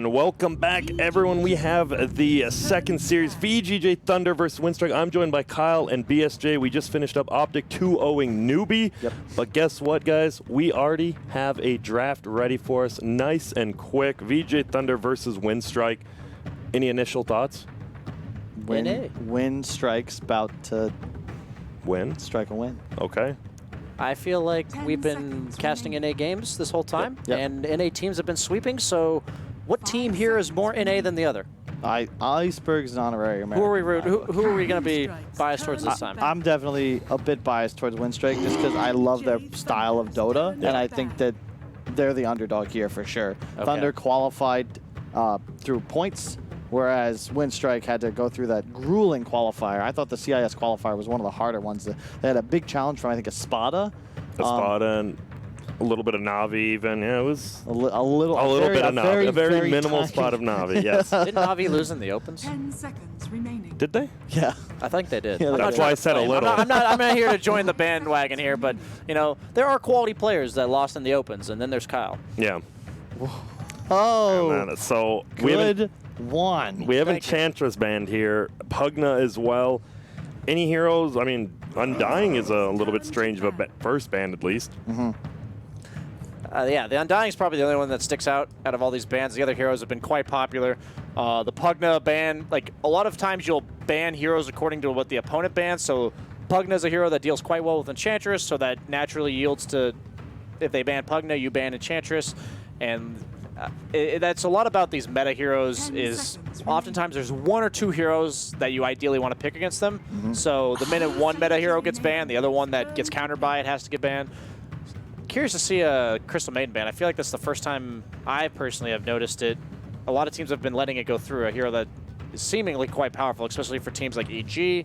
And welcome back, everyone. We have the second series, VGJ.Thunder versus Winstrike. I'm joined by Kyle and BSJ. We just finished up Optic 2-0ing Newbie. Yep. But guess what, guys? We already have a draft ready for us. Nice and quick. VGJ.Thunder versus Winstrike. Any initial thoughts? Winstrike's about to strike a win. Okay. I feel like we've been casting NA games this whole time, and NA teams have been sweeping, so what team here is more NA than the other? Iceberg's an honorary American. Who are we going to be biased towards this time? I'm definitely a bit biased towards Winstrike just because I love their style of Dota, and I think that they're the underdog here for sure. Okay. Thunder qualified through points, whereas Winstrike had to go through that grueling qualifier. I thought the CIS qualifier was one of the harder ones. They had a big challenge from, I think, Espada. Espada and a little bit of Navi even. Yeah, it was a little bit of Navi. A very minimal tiny spot of Navi, yes. Didn't Navi lose in the opens? 10 seconds remaining. Did they? Yeah. I think they did. Yeah, that's why I said a little. I'm not here to join the bandwagon here, but you know there are quality players that lost in the opens, and then there's Kyle. Yeah. Oh, so good one. We have Enchantress banned here. Pugna as well. Any heroes? I mean, Undying is a little bit strange of a first ban at least. Yeah, the Undying is probably the only one that sticks out of all these bans. The other heroes have been quite popular. The Pugna ban, like a lot of times you'll ban heroes according to what the opponent bans. So Pugna is a hero that deals quite well with Enchantress, so that naturally yields to, if they ban Pugna, you ban Enchantress. And that's a lot about these meta heroes is oftentimes there's one or two heroes that you ideally want to pick against them. So the minute one meta hero gets banned, the other one that gets countered by it has to get banned. Curious to see a Crystal Maiden ban. I feel like that's the first time I personally have noticed it. A lot of teams have been letting it go through, a hero that is seemingly quite powerful, especially for teams like EG,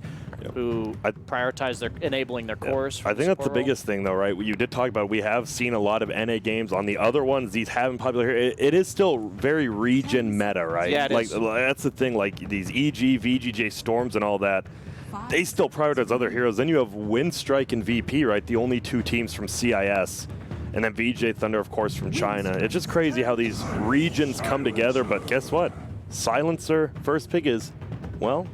who prioritize their enabling their cores. I think that's the biggest thing, though, right? You did talk about we have seen a lot of NA games. On the other ones, these haven't popular here. It is still very region meta, right? Yeah, it is. That's the thing. Like these EG, VGJ Storms, and all that. They still prioritize other heroes. Then you have Winstrike and VP, right? The only two teams from CIS. And then VGJ.Thunder, of course, from China. It's just crazy how these regions come together. But guess what? Silencer, first pick is, well,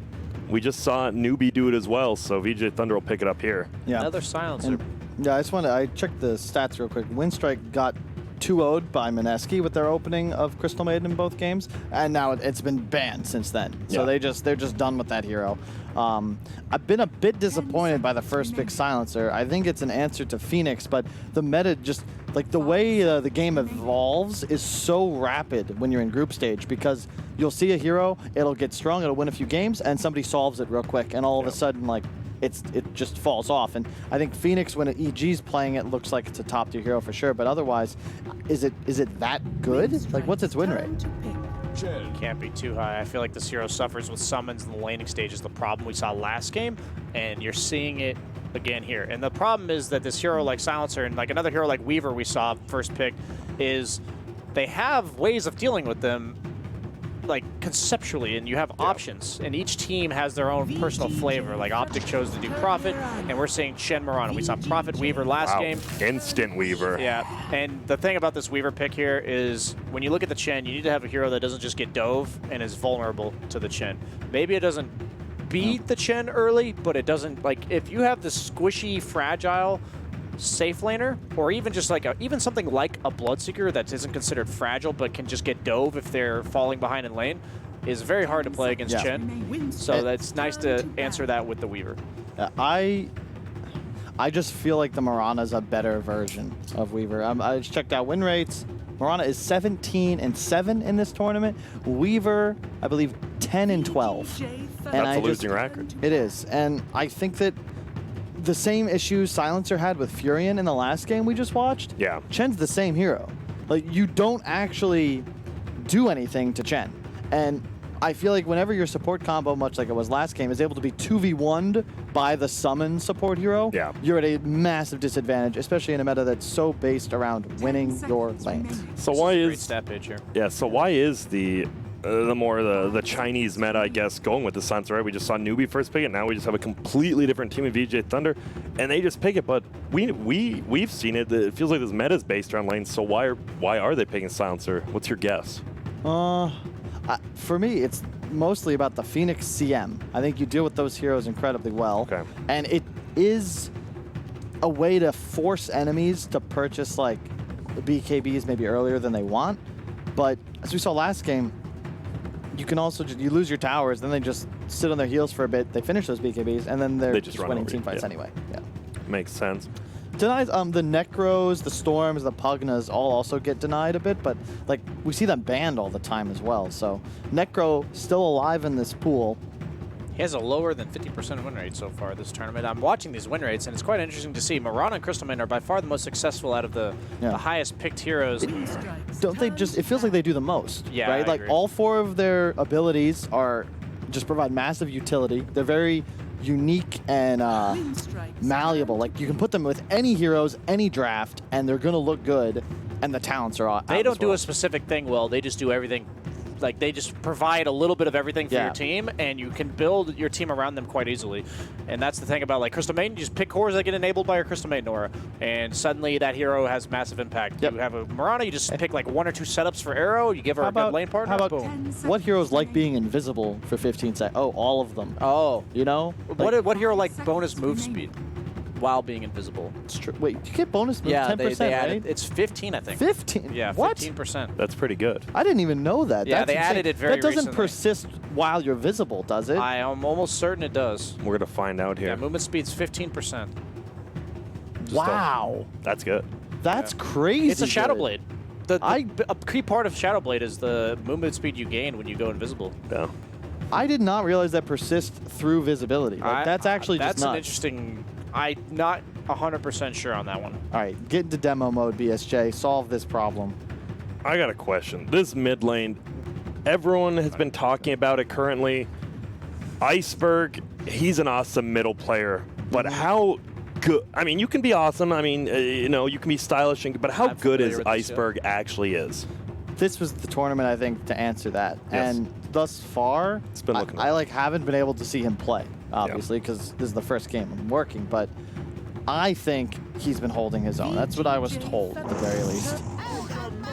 we just saw Newbie do it as well. So VGJ.Thunder will pick it up here. Yeah. Another Silencer. And, yeah, I checked the stats real quick. Winstrike got 2-0'd by Mineski with their opening of Crystal Maiden in both games, and now it's been banned since then. So they're just done with that hero. I've been a bit disappointed by the first pick Silencer. I think it's an answer to Phoenix, but the meta just, like the way the game evolves is so rapid when you're in group stage, because you'll see a hero, it'll get strong, it'll win a few games, and somebody solves it real quick, and all of a sudden, like, it just falls off. And I think Phoenix, when EG's playing it, looks like it's a top tier hero for sure, but otherwise, is it that good? Like, what's its win rate? Can't be too high. I feel like this hero suffers with summons in the laning stage is the problem we saw last game, and you're seeing it again here. And the problem is that this hero like Silencer and like another hero like Weaver we saw first pick is they have ways of dealing with them, like conceptually, and you have options, and each team has their own personal flavor. Like Optic chose to do Prophet, and we're seeing Shen Mirana. We saw Prophet Weaver last game. Instant Weaver. Yeah, and the thing about this Weaver pick here is when you look at the Chen, you need to have a hero that doesn't just get dove and is vulnerable to the Chen. Maybe it doesn't beat the Chen early, but it doesn't, like, if you have this squishy, fragile safe laner, or even just like even something like a Bloodseeker that isn't considered fragile but can just get dove if they're falling behind in lane, is very hard to play against Chen. So that's nice to answer that with the Weaver. I just feel like the Mirana's a better version of Weaver. I just checked out win rates. Mirana is 17-7 in this tournament. Weaver, I believe, 10-12. That's a losing record. It is, and I think that the same issues Silencer had with Furion in the last game we just watched. Yeah. Chen's the same hero. Like, you don't actually do anything to Chen. And I feel like whenever your support combo, much like it was last game, is able to be 2v1'd by the summon support hero, you're at a massive disadvantage, especially in a meta that's so based around winning your lanes. So why is stat pitch here? Yeah, so why is the Chinese meta, I guess, going with the Silencer, right? We just saw Newbie first pick it. Now we just have a completely different team of VGJ.Thunder, and they just pick it. But we've seen it. It feels like this meta is based around lanes. So why are they picking Silencer? What's your guess? For me, it's mostly about the Phoenix CM. I think you deal with those heroes incredibly well. Okay. And it is a way to force enemies to purchase like BKBs maybe earlier than they want. But as we saw last game, you can also you lose your towers, then they just sit on their heels for a bit. They finish those BKBs, and then they're just winning team fights anyway. Yeah. Makes sense. Denies, the Necros, the Storms, the Pugnas all also get denied a bit, but like we see them banned all the time as well. So Necro still alive in this pool. He has a lower than 50% win rate so far this tournament. I'm watching these win rates, and it's quite interesting to see. Mirana and Crystalman are by far the most successful out of the highest picked heroes. Don't they just, it feels like they do the most, Yeah, right? I Like agree. all 4 of their abilities are just provide massive utility. They're very unique and malleable. Like you can put them with any heroes, any draft, and they're gonna look good, and the talents are out. They don't do well. a specific thing well. They just do everything. Like they just provide a little bit of everything for your team, and you can build your team around them quite easily. And that's the thing about like Crystal Maiden. You just pick cores that get enabled by your Crystal Maiden aura, and suddenly that hero has massive impact. Yep. You have a Mirana, you just pick like 1 or 2 setups for Arrow. You give her a good lane partner. How about boom. what heroes like being invisible for 15 seconds? Oh, all of them. Oh, You know? Like, what hero like bonus move speed while being invisible? it's true. Wait, you get bonus move 10%, they right? added. It's 15, I think. 15? Yeah, What? 15%. That's pretty good. I didn't even know that. Yeah, That's they insane. added it very That doesn't recently. persist while you're visible, does it? I am almost certain it does. We're gonna find out here. Yeah, movement speed's 15%. Wow. That's good. That's crazy. It's a Shadow good. Blade. A key part of Shadow Blade is the movement speed you gain when you go invisible. Yeah. I did not realize that persists through visibility. Like, that's actually that's just nuts. an interesting. I'm not 100% sure on that one. All right, get into demo mode, BSJ. Solve this problem. I got a question. This mid lane, everyone has been talking about it currently. Iceberg, he's an awesome middle player, but how good? I mean, you can be awesome. I mean, you know, you can be stylish, but how I'm good familiar is with this, yeah. Iceberg actually is? This was the tournament, I think, to answer that. Yes. And thus far, It's been looking I like haven't been able to see him play, obviously, because this is the first game I'm working. But I think he's been holding his own. That's what I was told, at the very least.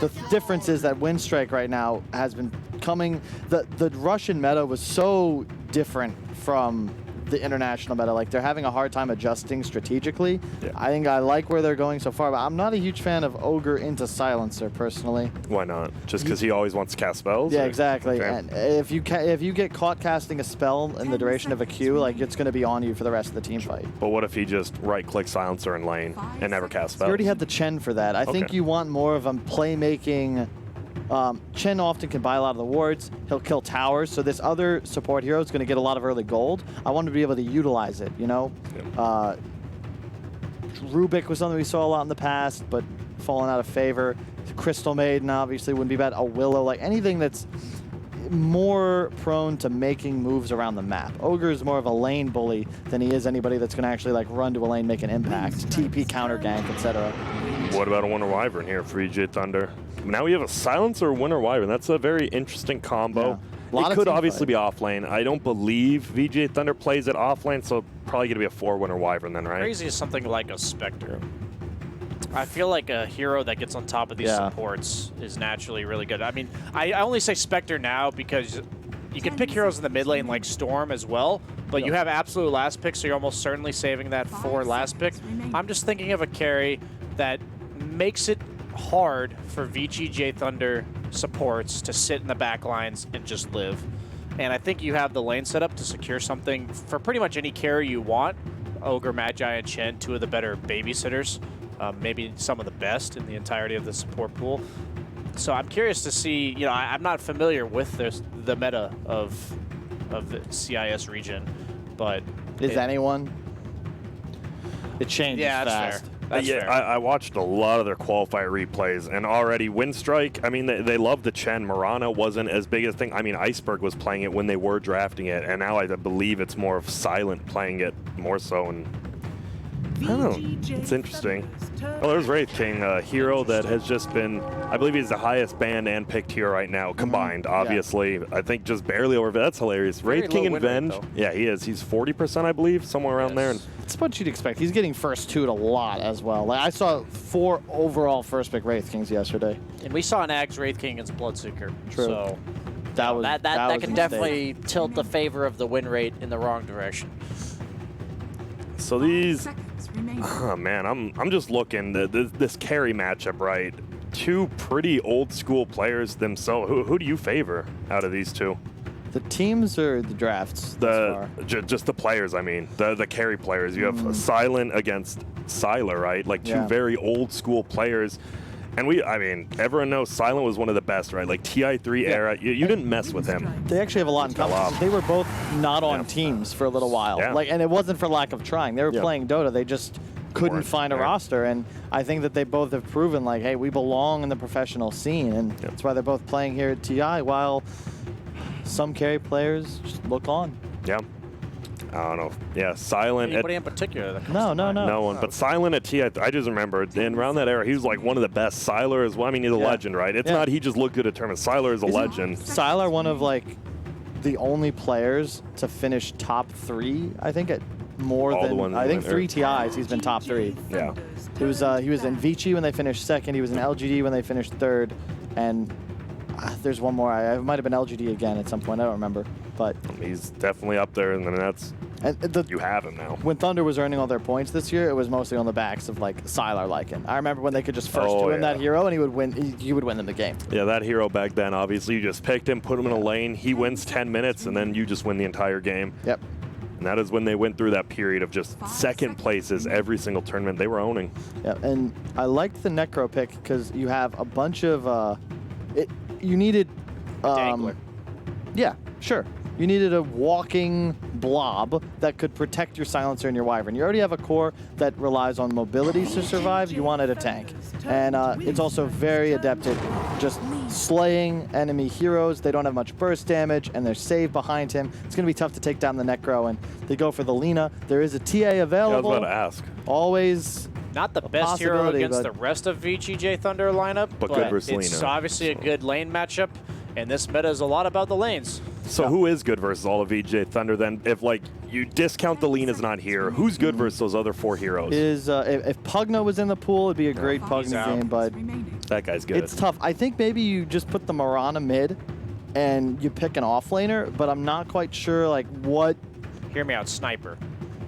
The difference is that Winstrike right now has been coming. The Russian meta was so different from the international meta. Like, they're having a hard time adjusting strategically. Yeah. I think I like where they're going so far, but I'm not a huge fan of Ogre into Silencer, personally. Why not? Just because he always wants to cast spells? Yeah, or- exactly. Okay. And if you get caught casting a spell in the duration of a Q, like, it's going to be on you for the rest of the team fight. But what if he just right-click Silencer in lane and never casts spells? You already had the Chen for that. I think Okay. you want more of a playmaking. Chen often can buy a lot of the wards. He'll kill towers, so this other support hero is going to get a lot of early gold. I want to be able to utilize it, you know? Yeah. Rubik was something we saw a lot in the past, but fallen out of favor. Crystal Maiden obviously wouldn't be bad. A Willow, like anything that's more prone to making moves around the map. Ogre is more of a lane bully than he is anybody that's going to actually like run to a lane, make an impact, TP, counter gank, etc. What about a Winter Wyvern here for VGJ.Thunder? Now we have a Silencer Winter Wyvern. That's a very interesting combo. Yeah. Lot It of could team obviously fight. be off lane. I don't believe VGJ.Thunder plays it off lane, so probably going to be a 4 Winter Wyvern then, right? Crazy is something like a Spectre. I feel like a hero that gets on top of these supports is naturally really good. I mean, I only say Spectre now because you can pick heroes in the mid lane like Storm as well, but you have absolute last pick, so you're almost certainly saving that for last pick. I'm just thinking of a carry that makes it hard for VGJ.Thunder supports to sit in the back lines and just live. And I think you have the lane set up to secure something for pretty much any carry you want. Ogre, Magi, and Chen, 2 of the better babysitters. Maybe some of the best in the entirety of the support pool. So I'm curious to see, you know, I'm not familiar with the meta of the CIS region, but... Is anyone? It changes that's fast. fair. That's fair. I watched a lot of their qualifier replays, and already Winstrike, I mean, they love the Chen. Mirana wasn't as big a thing. I mean, Iceberg was playing it when they were drafting it, and now I believe it's more of Silent playing it more so. And I don't know. It's interesting. Well, there's Wraith King, a hero that has just been, I believe he's the highest banned and picked hero right now, combined, obviously. Yeah. I think just barely over. That's hilarious. Wraith King and Venge. Yeah, he is. He's 40%, I believe, somewhere around there. And it's what you'd expect. He's getting first two'd a lot as well. Like, I saw 4 overall first pick Wraith Kings yesterday. And we saw an Ags Wraith King against Bloodseeker. True. So that can definitely tilt the favor of the win rate in the wrong direction. So these, oh man, I'm just looking this carry matchup, right? 2 pretty old school players themselves. Who do you favor out of these 2? The teams or the drafts? Just the players. I mean, the carry players. You have Silent against Sylar, right? Like 2 very old school players. And I mean, everyone knows Silent was one of the best, right? Like TI3 era, you didn't mess with him. They actually have a lot in common. They were both not on teams for a little while. Yeah. Like, and it wasn't for lack of trying. They were playing Dota. They just couldn't find a roster. And I think that they both have proven, like, hey, we belong in the professional scene. And that's why they're both playing here at TI, while some carry players just look on. Yeah. I don't know. Yeah, Silent. Anybody in particular? That no one. But Silent at TI, I just remember, and around that era, he was like one of the best. Sylar as well. I mean, he's a legend, right? It's not he just looked good at tournaments. Sylar is a legend. Sylar one of like the only players to finish top 3, I think, at more than I think 3 TIs. He's been top 3. Yeah. He was in VGJ when they finished 2nd. He was in LGD when they finished 3rd, and there's one more. It might have been LGD again at some point. I don't remember, but he's definitely up there, and then you have him now. When Thunder was earning all their points this year, it was mostly on the backs of like Sylar Lycan. I remember when they could just first do him that hero, and he would win. You would win them the game. Yeah, that hero back then. Obviously, you just picked him, put him in a lane. He wins 10 minutes, and then you just win the entire game. Yep. And that is when they went through that period of just second places every single tournament they were owning. Yeah, and I liked the Necro pick because you have a bunch of you needed Dangler. Yeah, sure. You needed a walking blob that could protect your silencer and your wyvern. You already have a core that relies on mobility to survive. You wanted a tank. And it's also very adept at just slaying enemy heroes. They don't have much burst damage, and they're safe behind him. It's going to be tough to take down the Necro, and they go for the Lina. There is a TA available. I was about to ask. Always not the best hero against the rest of VGJ.Thunder lineup, but good versus Lina. It's obviously a good lane matchup, and this meta is a lot about the lanes. So who is good versus all of VGJ.Thunder then? If like you discount the Lina's not here, who's good versus those other 4 heroes? If Pugna was in the pool, it'd be a great Pugna game, but that guy's good. It's tough. I think maybe you just put the Mirana mid and you pick an offlaner, but I'm not quite sure like what. Hear me out, Sniper.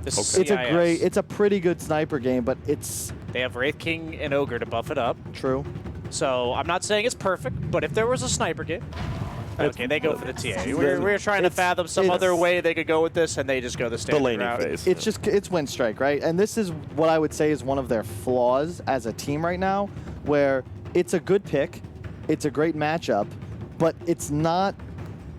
This is it's a pretty good sniper game, but they have Wraith King and Ogre to buff it up. True. So I'm not saying it's perfect, but if there was a sniper game, okay, they go for the TA. We're trying to fathom some other way they could go with this, and they just go the standard route. Phase. It's Winstrike, right? And this is what I would say is one of their flaws as a team right now, where it's a good pick, it's a great matchup, but it's not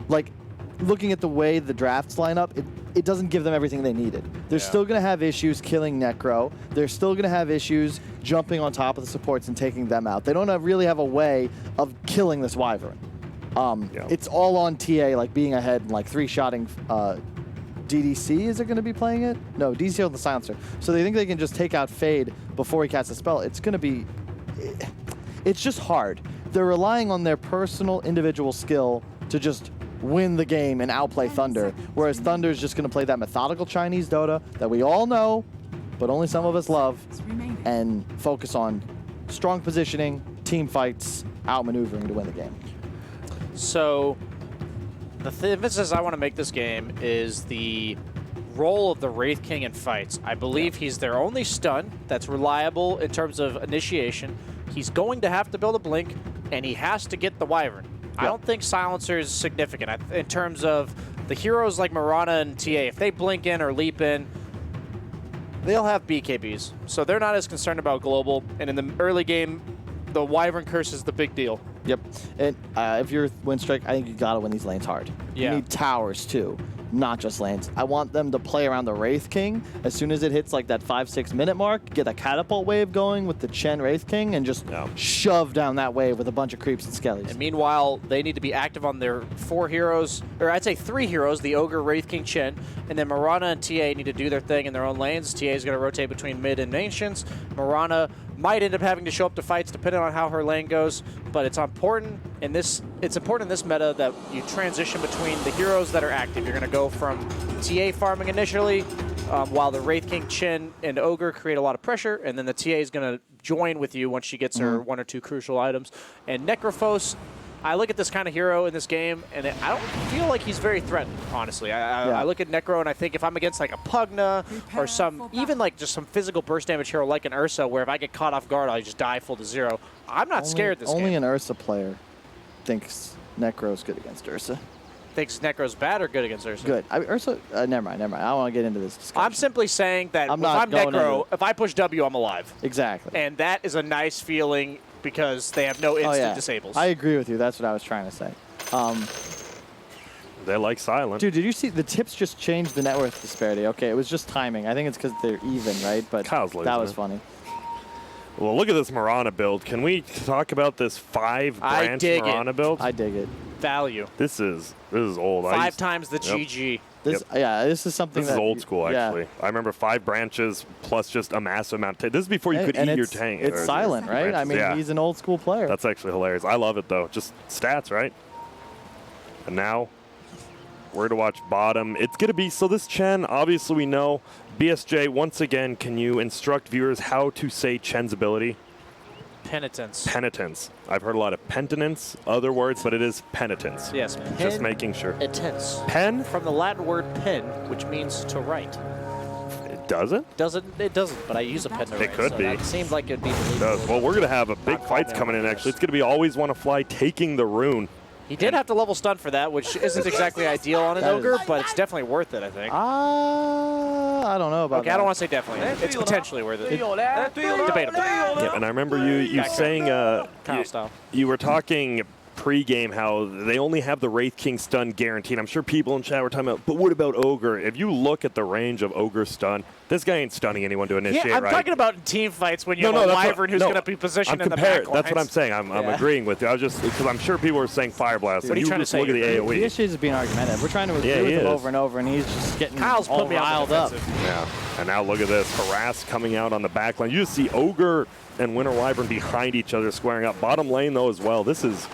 like looking at the way the drafts line up. It doesn't give them everything they needed. They're still going to have issues killing Necro. They're still going to have issues jumping on top of the supports and taking them out. They don't really have a way of killing this Wyvern. It's all on TA, like being ahead and like 3-shotting DDC. Is it going to be playing it? No, DDC on the silencer. So they think they can just take out Fade before he casts a spell. It's going to be... It's just hard. They're relying on their personal individual skill to just win the game and outplay Thunder, whereas Thunder is just going to play that methodical Chinese Dota that we all know, but only some of us love, and focus on strong positioning, team fights, outmaneuvering to win the game. So the emphasis I want to make this game is the role of the Wraith King in fights. I believe he's their only stun that's reliable in terms of initiation. He's going to have to build a blink, and he has to get the Wyvern. I don't think Silencer is significant in terms of the heroes like Mirana and TA. If they blink in or leap in, they'll have BKBs. So they're not as concerned about global. And in the early game, the Wyvern curse is the big deal. Yep. And if you're Winstrike, I think you got to win these lanes hard. Yeah. You need towers, too. not just lanes. I want them to play around the Wraith King. As soon as it hits like that 5-6 minute mark, get a catapult wave going with the Chen Wraith King and just shove down that wave with a bunch of creeps and skellies. And meanwhile, they need to be active on their 4 heroes, or I'd say 3 heroes, the Ogre, Wraith King, Chen, and then Mirana and TA need to do their thing in their own lanes. TA is going to rotate between mid and Ancients. Mirana might end up having to show up to fights depending on how her lane goes, but it's important in this meta that you transition between the heroes that are active. You're going to go from TA farming initially, while the Wraith King, Chen, and Ogre create a lot of pressure, and then the TA is going to join with you once she gets her 1 or 2 crucial items. And Necrophos, I look at this kind of hero in this game, and I don't feel like he's very threatened, honestly. I look at Necro, and I think if I'm against like a Pugna or even like just some physical burst damage hero like an Ursa, where if I get caught off guard, I just die full to 0. I'm not scared this game. Only an Ursa player thinks Necro's good against Ursa. Thinks Necro's bad or good against Ursa? Good. Ursa, never mind. I don't want to get into this discussion. I'm simply saying that if I'm Necro, if I push W, I'm alive. Exactly. And that is a nice feeling because they have no instant disables. I agree with you. That's what I was trying to say. They like silent. Dude, did you see the tips just changed the net worth disparity? Okay, it was just timing. I think it's because they're even, right? But that was funny. Well, look at this Mirana build. Can we talk about this 5-branch Mirana build? I dig it. Value. This is old. 5 times the GG. This is something This is old school, actually. I remember 5 branches plus just a massive amount. This is before you could eat your tank. It's silent, right? Branches. I mean, he's an old school player. That's actually hilarious. I love it, though. Just stats, right? And now we're to watch bottom. It's going to be, so this Chen, obviously we know. BSJ, once again, can you instruct viewers how to say Chen's ability? Penitence. Penitence. I've heard a lot of penitence, other words, but it is penitence. Yes. Just making sure. Penitence. Pen? From the Latin word pen, which means to write. It doesn't? It doesn't, but I use a pen to write. It could be. It seems like it'd be believable. It does. Well, we're going to have a big fights coming in, actually. It's going to be Always Want to Fly taking the rune. He did have to level stun for that, which isn't exactly ideal on an Ogre, but it's definitely worth it, I think. I don't know about that. I don't want to say definitely. It's potentially worth it. Debatable. Yeah, and I remember you saying you were talking pre-game how they only have the Wraith King stun guaranteed. I'm sure people in chat were talking about, but what about Ogre? If you look at the range of Ogre stun, this guy ain't stunning anyone to initiate, I'm talking about in team fights when you have a Wyvern who's going to be positioned in the back lines. That's what I'm saying. I'm agreeing with you. I was just, because I'm sure people were saying Fire Blast. What are you trying to say? Look at the AoE. BSJ is being argumentative. We're trying to agree with him over and over, and he's just getting all riled up. Yeah, and now look at this. Harass coming out on the back line. You just see Ogre and Winter Wyvern behind each other squaring up. Bottom lane, though, as well. This is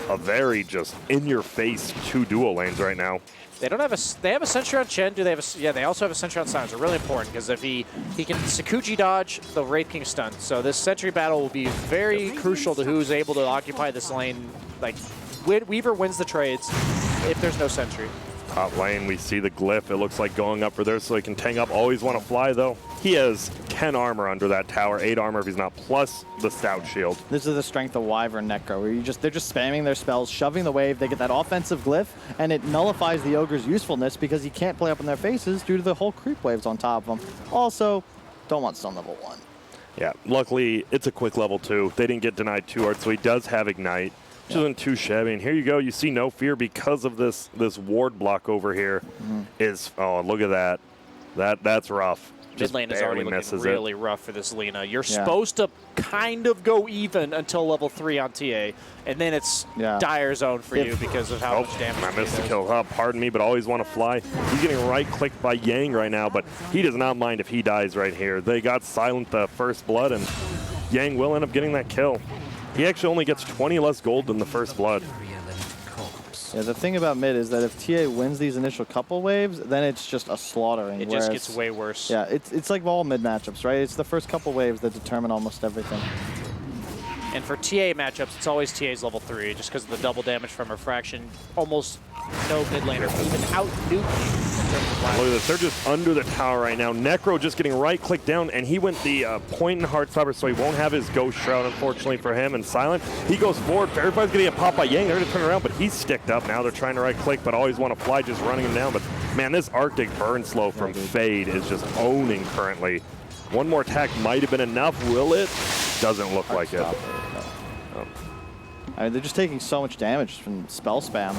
a very just in-your-face 2 dual lanes right now. They don't have they have a Sentry on Chen. Do they have a? Yeah, they also have a Sentry on Silence. They're really important because if he can Sakuji dodge the Wraith King stun. So this Sentry battle will be very crucial to who's able to occupy this lane. Like Weaver wins the trades if there's no Sentry. Top lane, we see the glyph. It looks like going up for there so he can tang up. Always Want to Fly, though. He has 10 armor under that tower, 8 armor if he's not, plus the stout shield. This is the strength of Wyvern Necro, where they're just spamming their spells, shoving the wave. They get that offensive glyph, and it nullifies the Ogre's usefulness because he can't play up in their faces due to the whole creep waves on top of them. Also, don't want stun level 1. Yeah, luckily, it's a quick level 2. They didn't get denied 2 art, so he does have Ignite. Which isn't too shabby. And here you go. You see No Fear because of this ward block over here. Oh, look at that. That's rough. Mid lane is already looking really rough for this Lina. You're supposed to kind of go even until level 3 on TA, and then it's dire zone for you because of how much damage. I missed the kill. Pardon me, but Always Want to Fly. He's getting right-clicked by Yang right now, but he does not mind if he dies right here. They got silent the first blood, and Yang will end up getting that kill. He actually only gets 20 less gold than the first blood. Yeah, the thing about mid is that if TA wins these initial couple waves, then it's just a slaughtering. It just gets way worse. Yeah, it's like all mid matchups, right? It's the first couple waves that determine almost everything. And for TA matchups, it's always TA's level 3, just because of the double damage from Refraction. Almost no mid laner even out-nuke you in terms of blast. Look at this. They're just under the tower right now. Necro just getting right-clicked down, and he went the point and Heartstopper, so he won't have his Ghost Shroud, unfortunately, for him. And Silent, he goes forward. Everybody's going to get popped by Yang. They're going to turn around, but he's sticked up now. They're trying to right-click, but Always Want to Fly, just running him down. But, man, this Arctic Burn Slow from Fade is just owning currently. One more attack might have been enough. Will it? Doesn't look like it. I mean, they're just taking so much damage from spell spam.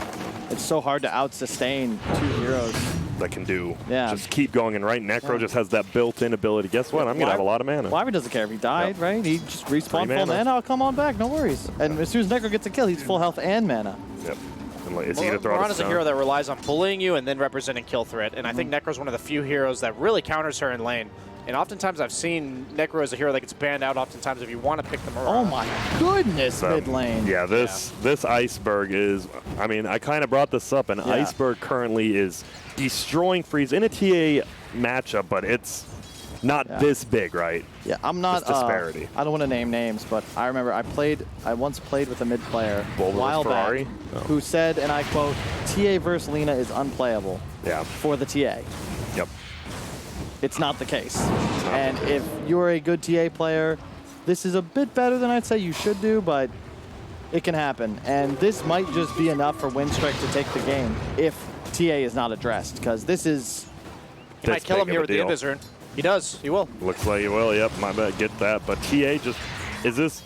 It's so hard to out-sustain 2 heroes. That can do. Yeah. Just keep going. And right, Necro just has that built-in ability. Guess what? I'm going to have a lot of mana. Wyvern doesn't care if he died, right? He just respawned full mana. mana. Oh, come on back. No worries. And as soon as Necro gets a kill, he's full health and mana. Yep. And is he going to throw out Mirana's a hero that relies on bullying you and then representing kill threat. And I think Necro's one of the few heroes that really counters her in lane. And oftentimes I've seen Necro as a hero that gets banned out oftentimes if you want to pick the Mirana. Oh my goodness, mid lane. Yeah, this Iceberg is, I mean, I kind of brought this up, and Iceberg currently is destroying Freeze in a TA matchup, but it's not this big, right? Yeah, I'm not. This disparity. I don't want to name names, but I remember I once played with a mid player a while back who said, and I quote, "TA versus Lina is unplayable." For the TA. Yep. It's not the case. And if you're a good TA player, this is a bit better than I'd say you should do, but it can happen. And this might just be enough for Winstrike to take the game if TA is not addressed, because this is... He might kill him here with the Invis Rune. He does. He will. Looks like he will. Yep, my bad. Get that. But TA just... Is this...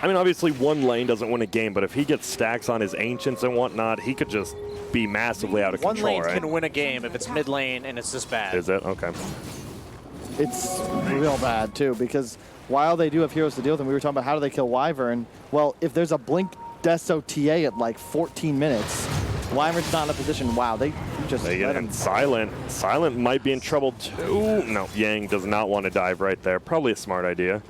I mean, obviously one lane doesn't win a game, but if he gets stacks on his Ancients and whatnot, he could just be massively out of control, One lane right? can win a game if it's mid lane and it's this bad. Is it? Okay. It's real bad, too, because while they do have heroes to deal with them, we were talking about how do they kill Wyvern. Well, if there's a Blink Deso TA at like 14 minutes, Wyvern's not in a position. Wow, they just let him. And Silent might be in trouble, too. No, Yang does not want to dive right there. Probably a smart idea.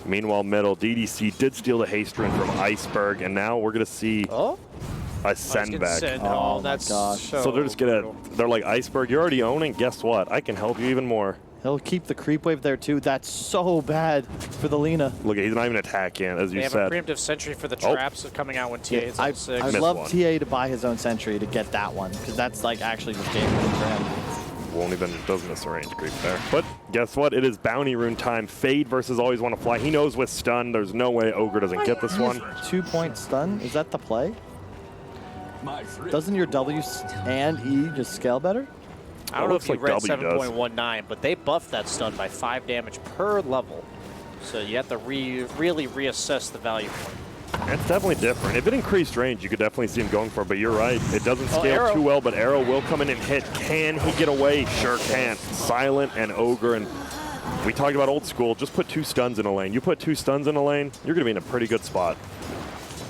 Meanwhile, middle, DDC did steal the haste rune from Iceberg, and now we're going to see a send back. Oh, that's gosh. So they're just going to, they're like, Iceberg, you're already owning. Guess what? I can help you even more. He'll keep the creep wave there, too. That's so bad for the Lina. Look, he's not even attacking, as you said. said. They have a preemptive sentry for the traps coming out when TA is on 6. I'd love TA to buy his own sentry to get that one, because that's like actually just game winning for him. Won't even, doesn't miss a range creep there. But guess what? It is bounty rune time. Fade versus Always Want to Fly. He knows with stun, there's no way Ogre doesn't get this one. 2-point stun? Is that the play? Doesn't your W and E just scale better? I don't know if you read 7.19, but they buffed that stun by 5 damage per level. So you have to really reassess the value point. It's definitely different. If it increased range, you could definitely see him going for it, but you're right. It doesn't scale too well, but Arrow will come in and hit. Can he get away? Sure can. Silent and Ogre, and we talked about old school. Just put 2 stuns in a lane. You put 2 stuns in a lane, you're going to be in a pretty good spot.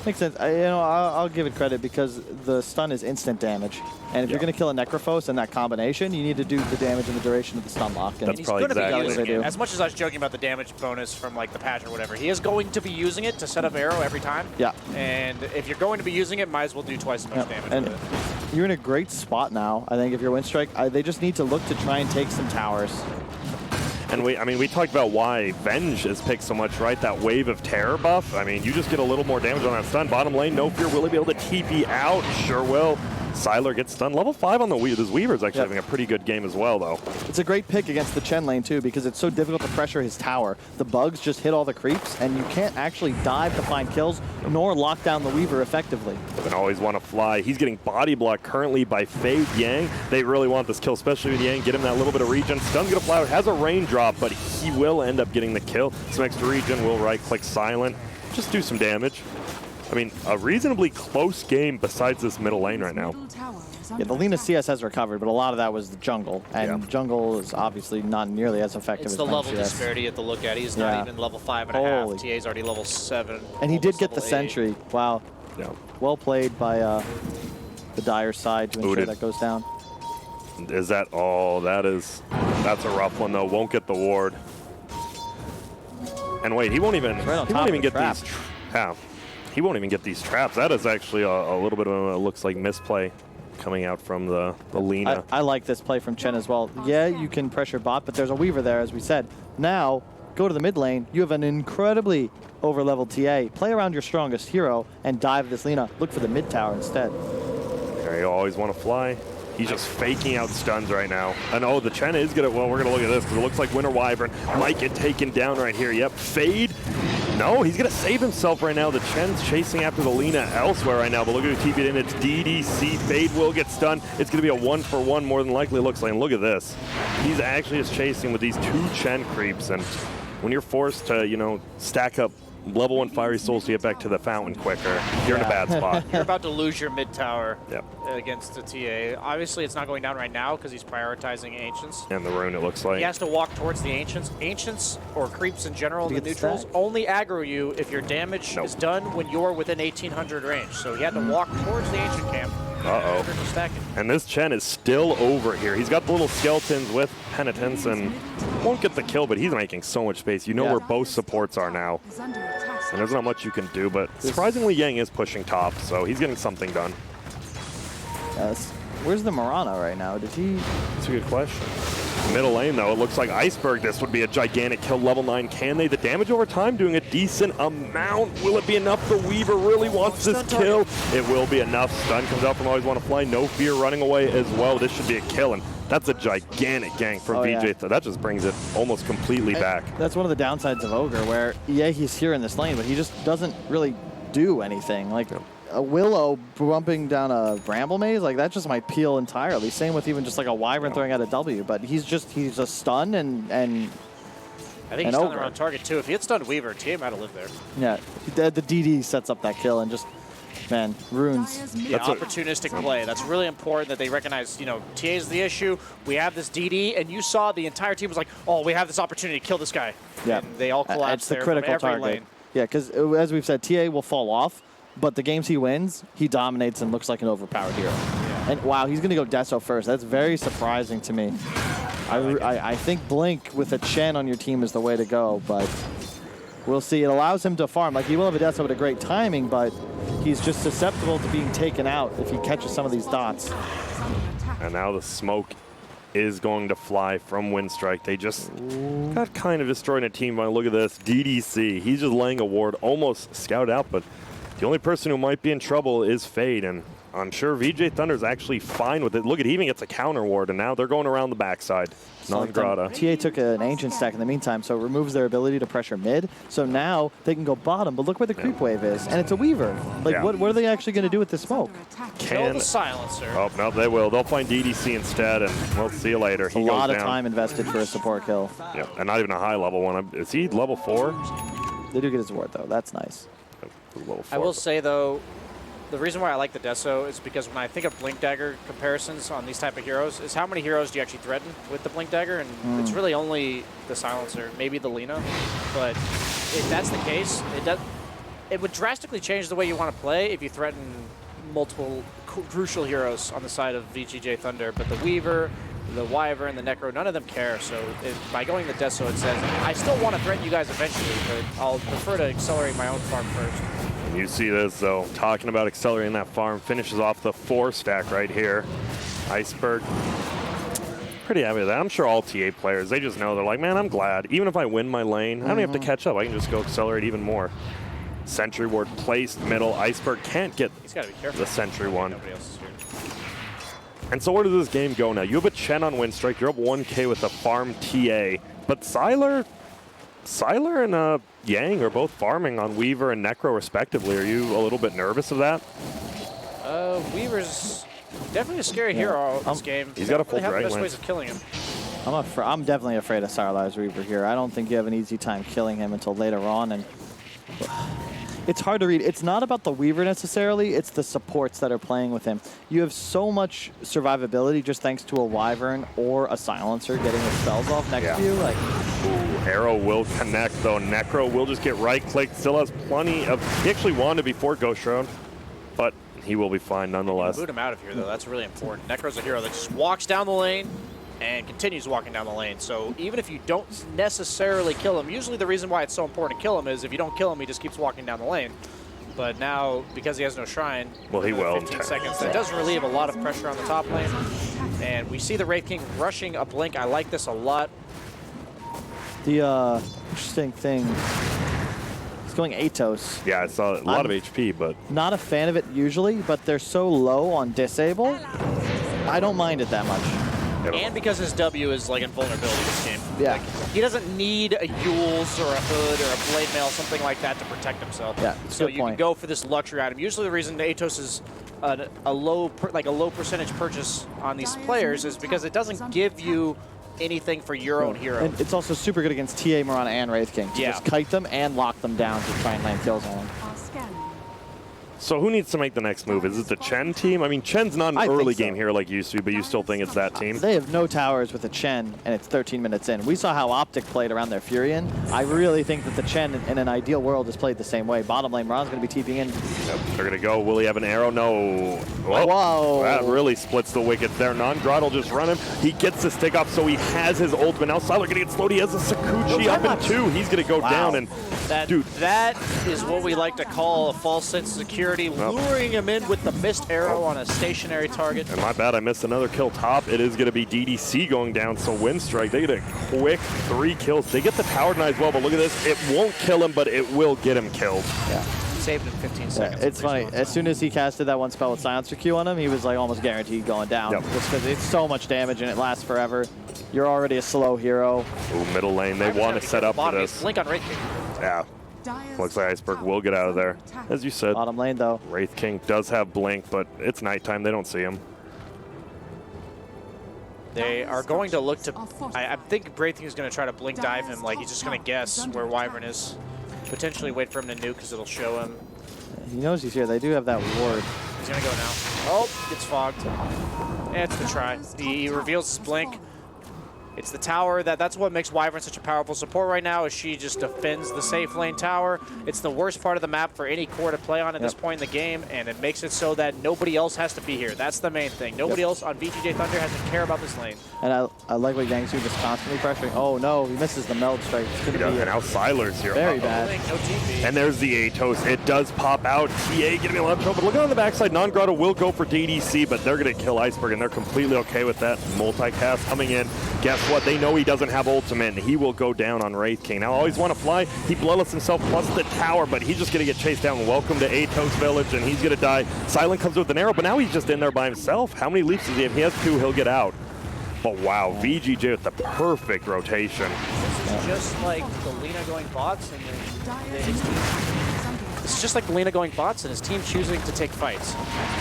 Makes sense. I'll give it credit because the stun is instant damage. And if you're going to kill a Necrophos in that combination, you need to do the damage in the duration of the stun lock. And that's probably exactly what they do. As much as I was joking about the damage bonus from like the patch or whatever, he is going to be using it to set up Arrow every time. Yeah. And if you're going to be using it, might as well do twice as much damage with it. You're in a great spot now. I think if you're Winstrike, they just need to look to try and take some towers. And we talked about why Venge is picked so much, right? That wave of terror buff. I mean, you just get a little more damage on that stun. Bottom lane, no fear. Will he be able to TP out? Sure will. Sylar gets stunned. Level 5 on the Weaver. This Weaver's actually having a pretty good game as well, though. It's a great pick against the Chen lane, too, because it's so difficult to pressure his tower. The bugs just hit all the creeps, and you can't actually dive to find kills, nor lock down the Weaver effectively. Doesn't always want to fly. He's getting body blocked currently by Fade Yang. They really want this kill, especially with Yang. Get him that little bit of regen. Stun's going to fly out. Has a raindrop, but he will end up getting the kill. Some extra regen. Will right-click Silent. Just do some damage. I mean, a reasonably close game besides this middle lane right now. Yeah, the Lina CS has recovered, but a lot of that was the jungle. And jungle is obviously not nearly as effective as the level CS. disparity you have to look at. He's not even level 5.5. TA's already level 7. And he did get the 8. sentry. Wow. Yeah. Well played by the Dire side to ensure that goes down. Is that all? That's a rough one, though. Won't get the ward. And wait, he won't even get these. Yeah. He won't even get these traps. That is actually a little bit of a looks like misplay coming out from the Lina. I like this play from Chen as well. Yeah, you can pressure bot, but there's a Weaver there, as we said. Now, go to the mid lane. You have an incredibly over-leveled TA. Play around your strongest hero and dive this Lina. Look for the mid tower instead. There you always want to fly. He's just faking out stuns right now. And oh, the Chen is going to, well, we're going to look at this because it looks like Winter Wyvern might get taken down right here. Yep, Fade. No, he's going to save himself right now. The Chen's chasing after the Lina elsewhere right now, but look at who TP'd in. It's DDC. Fade will get stunned. It's going to be a 1-for-1 more than likely, it looks like. And look at this. He's actually just chasing with these 2 Chen creeps. And when you're forced to, stack up level 1 Fiery Souls to get back to the fountain quicker. You're in a bad spot. You're about to lose your mid tower Yep. against the TA. Obviously, it's not going down right now because he's prioritizing Ancients. And the rune, it looks like. He has to walk towards the Ancients. Ancients, or creeps in general, Did the he get neutrals, stacked? only aggro you if your damage is done when you're within 1800 range. So he had to walk towards the Ancient camp. Uh-oh. To stack it. And this Chen is still over here. He's got the little skeletons with penitence and won't get the kill, but he's making so much space. You know where both supports are now. And there's not much you can do, but surprisingly Yang is pushing top, so he's getting something done. Yes. Where's the Mirana right now? Did he? That's a good question. Middle lane, though, it looks like Iceberg, this would be a gigantic kill, level 9. Can they? The damage over time doing a decent amount. Will it be enough? The Weaver really wants this kill. It will be enough. Stun comes out from Always Want to Fly. No Fear running away as well. This should be a kill, and that's a gigantic gank from VJ. So that just brings it almost completely back. That's one of the downsides of Ogre, where, yeah, he's here in this lane, but he just doesn't really do anything. Like, a Willow bumping down a Bramble Maze, like that just might peel entirely. Same with even just like a Wyvern throwing out a W, but he's a stun and I think he's stunned around target too. If he had stunned Weaver, TA might have lived there. Yeah, the DD sets up that kill and just, man, runes. Yeah, opportunistic play. That's really important that they recognize, you know, TA is the issue. We have this DD, and you saw the entire team was like, oh, we have this opportunity to kill this guy. Yeah. And they all collapsed It's the critical target. lane. Yeah, because as we've said, TA will fall off, but the games he wins, he dominates and looks like an overpowered hero. Yeah. And wow, he's going to go Deso first. That's very surprising to me. I think Blink with a Chen on your team is the way to go, but we'll see. It allows him to farm. Like, he will have a Deso with a great timing, but he's just susceptible to being taken out if he catches some of these dots. And now the smoke is going to fly from Winstrike. They just got kind of destroyed a team. Look at this, DDC. He's just laying a ward, almost scouted out, but the only person who might be in trouble is Fade, and I'm sure VGJ.Thunder is actually fine with it. Look at, he even gets a counter ward, and now they're going around the backside. Non-Grata. TA took an Ancient stack in the meantime, so it removes their ability to pressure mid. So now they can go bottom, but look where the creep wave is, and it's a Weaver. Like, what are they actually going to do with this smoke? Kill the Silencer. Oh, no, they will. They'll find DDC instead, and we'll see you later. A lot of time invested for a support kill. Yeah, and not even a high level one. Is he level 4? They do get his ward, though. That's nice. Level 4. I will say, though, the reason why I like the Deso is because when I think of Blink Dagger comparisons on these type of heroes is how many heroes do you actually threaten with the Blink Dagger, and it's really only the Silencer, maybe the Lina. But if that's the case, it would drastically change the way you want to play if you threaten multiple crucial heroes on the side of VGJ.Thunder. But the Weaver, the Wyvern, the Necro, none of them care. So by going the Deso, it says, I still want to threaten you guys eventually, but I'll prefer to accelerate my own farm first. You see this, though, talking about accelerating that farm, finishes off the 4 stack right here. Iceberg, pretty happy with that. I'm sure all TA players, they just know, they're like, man, I'm glad. Even if I win my lane, I don't even have to catch up. I can just go accelerate even more. Sentry ward placed middle. Iceberg can't get He's got to be careful. the sentry one. Nobody else is here. And so where does this game go now? You have a Chen on Winstrike. You're up 1K with a farm TA. But Sylar and Yang are both farming on Weaver and Necro respectively. Are you a little bit nervous of that? Weaver's definitely a scary hero in this game. He's got a full have the Dragon best Lance. ways of killing him. I'm definitely afraid of Sylar's Weaver here. I don't think you have an easy time killing him until later on, and it's hard to read. It's not about the Weaver necessarily, it's the supports that are playing with him. You have so much survivability just thanks to a Wyvern or a Silencer getting the spells off next to you. Like, Arrow will connect, though. Necro will just get right-clicked. Still has plenty of... He actually wanted before Ghost Shroud, but he will be fine nonetheless. Boot him out of here, though. That's really important. Necro's a hero that just walks down the lane and continues walking down the lane. So even if you don't necessarily kill him, usually the reason why it's so important to kill him is if you don't kill him, he just keeps walking down the lane. But now, because he has no shrine, well, he will. 15 seconds, that does relieve a lot of pressure on the top lane. And we see the Wraith King rushing a Blink. I like this a lot. The interesting thing, he's going Atos. Yeah, I saw a lot of HP, but... Not a fan of it usually, but they're so low on disable, I don't mind it that much. And because his W is like invulnerability this game. Yeah. Like, he doesn't need a Yules or a Hood or a Blade Mail, something like that to protect himself. Yeah, so good you point. can go for this luxury item. Usually the reason Atos is a low percentage purchase on these players is because it doesn't give you anything for your own hero. And it's also super good against TA, Mirana, and Wraith King to just kite them and lock them down to try and land kills on them. So who needs to make the next move? Is it the Chen team? I mean, Chen's not an early game hero like used to be, but you still think it's that team? They have no towers with a Chen, and it's 13 minutes in. We saw how Optic played around their Furion. I really think that the Chen, in an ideal world, is played the same way. Bottom lane, Mirana's going to be TPing in. Yep, they're going to go. Will he have an arrow? No. Whoa. That really splits the wickets there. Non-Grot will just run him. He gets the stick off, so he has his ultimate. Now Siler going to get slowed. He has a Sakuchi up in 2. He's going to go down. And dude, that is what we like to call a false sense of security, luring him in with the missed arrow on a stationary target. And my bad, I missed another kill top. It is going to be DDC going down, so Winstrike, they get a quick 3 kills. They get the tower deny as well, but look at this. It won't kill him, but it will get him killed. Yeah. Saved in 15 seconds. It's funny. As soon as he casted that one spell with Silencer Q on him, he was like almost guaranteed going down. Yep. Just because it's so much damage and it lasts forever. You're already a slow hero. Ooh, middle lane. They want to set up for this. Blink on Wraith King. Yeah. Looks like Iceberg will get out of there. As you said, Bottom lane, though. Wraith King does have Blink, but it's nighttime. They don't see him. They are going to look to... I think Wraith King is going to try to Blink dive him. Like, he's just going to guess where Wyvern is. Potentially wait for him to nuke because it'll show him. He knows he's here. They do have that ward. He's going to go now. Oh, gets fogged. It's the try. He reveals his Blink. It's the tower. That's what makes Wyvern such a powerful support right now, is she just defends the safe lane tower. It's the worst part of the map for any core to play on at this point in the game, and it makes it so that nobody else has to be here. That's the main thing. Nobody else on VGJ.Thunder has to care about this lane. And I like what Yangsu just constantly pressuring. Oh no, he misses the meld strike. It's gonna be and now Siler's here. Very bad. No TP. And there's the Atos. It does pop out. TA getting a lot of trouble. But look on the backside. Non-Grotto will go for DDC, but they're going to kill Iceberg, and they're completely okay with that. Multicast coming in. Guess what? They know he doesn't have ultimate, and he will go down on Wraith King. Now, always want to fly. He bloodless himself plus the tower, but he's just going to get chased down. Welcome to Atos Village, and he's going to die. Silent comes with an arrow, but now he's just in there by himself. How many leaps does he have? He has 2. He'll get out. But wow, VGJ with the perfect rotation. It's just like the Lina going bots, and his team. It's just like the Lina going bots and his team choosing to take fights.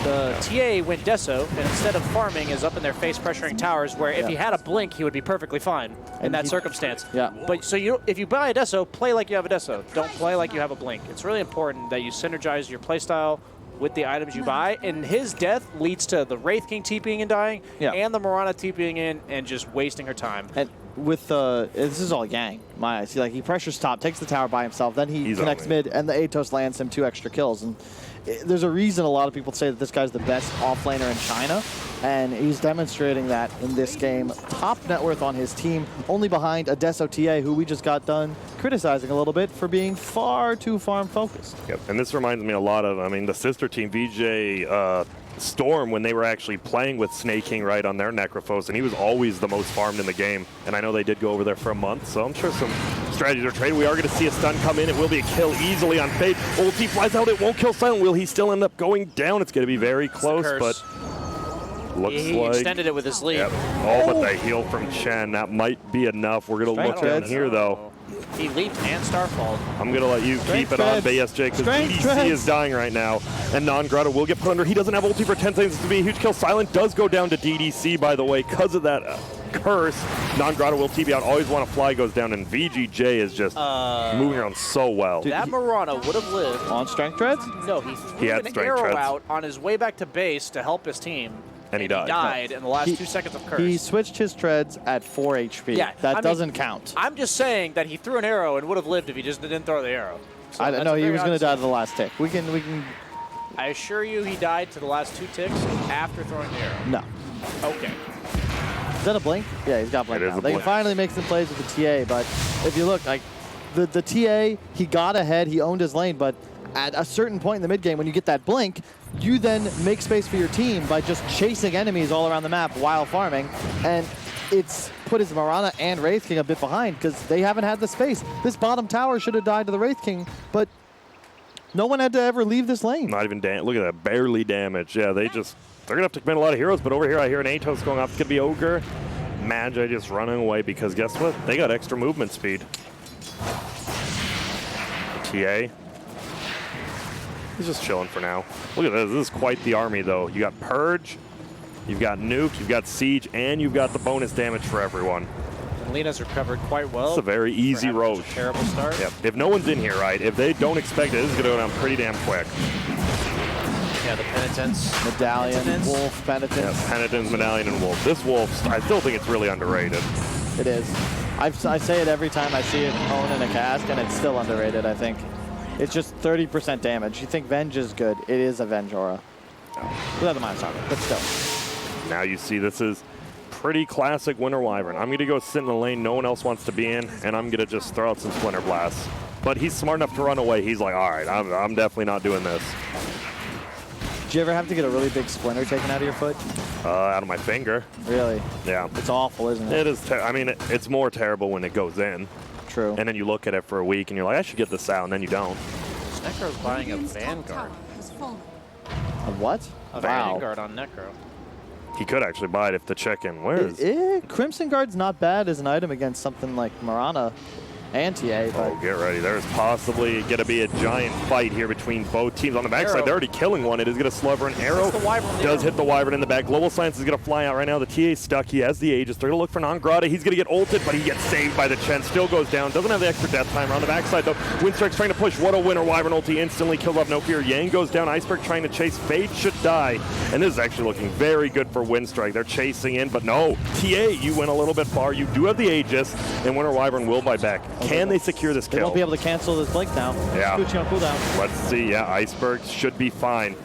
The TA went Deso, and instead of farming, is up in their face pressuring towers, where if he had a blink, he would be perfectly fine in that circumstance. Yeah. But so if you buy a Deso, play like you have a Deso. Don't play like you have a blink. It's really important that you synergize your playstyle with the items you buy, and his death leads to the Wraith King TPing and dying, and the Mirana TPing in and just wasting her time. And with this is all Yang. My eyes. Like he pressures top, takes the tower by himself, then he's connects mid, and the Atos lands him 2 extra kills. And there's a reason a lot of people say that this guy's the best offlaner in China, and he's demonstrating that in this game. Top net worth on his team, only behind Adesso TA, who we just got done criticizing a little bit for being far too farm focused. Yep, and this reminds me a lot of, I mean, the sister team, VJ Storm, when they were actually playing with Snake King right on their Necrophos, and he was always the most farmed in the game. And I know they did go over there for a month, so I'm sure some strategies are traded. We are going to see a stun come in. It will be a kill easily on Fade. Ulti flies out. It won't kill Silent. Will he still end up going down? It's going to be very close, but looks he like... extended it with his lead. Yep. Oh, but the heal from Chen, that might be enough. We're going to look down here, though. He leaped and Starfall. I'm going to let you keep it on BSJ because DDC is dying right now. And Non-Grotto will get put under. He doesn't have ulti for 10 seconds. It's going to be a huge kill. Silent does go down to DDC, by the way, because of that curse. Non-Grotto will TP out. Always Want to Fly goes down, and VGJ is just moving around so well. Dude, that Mirana would have lived. On Strength Treads? No, he threw an arrow out on his way back to base to help his team. And he died. He died in the last 2 seconds of curse. He switched his treads at 4 HP. Yeah, that doesn't count. I'm just saying that he threw an arrow and would have lived if he just didn't throw the arrow. So I know he was going to die to the last tick. We can. I assure you, he died to the last 2 ticks after throwing the arrow. No. Okay. Is that a blink? Yeah, he's got blink now. They finally make some plays with the TA, but if you look, like the TA, he got ahead, he owned his lane, but at a certain point in the mid game, when you get that blink, you then make space for your team by just chasing enemies all around the map while farming, and it's put his Mirana and Wraith King a bit behind because they haven't had the space. This bottom tower should have died to the Wraith King, but no one had to ever leave this lane. Not even look at that, barely damaged. Yeah, they're going to have to commit a lot of heroes, but over here I hear an Atos going off. It's going to be Ogre. Magi just running away because guess what? They got extra movement speed. TA. He's just chilling for now. Look at this. This is quite the army, though. You got Purge, you've got Nuke, you've got Siege, and you've got the bonus damage for everyone. Lena's recovered quite well. It's a very easy road. Terrible start. Yep. If no one's in here, right, if they don't expect it, this is going to go down pretty damn quick. Yeah, the Penitence. Medallion, Wolf, Penitence. Yeah, Penitence, Medallion, and Wolf. This Wolf, I still think it's really underrated. It is. I say it every time I see it owned in a cask, and it's still underrated, I think. It's just 30% damage. You think Venge is good. It is a Venge aura. Without the minus armor, but still. Now you see this is pretty classic Winter Wyvern. I'm going to go sit in the lane no one else wants to be in, and I'm going to just throw out some Splinter Blasts. But he's smart enough to run away. He's like, all right, I'm definitely not doing this. Did you ever have to get a really big splinter taken out of your foot? Out of my finger. Really? Yeah. It's awful, isn't it? It is. I mean, it's more terrible when it goes in. True. And then you look at it for a week, and you're like, I should get this out, and then you don't. Necro's buying a Vanguard. A what? A Wow. Vanguard on Necro. He could actually buy it if the check-in. Where is? Crimson Guard's not bad as an item against something like Marana and TA. But Oh, get ready. There's possibly going to be a giant fight here between both teams. On the backside, Arrow. they're already killing one. It is going to slugger an arrow. The Wyvern Does hit the Wyvern in the back. Global Science is going to fly out right now. The TA's stuck. He has the Aegis. They're going to look for Non-Grata. He's going to get ulted, but he gets saved by the Chen. Still goes down. Doesn't have the extra death timer. On the backside, though, Winstrike's trying to push. What a winner. Wyvern ulti instantly kills off No Fear. Yang goes down. Iceberg trying to chase. Fade should die. And this is actually looking very good for Winstrike. They're chasing in, but no. TA, you went a little bit far. You do have the Aegis, and Winter Wyvern will buy back. Can they secure this they kill? won't be able to cancel this Blink now. Yeah. Gucci on cooldown. Let's see. Yeah, Iceberg should be fine.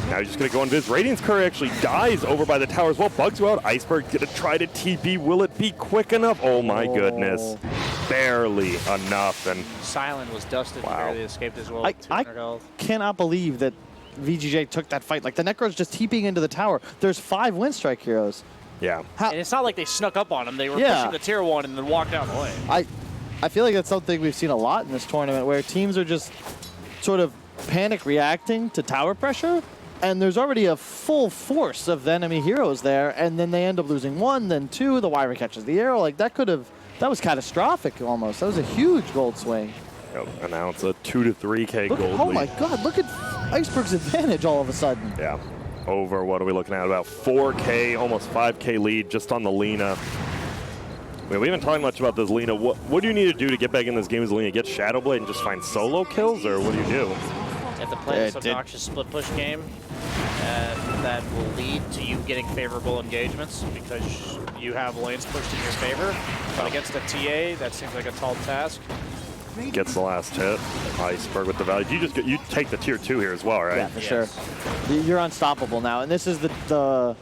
Now he's just going to go in Viz. Radiant's Courier actually dies over by the tower as well. Bugs you out. Iceberg going to try to TP. Will it be quick enough? Oh, my goodness. Barely enough. And Silent was dusted. Wow. Barely escaped as well. I 200 health. cannot believe that VGJ took that fight. Like, the Necro's just TPing into the tower. There's 5 Winstrike heroes. yeah. And it's not like they snuck up on him. They were Yeah. pushing the tier 1 and then walked out of the way. I feel like that's something we've seen a lot in this tournament, where teams are just sort of panic reacting to tower pressure, and there's already a full force of the enemy heroes there, and then they end up losing 1, then 2, the Wyvern catches the arrow. Like, that was catastrophic almost. That was a huge gold swing. Yep. And now it's a 2 to 3K Look, gold oh lead. my god, look at Iceberg's advantage all of a sudden. Yeah. Over, what are we looking at? About 4K, almost 5K lead just on the Lena. I mean, we haven't talked much about this Lena. What do you need to do to get back in this game as Lena? Get Shadowblade and just find solo kills, or what do you do? You have to play this obnoxious split push game that will lead to you getting favorable engagements because you have lanes pushed in your favor. But against a TA, that seems like a tall task. Gets the last hit. Iceberg with the value. You take the tier 2 here as well, right? Yeah, for Yes. sure. You're unstoppable now, and this is the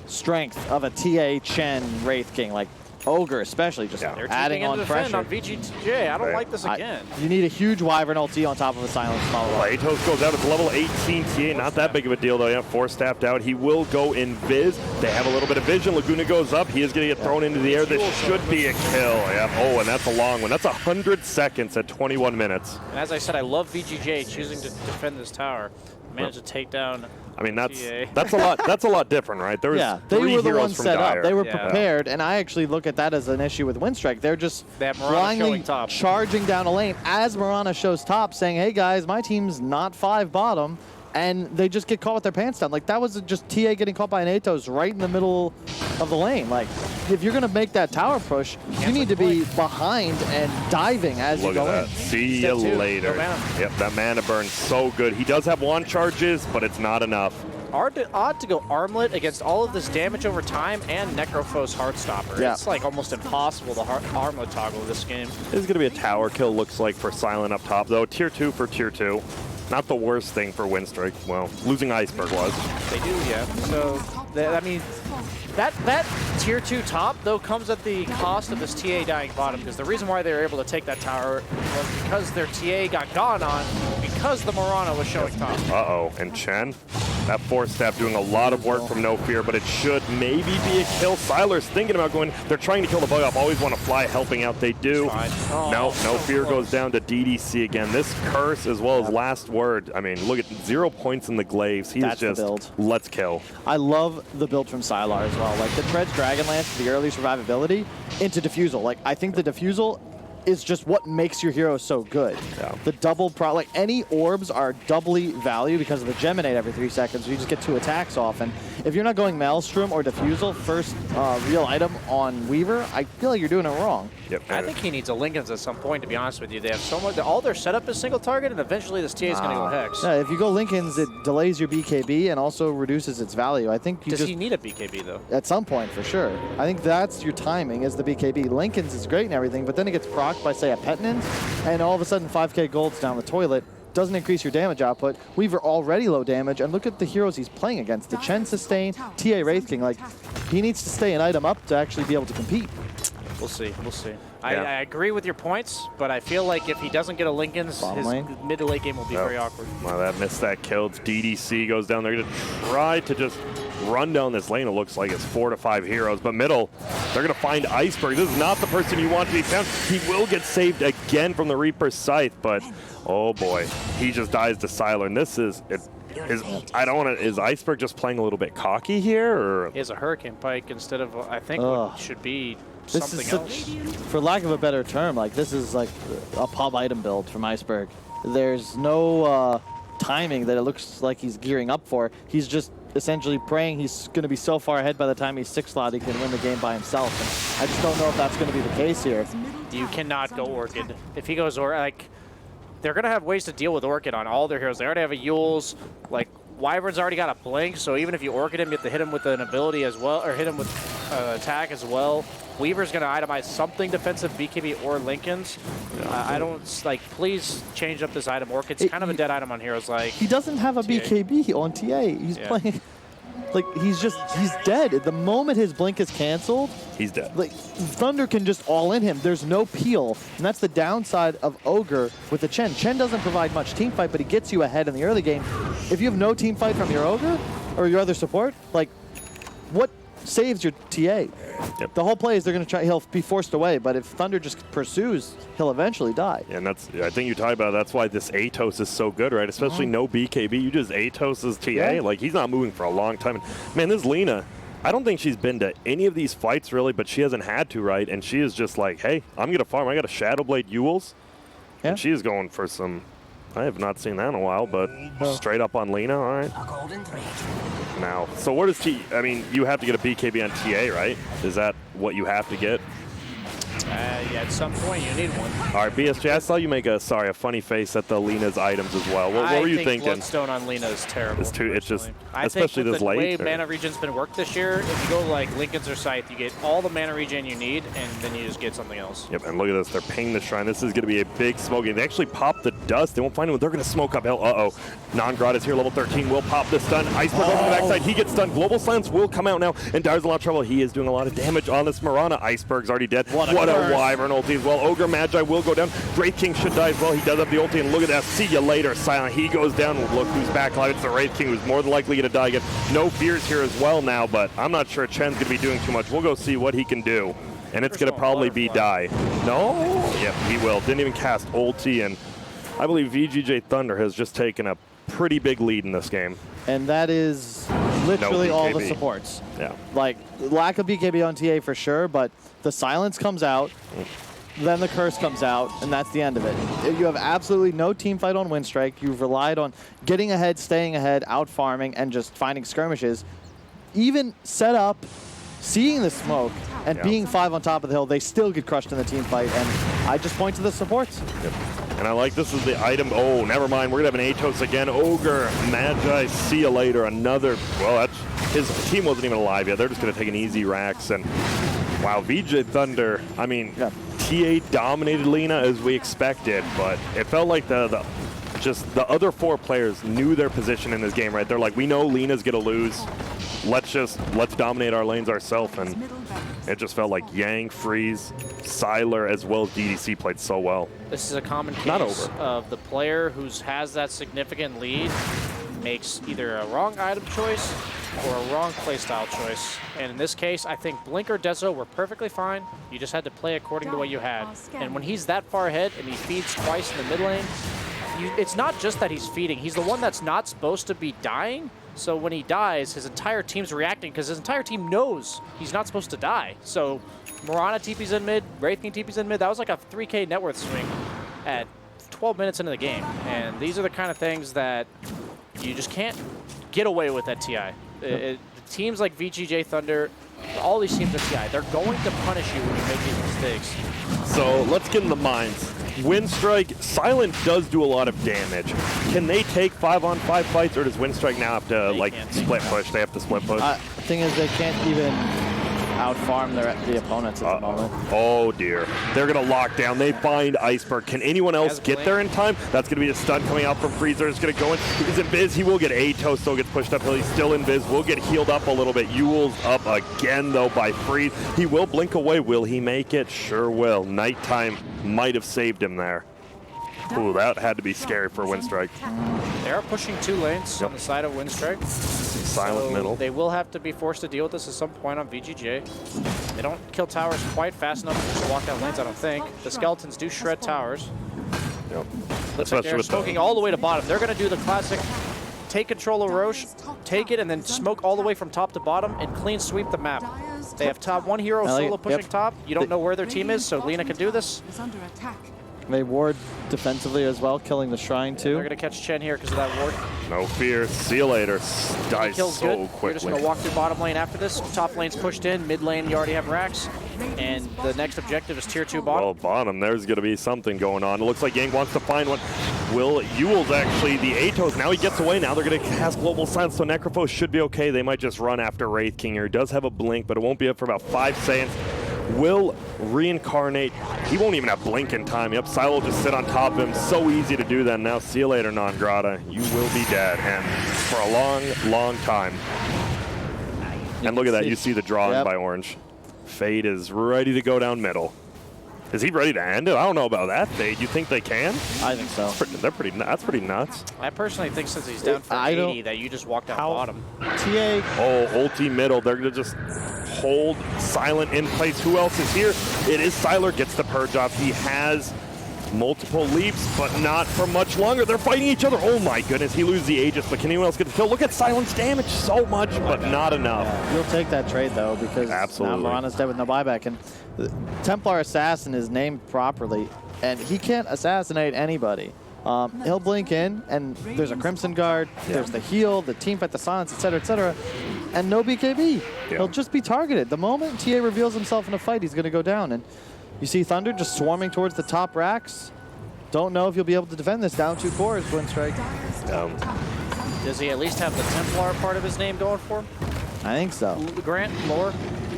strength of a TA Chen Wraith King, like Ogre especially, just They're adding taking on into defend pressure. on VGJ. I don't Right. like this again. You need a huge Wyvern ulti on top of a silence follow-up. Atos goes out. It's level 18 TA. Not that big of a deal, though. Yeah, 4-staffed out. He will go in Viz. They have a little bit of vision. Laguna goes up. He is going to get thrown into the air. This should be a kill. Yeah. Oh, and that's a long one. That's 100 seconds at 21 minutes. And as I said, I love VGJ choosing to defend this tower. Managed to take down. I mean, that's TA. that's a lot different, right? There was Yeah, they 3 were the heroes ones from set Dire. up. They were Yeah. prepared, and I actually look at that as an issue with Winstrike. They're just They have Marana blindly showing top. charging down a lane as Marana shows top, saying, hey guys, my team's not 5 bottom, and they just get caught with their pants down. Like, that was just TA getting caught by an Atos right in the middle of the lane. Like, if you're going to make that tower push, you need to be behind and diving as Look you at go that. in. See Step you 2, later. no mana. Yep, that mana burn's so good. He does have wand charges, but it's not enough. Odd to go Armlet against all of this damage over time and Necrophos Heartstopper. Yeah. It's like almost impossible to Armlet toggle this game. This is going to be a tower kill, looks like, for Silent up top, though. Tier 2 for Tier 2. Not the worst thing for Winstrike. Well, losing Iceberg was. They do, yeah. So, I mean, that tier 2 top, though, comes at the cost of this TA dying bottom, because the reason why they were able to take that tower was because their TA got gone on because the Marana was showing top. Uh-oh. And Chen, that 4-staff doing a lot of work from No Fear, but it should maybe be a kill. Siler's thinking about going. They're trying to kill the bug off. Always want to fly, helping out. They do. Oh, No so Fear close. goes down to DDC again. This curse, as well as last word. I mean, look at 0 points in the glaives. He's That's the just, build. let's kill. I love the build from Sylar as well. Like, the Treads Dragonlance, the early survivability into Diffusal. Like, I think the Diffusal is just what makes your hero so good. Yeah. The double like any orbs are doubly value because of the Geminate every 3 seconds. So you just get 2 attacks off. And if you're not going Maelstrom or Diffusal first real item on Weaver, I feel like you're doing it wrong. Yep. I think he needs a Lincoln's at some point, to be honest with you. They have so much, all their setup is single target, and eventually this TA is going to go Hex. Yeah, if you go Lincoln's, it delays your BKB and also reduces its value. I think you Does just... he need a BKB, though? At some point, for sure. I think that's your timing, is the BKB. Lincoln's is great and everything, but then it gets procced by, say, a Petinins, and all of a sudden 5k gold's down the toilet. Doesn't increase your damage output. Weaver already low damage, and look at the heroes he's playing against. The Chen sustain, TA Wraith King. Like, he needs to stay an item up to actually be able to compete. We'll see. We'll see. Yeah. I agree with your points, but I feel like if he doesn't get a Lincoln's, Bottom his lane. mid to late game will be very awkward. Well, that missed that kill. It's DDC goes down. They're going to try to just run down this lane. It looks like it's 4 to 5 heroes. But middle, they're going to find Iceberg. This is not the person you want to be found. He will get saved again from the Reaper's Scythe, but oh boy, he just dies to Siler. And this is... I don't want to... Is Iceberg just playing a little bit cocky here? Or? He has a Hurricane Pike instead of, I think, what should be something else. For lack of a better term, like, this is like a pub item build from Iceberg. There's no timing that it looks like he's gearing up for. He's just essentially praying he's going to be so far ahead by the time he's 6 slot he can win the game by himself. And I just don't know if that's going to be the case here. You cannot go Orchid. If he goes like, they're going to have ways to deal with Orchid on all their heroes. They already have a Yules. Like, Wyvern's already got a Blink, so even if you Orchid him, you have to hit him with an ability as well, or hit him with attack as well. Weaver's going to itemize something defensive, BKB or Lincoln's. I don't, like, please change up this item. Orchid's kind of a dead item on heroes like He doesn't have a TA. BKB on TA. He's playing... Like, he's dead. The moment his blink is canceled, He's dead. like, Thunder can just all in him. There's no peel, and that's the downside of Ogre with the Chen. Chen doesn't provide much team fight, but he gets you ahead in the early game. If you have no team fight from your Ogre or your other support, like, what saves your TA? Yep. The whole play is he'll be forced away, but if Thunder just pursues, he'll eventually die. And that's, I think you talked about that's why this Atos is so good, right? Especially no BKB. You just Atos as TA. Yeah. Like, he's not moving for a long time. And, man, this Lina, I don't think she's been to any of these fights, really, but she hasn't had to, right? And she is just like, hey, I'm going to farm. I got a Shadowblade Yules. Yeah. And she is going for some... I have not seen that in a while, but straight up on Lina, all right. Now, so what is I mean, you have to get a BKB on TA, right? Is that what you have to get? Yeah, at some point you need one. All right, BSJ, I saw you make a funny face at the Lena's items as well. What were you thinking? Bloodstone on Lena is terrible. It's just, I especially think this the late. way mana regen's been worked this year, if you go like Lincoln's or Scythe, you get all the mana regen you need, and then you just get something else. Yep, and look at this. They're pinging the shrine. This is going to be a big smoke game. They actually pop the dust. They won't find him. They're going to smoke up hell. Uh-oh. Non-Grot is here, level 13. Will pop the stun. Iceberg over the backside. He gets stunned. Global Slams will come out now, and Dyer's in a lot of trouble. He is doing a lot of damage on this Mirana. Iceberg's already dead. What a Wyvern ulti as well. Ogre Magi will go down. Wraith King should die as well. He does have the ulti, and look at that. See you later, Silent. He goes down. Look who's back alive. It's the Wraith King, who's more than likely going to die again. No fears here as well now, but I'm not sure Chen's going to be doing too much. We'll go see what he can do. And it's going to probably be die. No? Yep, he will. Didn't even cast ulti, and I believe VGJ.Thunder has just taken a pretty big lead in this game. And that is literally all the supports. Yeah. Like, lack of BKB on TA for sure, but the silence comes out, then the curse comes out, and that's the end of it. You have absolutely no team fight on Winstrike. You've relied on getting ahead, staying ahead, out farming, and just finding skirmishes. Even set up, seeing the smoke, and being 5 on top of the hill, they still get crushed in the team fight, and I just point to the supports. Yep. And I like this is the item. Oh, never mind. We're going to have an Atos again. Ogre, Magi, see you later. Another, well, that's, his team wasn't even alive yet. They're just going to take an easy Rax. And wow, VGJ.Thunder, I mean, TA dominated Lina as we expected, but it felt like just the other 4 players knew their position in this game, right? They're like, we know Lina's going to lose. Let's dominate our lanes ourselves, and it just felt like Yang, Freeze, Siler, as well as DDC played so well. This is a common case of the player who has that significant lead makes either a wrong item choice or a wrong playstyle choice. And in this case, I think Blink or Deso were perfectly fine. You just had to play according to what you had. And when he's that far ahead and he feeds twice in the mid lane, it's not just that he's feeding. He's the one that's not supposed to be dying. So when he dies, his entire team's reacting because his entire team knows he's not supposed to die. So Mirana TP's in mid, Wraith King TP's in mid. That was like a 3K net worth swing at 12 minutes into the game. And these are the kind of things that you just can't get away with at TI. Teams like VGJ.Thunder, all these teams at TI, they're going to punish you when you make these mistakes. So let's get in the minds. Winstrike, Silent does do a lot of damage. Can they take 5-on-5 fights, or does Winstrike now have to like split push? They have to split push. The thing is, they can't even outfarm the opponents at the moment. Oh dear, they're gonna lock down. They find Iceberg. Can anyone else get there in time? That's gonna be a stun coming out from Freezer. It's gonna go in. He's invis. He will get A-Toe. Still gets pushed uphill. He's still invis. Will get healed up a little bit. Yule's up again though by Freeze. He will blink away. Will he make it? Sure will. Nighttime might have saved him there. Ooh, that had to be scary for Winstrike. They are pushing 2 lanes on the side of Winstrike. Silent middle. They will have to be forced to deal with this at some point on VGJ. They don't kill towers quite fast enough to just walk down lanes, I don't think. The skeletons do shred towers. Yep. Looks like they're smoking all the way to bottom. They're going to do the classic take control of Roche, take it, and then smoke all the way from top to bottom and clean sweep the map. They have top 1 hero solo pushing top. You don't know where their team is, so Lina can do this. They ward defensively as well, killing the Shrine too. They're going to catch Chen here because of that ward. No fear. See you later. Dies Kill's so good. quickly. You're just going to walk through bottom lane after this. Top lane's pushed in. Mid lane, you already have racks. And the next objective is tier 2 bottom. Well, bottom, there's going to be something going on. It looks like Yang wants to find one. Yule's actually the A-Toes. Now he gets away. Now they're going to cast Global Silence, so Necrophos should be okay. They might just run after Wraith King here. He does have a blink, but it won't be up for about 5 seconds. Will reincarnate. He won't even have blink in time. Yep, Silo will just sit on top of him. So easy to do that. Now, see you later, Non-Grata. You will be dead, and for a long, long time. And look at that. You see the drawing by Orange. Fade is ready to go down middle. Is he ready to end it? I don't know about that, Fade. You think they can? I think so. That's pretty nuts. I personally think since he's down for 80 that you just walk down bottom. TA. Oh, ulti middle. They're going to just hold Silent in place. Who else is here? It is Siler. Gets the purge off. He has multiple leaps, but not for much longer. They're fighting each other. Oh my goodness. He loses the Aegis, but can anyone else get the kill? Look at Silent's damage. So much, but not enough. Yeah, you'll take that trade though, because now Mirana's dead with no buyback. And the Templar Assassin is named properly, and he can't assassinate anybody. He'll blink in, and there's a Crimson Guard, there's the heal, the team fight, the silence, etc., and no BKB. He'll just be targeted. The moment TA reveals himself in a fight, he's going to go down. And you see Thunder just swarming towards the top racks. Don't know if you'll be able to defend this down 2 cores, Winstrike. Does he at least have the Templar part of his name going for him? I think so. Grant, lore?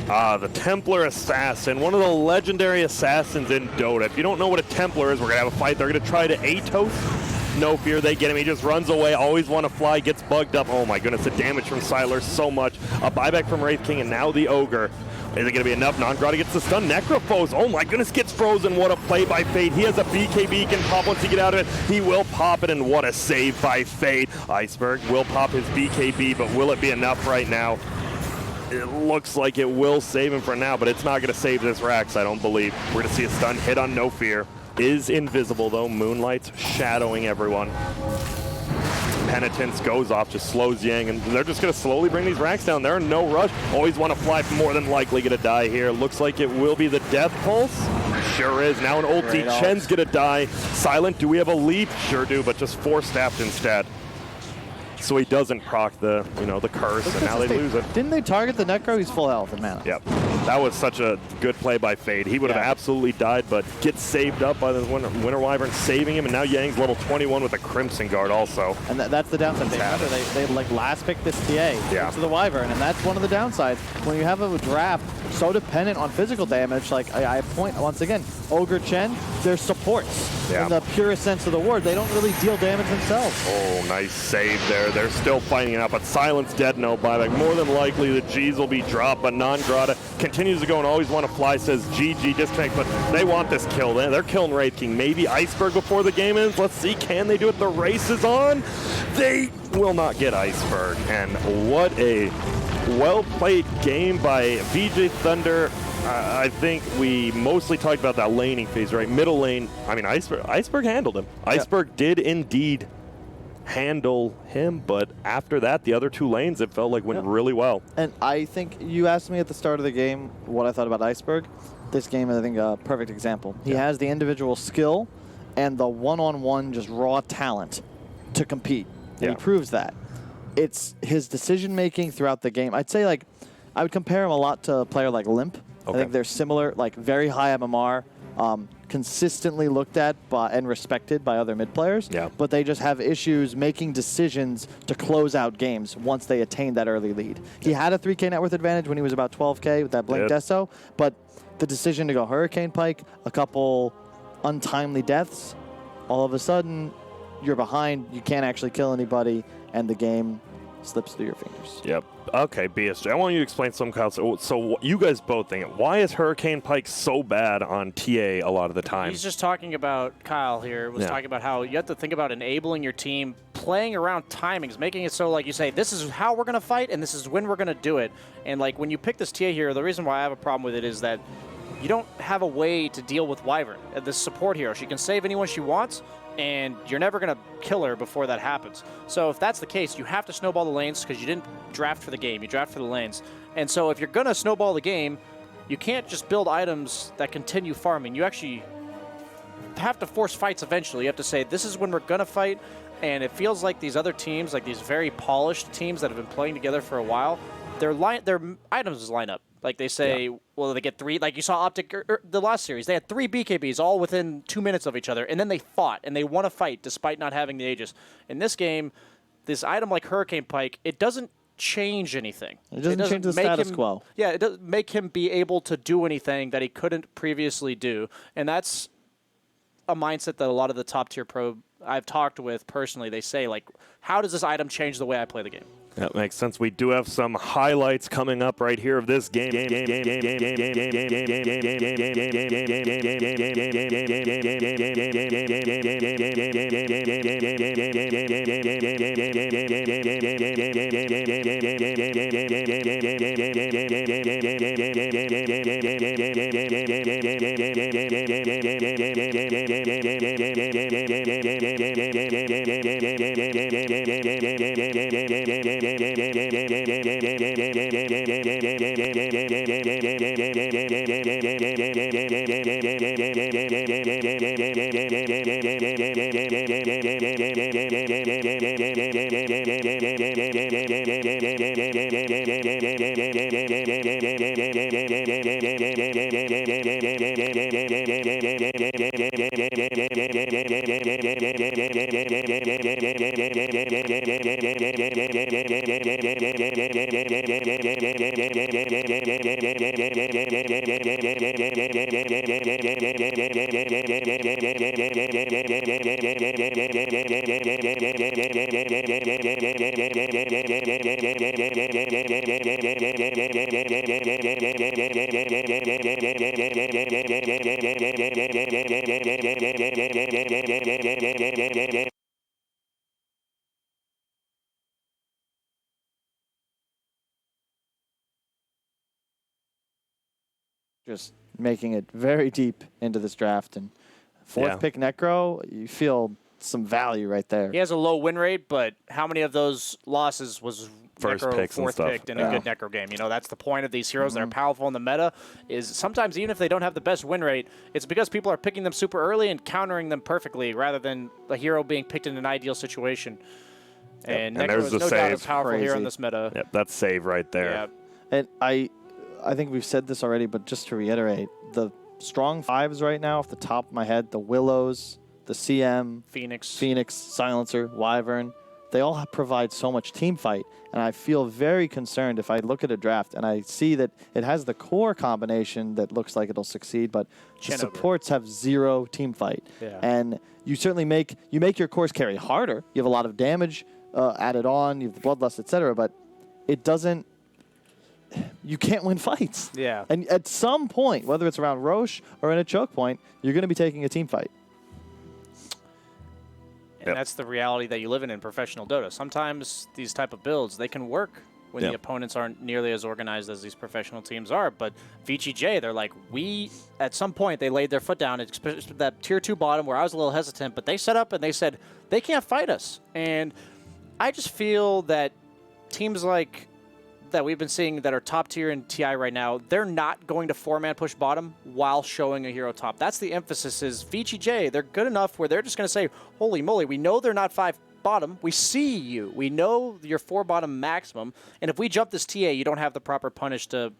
The Templar Assassin, one of the legendary assassins in Dota. If you don't know what a Templar is, we're going to have a fight. They're going to try to A-Toast. No fear, they get him. He just runs away, always want to fly, gets bugged up. Oh my goodness, the damage from Siler, so much. A buyback from Wraith King, and now the Ogre. Is it going to be enough? Non-Grata gets the stun. Necrophos, oh my goodness, gets frozen. What a play by Fade. He has a BKB, he can pop once he get out of it. He will pop it, and what a save by Fade. Iceberg will pop his BKB, but will it be enough right now? It looks like it will save him for now, but it's not going to save this Rax, I don't believe. We're going to see a stun hit on No Fear. Is invisible, though. Moonlight's shadowing everyone. Penitence goes off, just slows Yang, and they're just going to slowly bring these racks down. They're in no rush. Always want to fly, more than likely going to die here. Looks like it will be the Death Pulse. Sure is. Now an ulti. Chen's going to die. Silent, do we have a leap? Sure do, but just 4-staffed instead. So he doesn't proc the, the curse, and now they lose it. Didn't they target the Necro? He's full health in mana. Yep. That was such a good play by Fade. He would have absolutely died, but gets saved up by the Winter Wyvern, saving him, and now Yang's level 21 with a Crimson Guard also. And that's the downside. They like last pick this TA to the Wyvern, and that's one of the downsides. When you have a draft so dependent on physical damage, like I point once again, Ogre Chen, they're supports. In the purest sense of the word. They don't really deal damage themselves. Oh, nice save there. They're still fighting it out, but Silent's dead, no buyback. More than likely, the G's will be dropped, but Non-Grata continues to go and always want to fly, says GG, disconnect, but they want this kill. They're killing Wraith King. Maybe Iceberg before the game ends. Let's see, can they do it? The race is on. They will not get Iceberg, and what a well-played game by VGJ.Thunder. I think we mostly talked about that laning phase, right? Middle lane, I mean, Iceberg handled him. Iceberg did indeed handle him, but after that, the other 2 lanes, it felt like went really well. And I think you asked me at the start of the game what I thought about Iceberg. This game is, I think, a perfect example. He has the individual skill and the one-on-one just raw talent to compete. And he proves that. It's his decision-making throughout the game. I'd say, like, I would compare him a lot to a player like Limp. I think they're similar, like very high MMR, consistently looked at by and respected by other mid players. But they just have issues making decisions to close out games once they attain that early lead. He had a 3K net worth advantage when he was about 12K with that Blink Deso, but the decision to go Hurricane Pike, a couple untimely deaths, all of a sudden you're behind, you can't actually kill anybody, and the game slips through your fingers. Yep. Okay, BSJ, I want you to explain some, Kyle. So you guys both think it. Why is Hurricane Pike so bad on TA a lot of the time? He's just talking about, Kyle here was talking about how you have to think about enabling your team, playing around timings, making it so, like you say, this is how we're going to fight and this is when we're going to do it. And like when you pick this TA here, the reason why I have a problem with it is that you don't have a way to deal with Wyvern, this support hero. She can save anyone she wants, and you're never going to kill her before that happens. So if that's the case, you have to snowball the lanes because you didn't draft for the game. You draft for the lanes. And so if you're going to snowball the game, you can't just build items that continue farming. You actually have to force fights eventually. You have to say, this is when we're going to fight. And it feels like these other teams, like these very polished teams that have been playing together for a while, their items line up. Like they say, well, they get 3, like you saw Optic the last series, they had 3 BKBs all within 2 minutes of each other, and then they fought, and they won a fight despite not having the Aegis. In this game, this item like Hurricane Pike, it doesn't change anything. It doesn't change the status quo. Yeah, it doesn't make him be able to do anything that he couldn't previously do, and that's a mindset that a lot of the top-tier pro I've talked with personally, they say, like, how does this item change the way I play the game? That makes sense. We do have some highlights coming up right here of this game. Just making it very deep into this draft. And fourth pick Necro, you feel some value right there. He has a low win rate, but how many of those losses was First Necro picks and fourth stuff. picked in a good Necro game? You know, that's the point of these heroes that are powerful in the meta, is sometimes even if they don't have the best win rate, it's because people are picking them super early and countering them perfectly rather than the hero being picked in an ideal situation. And Necro is no doubt a powerful hero in this meta. Yep, that's save right there. Yeah. And I think we've said this already, but just to reiterate, the strong fives right now off the top of my head, the Willows, the CM, Phoenix, Silencer, Wyvern, they all provide so much team fight. And I feel very concerned if I look at a draft and I see that it has the core combination that looks like it'll succeed, but the supports have 0 team fight. Yeah. And you certainly make your cores carry harder. You have a lot of damage added on, you have the Bloodlust, etc., but it doesn't. You can't win fights. Yeah. And at some point, whether it's around Roche or in a choke point, you're going to be taking a team fight. And that's the reality that you live in professional Dota. Sometimes these type of builds, they can work when the opponents aren't nearly as organized as these professional teams are. But VGJ, they're like, at some point, they laid their foot down, especially that Tier 2 bottom where I was a little hesitant, but they set up and they said, they can't fight us. And I just feel that teams like that we've been seeing that are top tier in TI right now, they're not going to 4-man push bottom while showing a hero top. That's the emphasis is VGJ, they're good enough where they're just going to say, holy moly, we know they're not 5 bottom. We see you. We know your 4 bottom maximum. And if we jump this TA, you don't have the proper punish to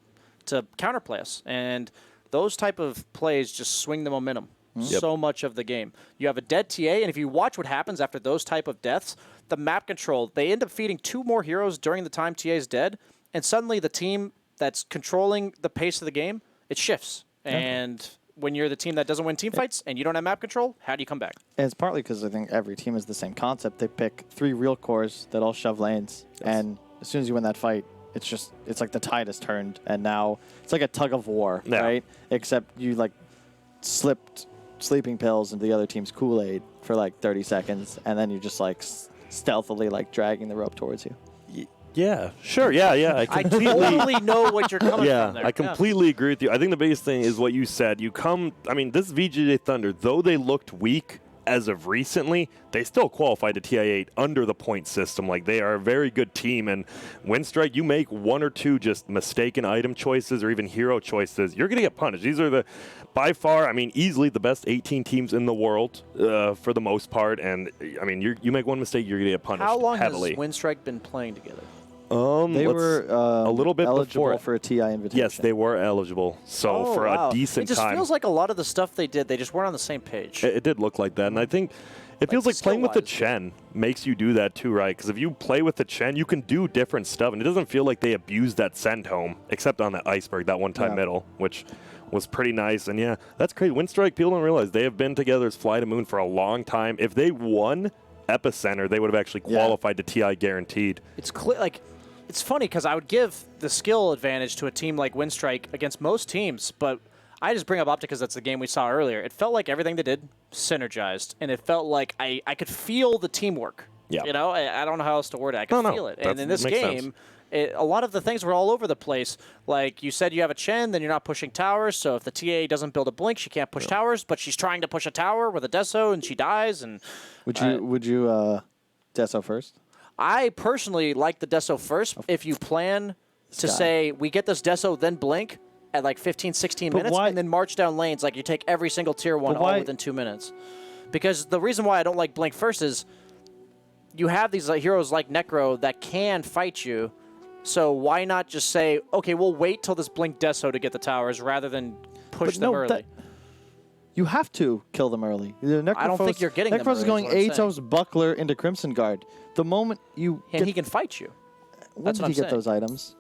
counterplay us. And those type of plays just swing the momentum so much of the game. You have a dead TA, and if you watch what happens after those type of deaths, the map control, they end up feeding 2 more heroes during the time TA is dead, and suddenly the team that's controlling the pace of the game, it shifts. And when you're the team that doesn't win team fights and you don't have map control, how do you come back? And it's partly because I think every team is the same concept. They pick 3 real cores that all shove lanes, and as soon as you win that fight, it's like the tide has turned, and now it's like a tug of war, right? Except you like slipped sleeping pills into the other team's Kool-Aid for like 30 seconds, and then you're just like stealthily like dragging the rope towards you. Yeah, sure. Yeah. I totally know what you're coming from there. I completely agree with you. I think the biggest thing is what you said. This VGJ.Thunder, though they looked weak as of recently, they still qualified to TI8 under the point system. Like, they are a very good team. And Winstrike, you make 1 or 2 just mistaken item choices or even hero choices, you're going to get punished. These are by far, easily the best 18 teams in the world for the most part. And, you make one mistake, you're going to get punished heavily. How long has Winstrike been playing together? They were a little bit eligible before for a TI invitation. Yes, they were eligible. So for a decent time. It just feels like a lot of the stuff they did, they just weren't on the same page. It did look like that. And I think it feels like playing with the Chen makes you do that too, right? Because if you play with the Chen, you can do different stuff. And it doesn't feel like they abused that send home, except on that iceberg, that one-time middle, which was pretty nice. And yeah, that's crazy. Winstrike, people don't realize they have been together as Fly to Moon for a long time. If they won Epicenter, they would have actually qualified to TI guaranteed. It's clear, it's funny because I would give the skill advantage to a team like Winstrike against most teams, but I just bring up Optic because that's the game we saw earlier. It felt like everything they did synergized, and it felt like I could feel the teamwork. Yeah. I don't know how else to word it. I could feel it. And in this game, a lot of the things were all over the place. Like you said, you have a Chen, then you're not pushing towers, so if the TA doesn't build a blink, she can't push towers, but she's trying to push a tower with a Deso, and she dies. And Would you Deso first? I personally like the Deso first. If you plan to say, we get this Deso, then blink at like 15, 16 minutes, and then march down lanes, like you take every single tier 1 all within 2 minutes. Because the reason why I don't like blink first is you have these heroes like Necro that can fight you, so why not just say, okay, we'll wait till this blink Deso to get the towers rather than push them early. You have to kill them early. I don't think you're getting them early. Necros is going Atos Buckler into Crimson Guard. The moment you and he can fight you. When did he get those items?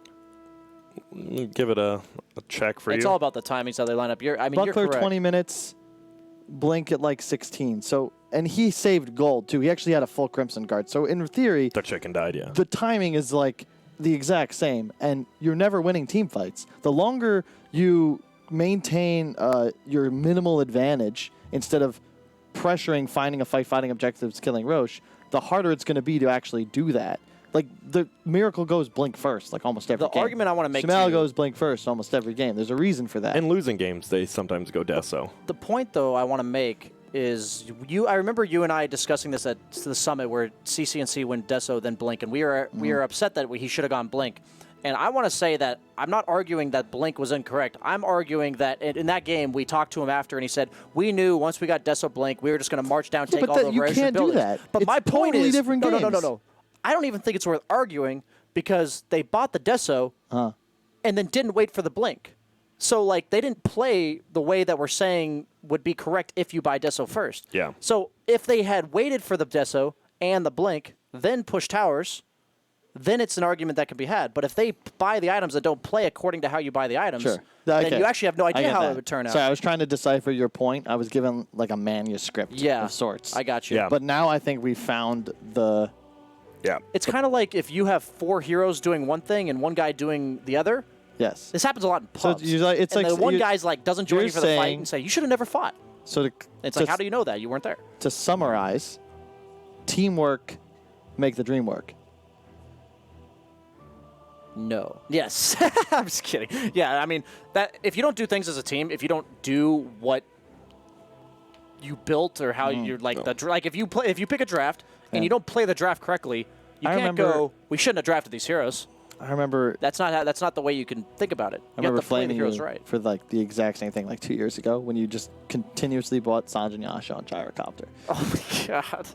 Give it a check for you. It's all about the timings how they line up. Buckler you're correct. 20 minutes, Blink at like 16. So, and he saved gold too. He actually had a full Crimson Guard. So in theory, the chicken died. Yeah. The timing is like the exact same, and you're never winning team fights. The longer you maintain your minimal advantage instead of pressuring, finding a fight, fighting objectives, killing Roche, the harder it's going to be to actually do that. Like, the Miracle goes Blink first, like almost every game. The argument I want to make Sumal goes Blink first almost every game. There's a reason for that. In losing games, they sometimes go Deso. The point, though, I want to make is I remember you and I discussing this at the summit where CCNC went Deso, then Blink, and we were upset that he should have gone Blink. And I want to say that I'm not arguing that Blink was incorrect. I'm arguing that in that game, we talked to him after, and he said, we knew once we got Deso Blink, we were just going to march down, take all the you can't do that. But my point totally is, different games. No. I don't even think it's worth arguing because they bought the Deso and then didn't wait for the Blink. So, like, they didn't play the way that we're saying would be correct if you buy Deso first. Yeah. So, if they had waited for the Deso and the Blink, then push towers, then it's an argument that can be had. But if they buy the items that don't play according to how you buy the items, then you actually have no idea how it would turn out. Sorry, I was trying to decipher your point. I was given, like, a manuscript of sorts. I got you. Yeah. But now I think we found the... Yeah. It's kind of like if you have 4 heroes doing one thing and one guy doing the other. Yes. This happens a lot in pubs. So it's and like the one guy's like doesn't join you for the fight and say, you should have never fought. So it's like, how do you know that? You weren't there. To summarize, teamwork make the dream work. No. Yes. I'm just kidding. Yeah, I mean, that if you don't do things as a team, if you don't do what you built or how you're like like if you pick a draft and you don't play the draft correctly, you can't go, we shouldn't have drafted these heroes. I remember that's not the way you can think about it. You have to play the heroes right. For like the exact same thing like 2 years ago when you just continuously bought Sanjin Yasha on Gyrocopter. Oh my god.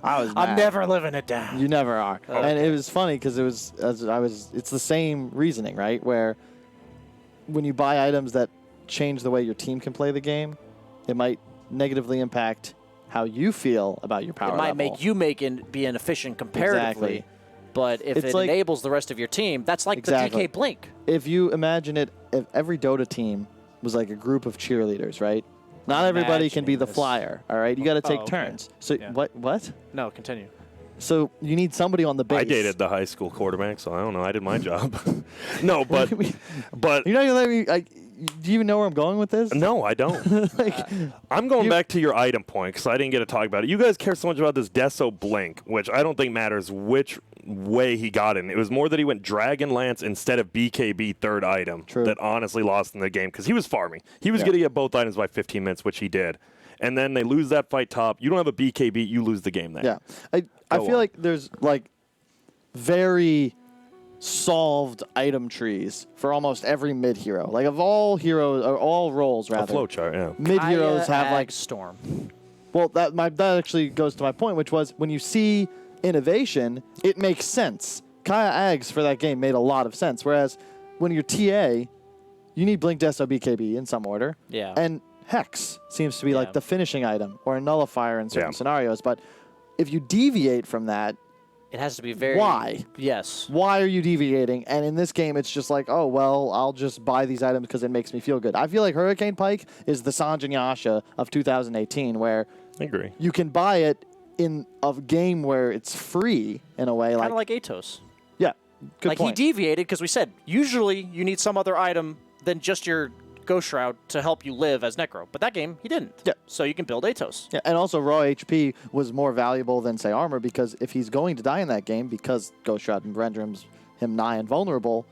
I'm never living it down. You never are. Okay. And it was funny because it's the same reasoning, right? Where when you buy items that change the way your team can play the game, it might negatively impact how you feel about your power level. It might make you be inefficient comparatively. Exactly. But if it enables the rest of your team, that's like the DK Blink. If you imagine it, if every Dota team was like a group of cheerleaders, right? Not everybody can be the flyer, all right? You got to take turns. So what? No, continue. So you need somebody on the base. I dated the high school quarterback, so I don't know. I did my job. No, but you're not gonna let me. Do you even know where I'm going with this? No, I don't. I'm going back to your item point because I didn't get to talk about it. You guys care so much about this Deso Blink, which I don't think matters which way he got in. It was more that he went Dragon Lance instead of BKB third item that honestly lost in the game because he was farming. He was going to get both items by 15 minutes, which he did. And then they lose that fight top. You don't have a BKB, you lose the game then. Yeah. I feel like there's like very solved item trees for almost every mid hero. Like of all heroes or all roles rather. A flowchart, yeah. Mid heroes have like Storm. Well, that actually goes to my point, which was when you see innovation, it makes sense. Kaya Ags for that game made a lot of sense. Whereas when you're TA, you need Blink Deso BKB in some order. Yeah. And Hex seems to be like the finishing item or a nullifier in certain scenarios. But if you deviate from that, it has to be very... Why? Yes. Why are you deviating? And in this game, it's just like, oh, well, I'll just buy these items because it makes me feel good. I feel like Hurricane Pike is the Sanjin Yasha of 2018, where I agree. You can buy it in a game where it's free in a way. Kind of like Atos. Yeah, good point. He deviated because we said, usually you need some other item than just your Ghost Shroud to help you live as Necro. But that game, he didn't. Yeah. So you can build Atos. Yeah, and also raw HP was more valuable than, say, armor, because if he's going to die in that game, because Ghost Shroud renders him nigh invulnerable,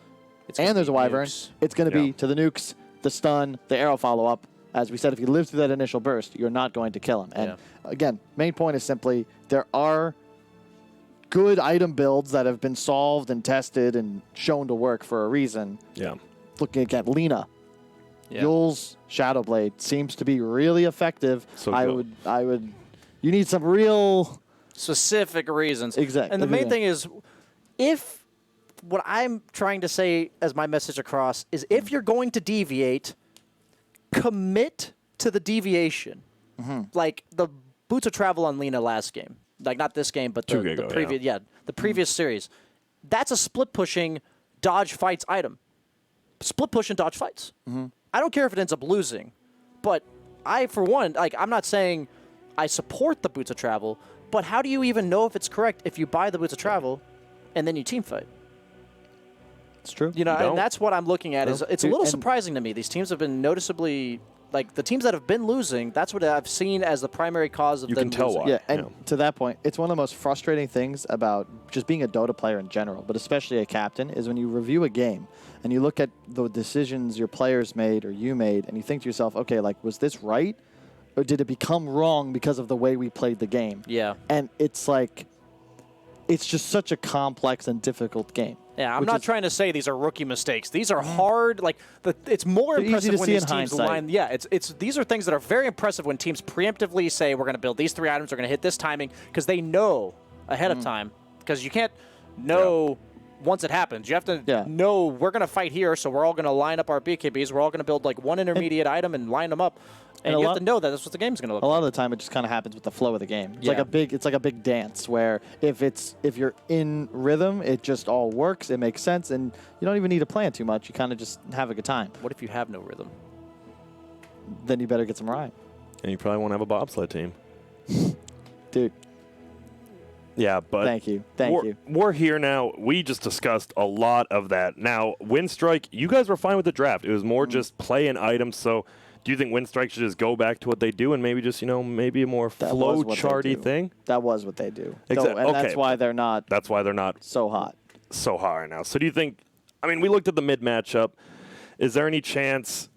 and there's a Wyvern, it's going to be to the nukes, the stun, the arrow follow-up. As we said, if you live through that initial burst, you're not going to kill him. And again, main point is simply there are good item builds that have been solved and tested and shown to work for a reason. Yeah. Looking at Lena. Yule's Shadow Blade seems to be really effective. So I would. You need some real specific reasons. Exactly. And the main thing is, if what I'm trying to say as my message across is, if you're going to deviate, commit to the deviation. Like the Boots of Travel on Lena last game, like not this game, but the previous, the previous series. That's a split pushing dodge fights item. Split push and dodge fights. I don't care if it ends up losing, but I, for one, like, I'm not saying I support the Boots of Travel, but how do you even know if it's correct if you buy the Boots of Travel and then you team fight? It's true. You know, and that's what I'm looking at. Is it's a little surprising to me. These teams have been noticeably, like, the teams that have been losing, that's what I've seen as the primary cause of them losing. You can tell why. Yeah, and to that point, it's one of the most frustrating things about just being a Dota player in general, but especially a captain, is when you review a game and you look at the decisions your players made or you made, and you think to yourself, okay, like, was this right? Or did it become wrong because of the way we played the game? Yeah. And it's like, it's just such a complex and difficult game. Yeah, I'm not trying to say these are rookie mistakes. These are hard. Like, it's more impressive when these teams line. Yeah, these are things that are very impressive when teams preemptively say, we're going to build these 3 items, we're going to hit this timing, because they know ahead of time. Because you can't know once it happens. You have to know we're going to fight here, so we're all going to line up our BKBs. We're all going to build like one intermediate item and line them up. And you have to know that that's what the game's going to look like. A lot of the time, it just kind of happens with the flow of the game. It's like a big dance where if you're in rhythm, it just all works. It makes sense, and you don't even need to plan too much. You kind of just have a good time. What if you have no rhythm? Then you better get some rhyme. And you probably won't have a bobsled team, dude. Yeah, but thank you. We're here now. We just discussed a lot of that. Now, Winstrike, you guys were fine with the draft. It was more just play an item. So, do you think Winstrike should just go back to what they do and maybe just, maybe a more flow charty thing? That was what they do. Exactly. And that's why they're not. That's why they're not so hot. So hot right now. So, do you think I mean, we looked at the mid matchup. Is there any chance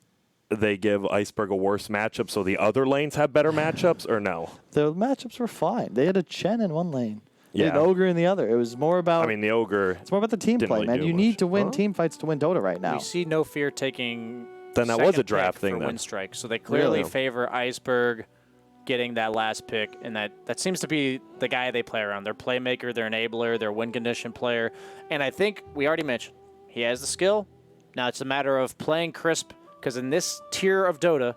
they give Iceberg a worse matchup so the other lanes have better matchups, or no? The matchups were fine. They had a Chen in one lane. Yeah. An Ogre in the other. It was more about. I mean, the Ogre. It's more about the team didn't play, really man. do You much. need to win Huh? team fights to win Dota right now. We see No Fear taking Then that was a second draft pick thing for then. Winstrike, so they clearly Really? favor Iceberg getting that last pick, and that seems to be the guy they play around. Their playmaker, their enabler, their win condition player, and I think we already mentioned he has the skill. Now it's a matter of playing crisp, because in this tier of Dota,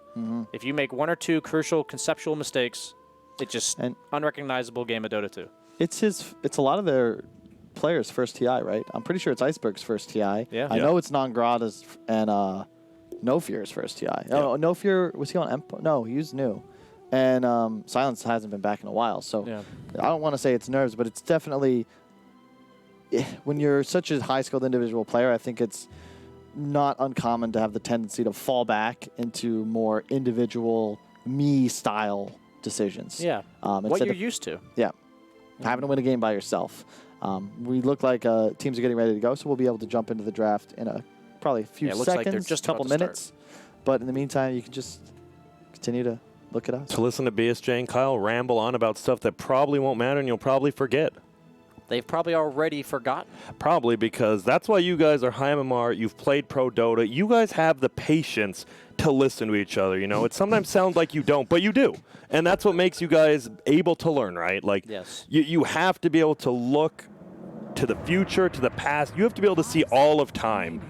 if you make one or two crucial conceptual mistakes, it's just unrecognizable game of Dota 2. It's a lot of their players' first TI, right? I'm pretty sure it's Iceberg's first TI. Yeah. I know it's Non-Grada's and No Fear's first TI. Oh, No Fear, was he on Empo? No, he was new. And Silence hasn't been back in a while. So Yeah. I don't want to say it's nerves, but it's definitely, when you're such a high-skilled individual player, I think it's not uncommon to have the tendency to fall back into more individual me-style decisions. Yeah, what instead you're of- used to. Yeah. Having to win a game by yourself. We look like teams are getting ready to go, so we'll be able to jump into the draft in probably a few Yeah, it looks like seconds, they're just couple about to minutes. But in the meantime, you can just continue to look at us. To listen to BSJ and Kyle ramble on about stuff that probably won't matter and you'll probably forget. They've probably already forgotten. Probably because that's why you guys are high MMR. You've played pro Dota. You guys have the patience to listen to each other. You know, it sometimes sounds like you don't, but you do. And that's what makes you guys able to learn, right? Like, Yes. you have to be able to look to the future, to the past. You have to be able to see all of time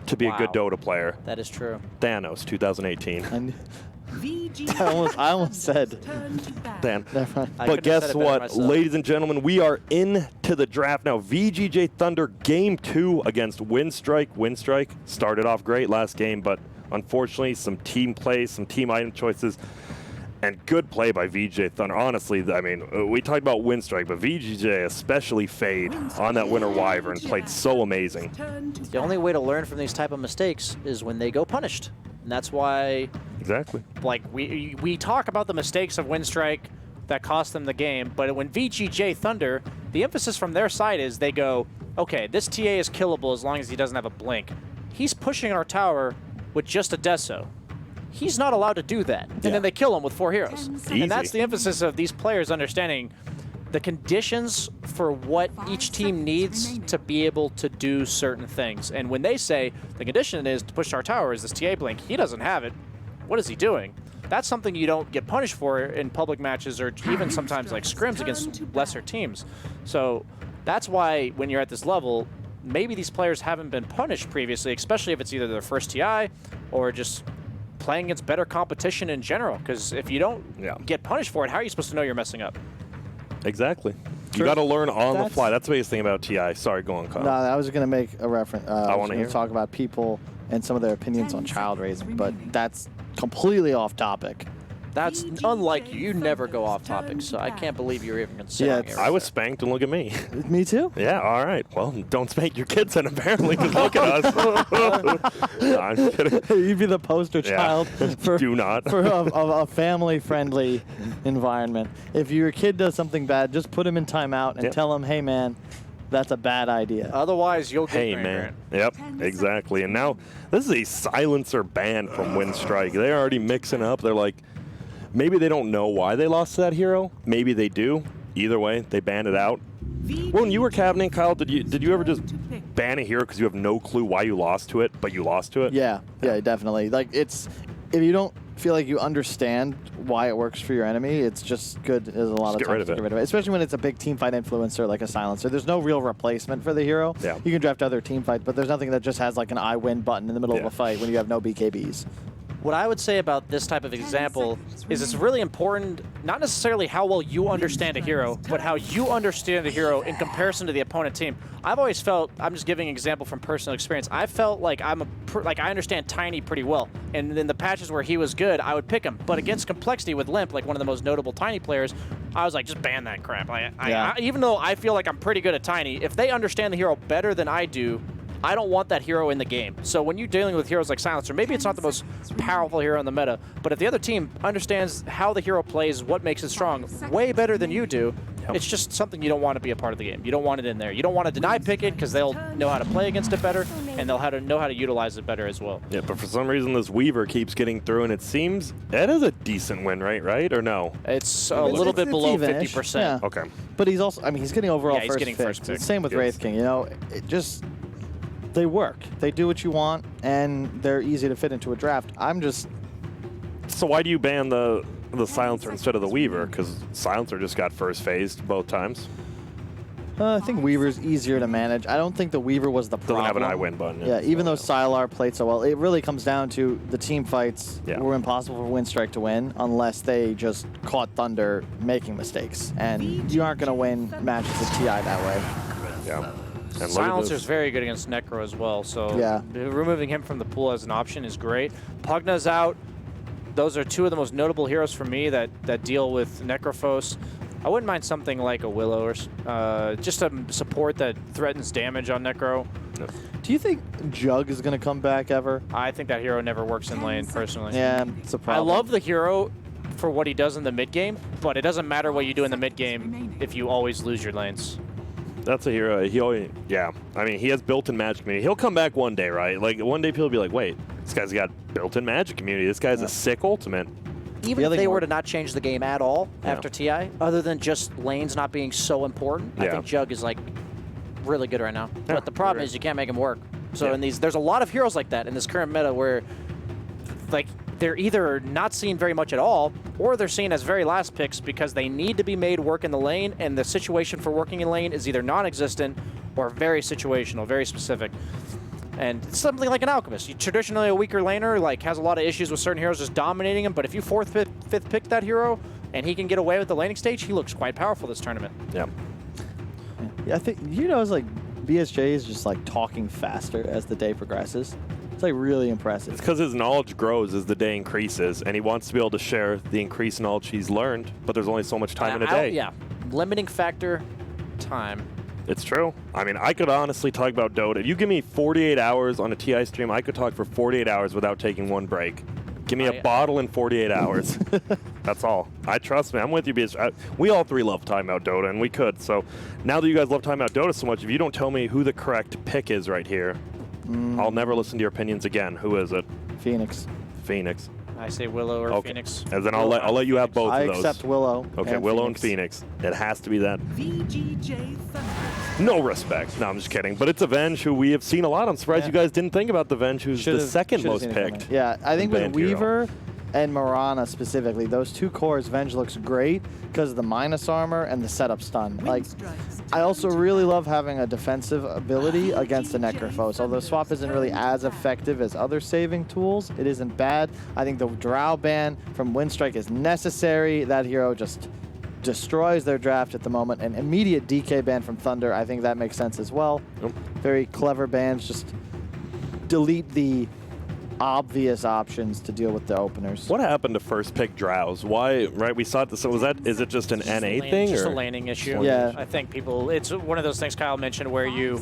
to be a good Wow. Dota player. That is true. Thanos, 2018. And VGJ I almost said. Dan. Never mind. I But couldn't have guess said it better what, myself. ladies and gentlemen, we are into the draft now. VGJ.Thunder Game 2 against Winstrike. Winstrike started off great last game, but unfortunately some team plays, some team item choices, and good play by VGJ.Thunder. Honestly, I mean, we talked about Winstrike, but VGJ, especially Fade on that Winter Wyvern, played so amazing. The only way to learn from these type of mistakes is when they go punished. And that's why, Exactly. like, we talk about the mistakes of Winstrike that cost them the game, but when VGJ.Thunder, the emphasis from their side is they go, okay, this TA is killable as long as he doesn't have a blink. He's pushing our tower with just a Deso. He's not allowed to do that. And then they kill him with 4 heroes. Easy. And that's the emphasis of these players understanding the conditions for what each team needs to be able to do certain things. And when they say the condition is to push our tower is this TA blink, he doesn't have it. What is he doing? That's something you don't get punished for in public matches or even sometimes like scrims against lesser teams. So that's why when you're at this level, maybe these players haven't been punished previously, especially if it's either their first TI or just playing against better competition in general. Because if you don't get punished for it, how are you supposed to know you're messing up? Exactly. True. You got to learn on the That's- fly. That's the biggest thing about TI. Sorry, go on, Kyle. No, I was going to make a reference. I was wanna going hear. to talk about people and some of their opinions on child raising, but that's completely off topic. That's unlike you. You never go off topic, so I can't believe you're even considering it's- it. I was spanked, and look at me. Me too. Yeah, all right. Well, don't spank your kids then, apparently, because look at us. No, I'm just kidding. You'd be the poster Yeah. child for, Do not. for a family-friendly environment. If your kid does something bad, just put him in timeout and Yep. tell him, hey, man, that's a bad idea. Otherwise, you'll get Hey, Grand man. Grant. Yep, exactly. And now, this is a silencer ban from Winstrike. They're already mixing up. They're like, maybe they don't know why they lost to that hero. Maybe they do. Either way, they banned it out. When you were cabining, Kyle, did you ever just ban a hero because you have no clue why you lost to it, but you lost to it? Yeah, definitely. Like, it's, if you don't feel like you understand why it works for your enemy, it's just good as a lot of get times rid of to it. get rid of it. Especially when it's a big team fight influencer like a silencer. There's no real replacement for the hero. Yeah. You can draft other team fights, but there's nothing that just has like an I win button in the middle of Yeah. a fight when you have no BKBs. What I would say about this type of example is it's really important, not necessarily how well you understand a hero, but how you understand a hero in comparison to the opponent team. I've always felt, I'm just giving an example from personal experience, I felt like I understand Tiny pretty well. And in the patches where he was good, I would pick him. But against Complexity with Limp, like one of the most notable Tiny players, I was like, just ban that crap. Even though I feel like I'm pretty good at Tiny, if they understand the hero better than I do, I don't want that hero in the game. So when you're dealing with heroes like Silencer, maybe it's not the most powerful hero in the meta, but if the other team understands how the hero plays, what makes it strong, way better than you do, it's just something you don't want to be a part of the game. You don't want it in there. You don't want to deny pick it because they'll know how to play against it better, and they'll know how to utilize it better as well. Yeah, but for some reason this Weaver keeps getting through, and it seems Ed is a decent win rate, right? Or no? It's a little bit below even-ish, 50%. yeah. Okay. But he's also, I mean, he's getting overall Yeah, he's first getting pick. first pick. Same with Yes. Wraith King, you know, it just, they work. They do what you want, and they're easy to fit into a draft. So why do you ban the Silencer instead of the Weaver? Because Silencer just got first phased both times. I think Weaver's easier to manage. I don't think the Weaver was the problem. Doesn't have an I win button. Yeah, even though Sylar played so well, it really comes down to the team fights were impossible for Winstrike to win unless they just caught Thunder making mistakes. And you aren't going to win matches with TI that way. Yeah. And Silencer's very good against Necro as well, so removing him from the pool as an option is great. Pugna's out. Those are two of the most notable heroes for me that deal with Necrophos. I wouldn't mind something like a Willow or just a support that threatens damage on Necro. Do you think Jug is going to come back ever? I think that hero never works in lane, personally. Yeah, it's a I problem. love the hero for what he does in the mid game, but it doesn't matter what you do in the mid game if you always lose your lanes. That's a hero. He always, I mean, he has built-in magic community. He'll come back one day, right? Like one day people will be like, wait, this guy's got built-in magic community. This guy's a sick ultimate. Even if they were to not change the game at all after TI, other than just lanes not being so important, I think Jug is like really good right now. But the problem is you can't make him work. So in these, there's a lot of heroes like that in this current meta where like they're either not seen very much at all, or they're seen as very last picks because they need to be made work in the lane, and the situation for working in lane is either non-existent or very situational, very specific. And it's something like an Alchemist. Traditionally, a weaker laner like has a lot of issues with certain heroes just dominating him, but if you fifth pick that hero and he can get away with the laning stage, he looks quite powerful this tournament. Yeah. Yeah, I think, you know, it's like BSJ is just like talking faster as the day progresses. It's like really impressive. It's because his knowledge grows as the day increases, and he wants to be able to share the increased knowledge he's learned, but there's only so much time in a day. Yeah, limiting factor, time. It's true. I mean, I could honestly talk about Dota. If you give me 48 hours on a TI stream, I could talk for 48 hours without taking one break. Give me a bottle in 48 hours. That's all. I trust me. I'm with you, because we all three love talking about Dota, and we could. So now that you guys love talking about Dota so much, if you don't tell me who the correct pick is right here, I'll never listen to your opinions again. Who is it? Phoenix. Phoenix. I say Willow or Phoenix. And then I'll let you have both of those. I accept Willow. Okay, Willow and Phoenix. It has to be that. VGJ.Thunder. No respect. No, I'm just kidding. But it's Avenge, who we have seen a lot. I'm surprised you guys didn't think about the Avenge, who's the second most picked. Yeah, I think with banned hero. Weaver and Marana specifically, those two cores, Venge looks great because of the minus armor and the setup stun. Like, I also really love having a defensive ability against the Necrophos. Although Swap isn't really as effective as other saving tools, it isn't bad. I think the Drow ban from Winstrike is necessary. That hero just destroys their draft at the moment. An immediate DK ban from Thunder, I think that makes sense as well. Very clever bans. Just delete the obvious options to deal with the openers. What happened to first pick Drows? Why, right? We saw it. So is it just an NA thing? Just or? a laning issue. Yeah. I think people, it's one of those things Kyle mentioned where you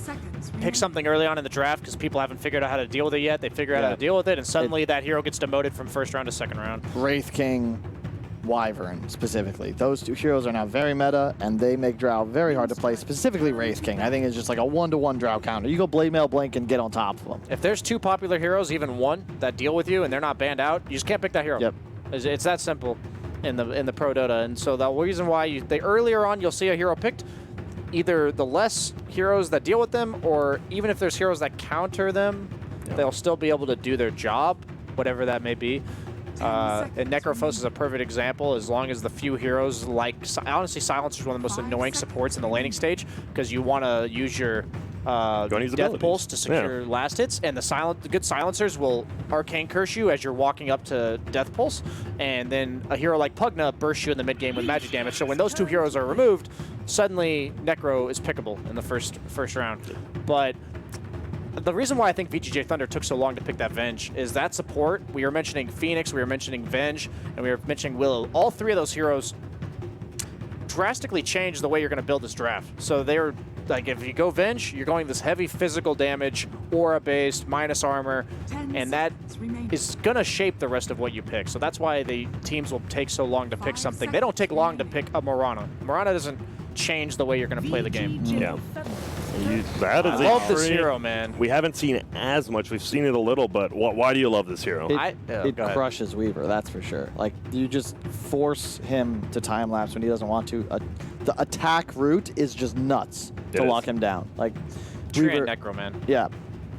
pick something early on in the draft because people haven't figured out how to deal with it yet. They figure out how to deal with it, and suddenly that hero gets demoted from first round to second round. Wraith King, Wyvern specifically. Those two heroes are now very meta, and they make Drow very hard to play, specifically Wraith King. I think it's just like a 1-to-1 Drow counter. You go Blade Mail Blink and get on top of them. If there's two popular heroes, even one, that deal with you and they're not banned out, you just can't pick that hero. Yep. It's that simple in the pro Dota. And so the reason why earlier on you'll see a hero picked, either the less heroes that deal with them, or even if there's heroes that counter them, they'll still be able to do their job, whatever that may be. And Necrophos is a perfect example, as long as the few heroes, like, honestly, Silencer is one of the most annoying supports in the laning stage, because you want to use your Death Pulse to secure last hits, and the good Silencers will Arcane Curse you as you're walking up to Death Pulse, and then a hero like Pugna bursts you in the mid game with magic damage. So when those two heroes are removed, suddenly Necro is pickable in the first round. But the reason why I think VGJ.Thunder took so long to pick that Venge is that support. We were mentioning Phoenix, we were mentioning Venge, and we were mentioning Willow. All three of those heroes drastically change the way you're going to build this draft. So they're like if you go Venge, you're going this heavy physical damage, aura-based, minus armor, and that is going to shape the rest of what you pick. So that's why the teams will take so long to pick something. They don't take long to pick a Morana. Morana doesn't change the way you're going to play the game. Yeah. That is I love this hero, man. We haven't seen it as much. We've seen it a little, but why do you love this hero? It crushes Weaver, that's for sure. Like, you just force him to time lapse when he doesn't want to. The attack route is just nuts to lock him down. Like, Weaver, Necro, man. Yeah.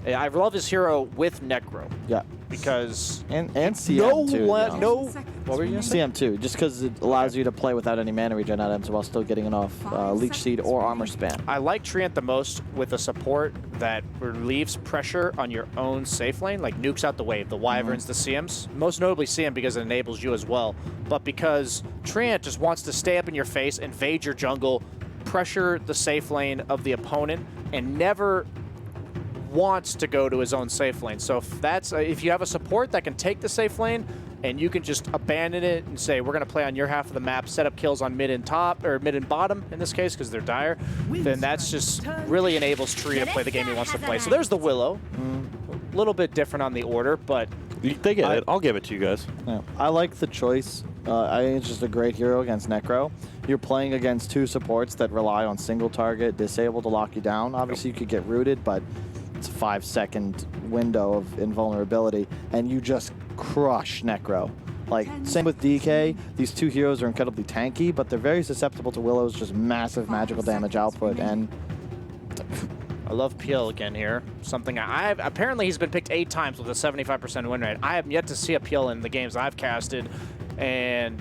I love his hero with Necro. Yeah. Because and CM too. What were you gonna say? CM too, just because it allows you to play without any mana regen items while still getting enough Leech Seed or Armor Spam. I like Treant the most with a support that relieves pressure on your own safe lane, like nukes out the wave, the Wyverns, the CMs. Most notably CM because it enables you as well, but because Treant just wants to stay up in your face, invade your jungle, pressure the safe lane of the opponent, and never wants to go to his own safe lane. So if you have a support that can take the safe lane and you can just abandon it and say, we're going to play on your half of the map, set up kills on mid and top, or mid and bottom in this case because they're dire, then that's just really enables Tree to play the game he wants to play. So there's the Willow. A little bit different on the order, but they get it. I'll give it to you guys. Yeah. I like the choice. I think it's just a great hero against Necro. You're playing against two supports that rely on single target, disable to lock you down. Obviously, you could get rooted, but it's a 5-second window of invulnerability, and you just crush Necro. Like, same with DK. These two heroes are incredibly tanky, but they're very susceptible to Willow's just massive magical damage output, and I love Peel again here. Something apparently he's been picked 8 times with a 75% win rate. I have yet to see a Peel in the games I've casted, and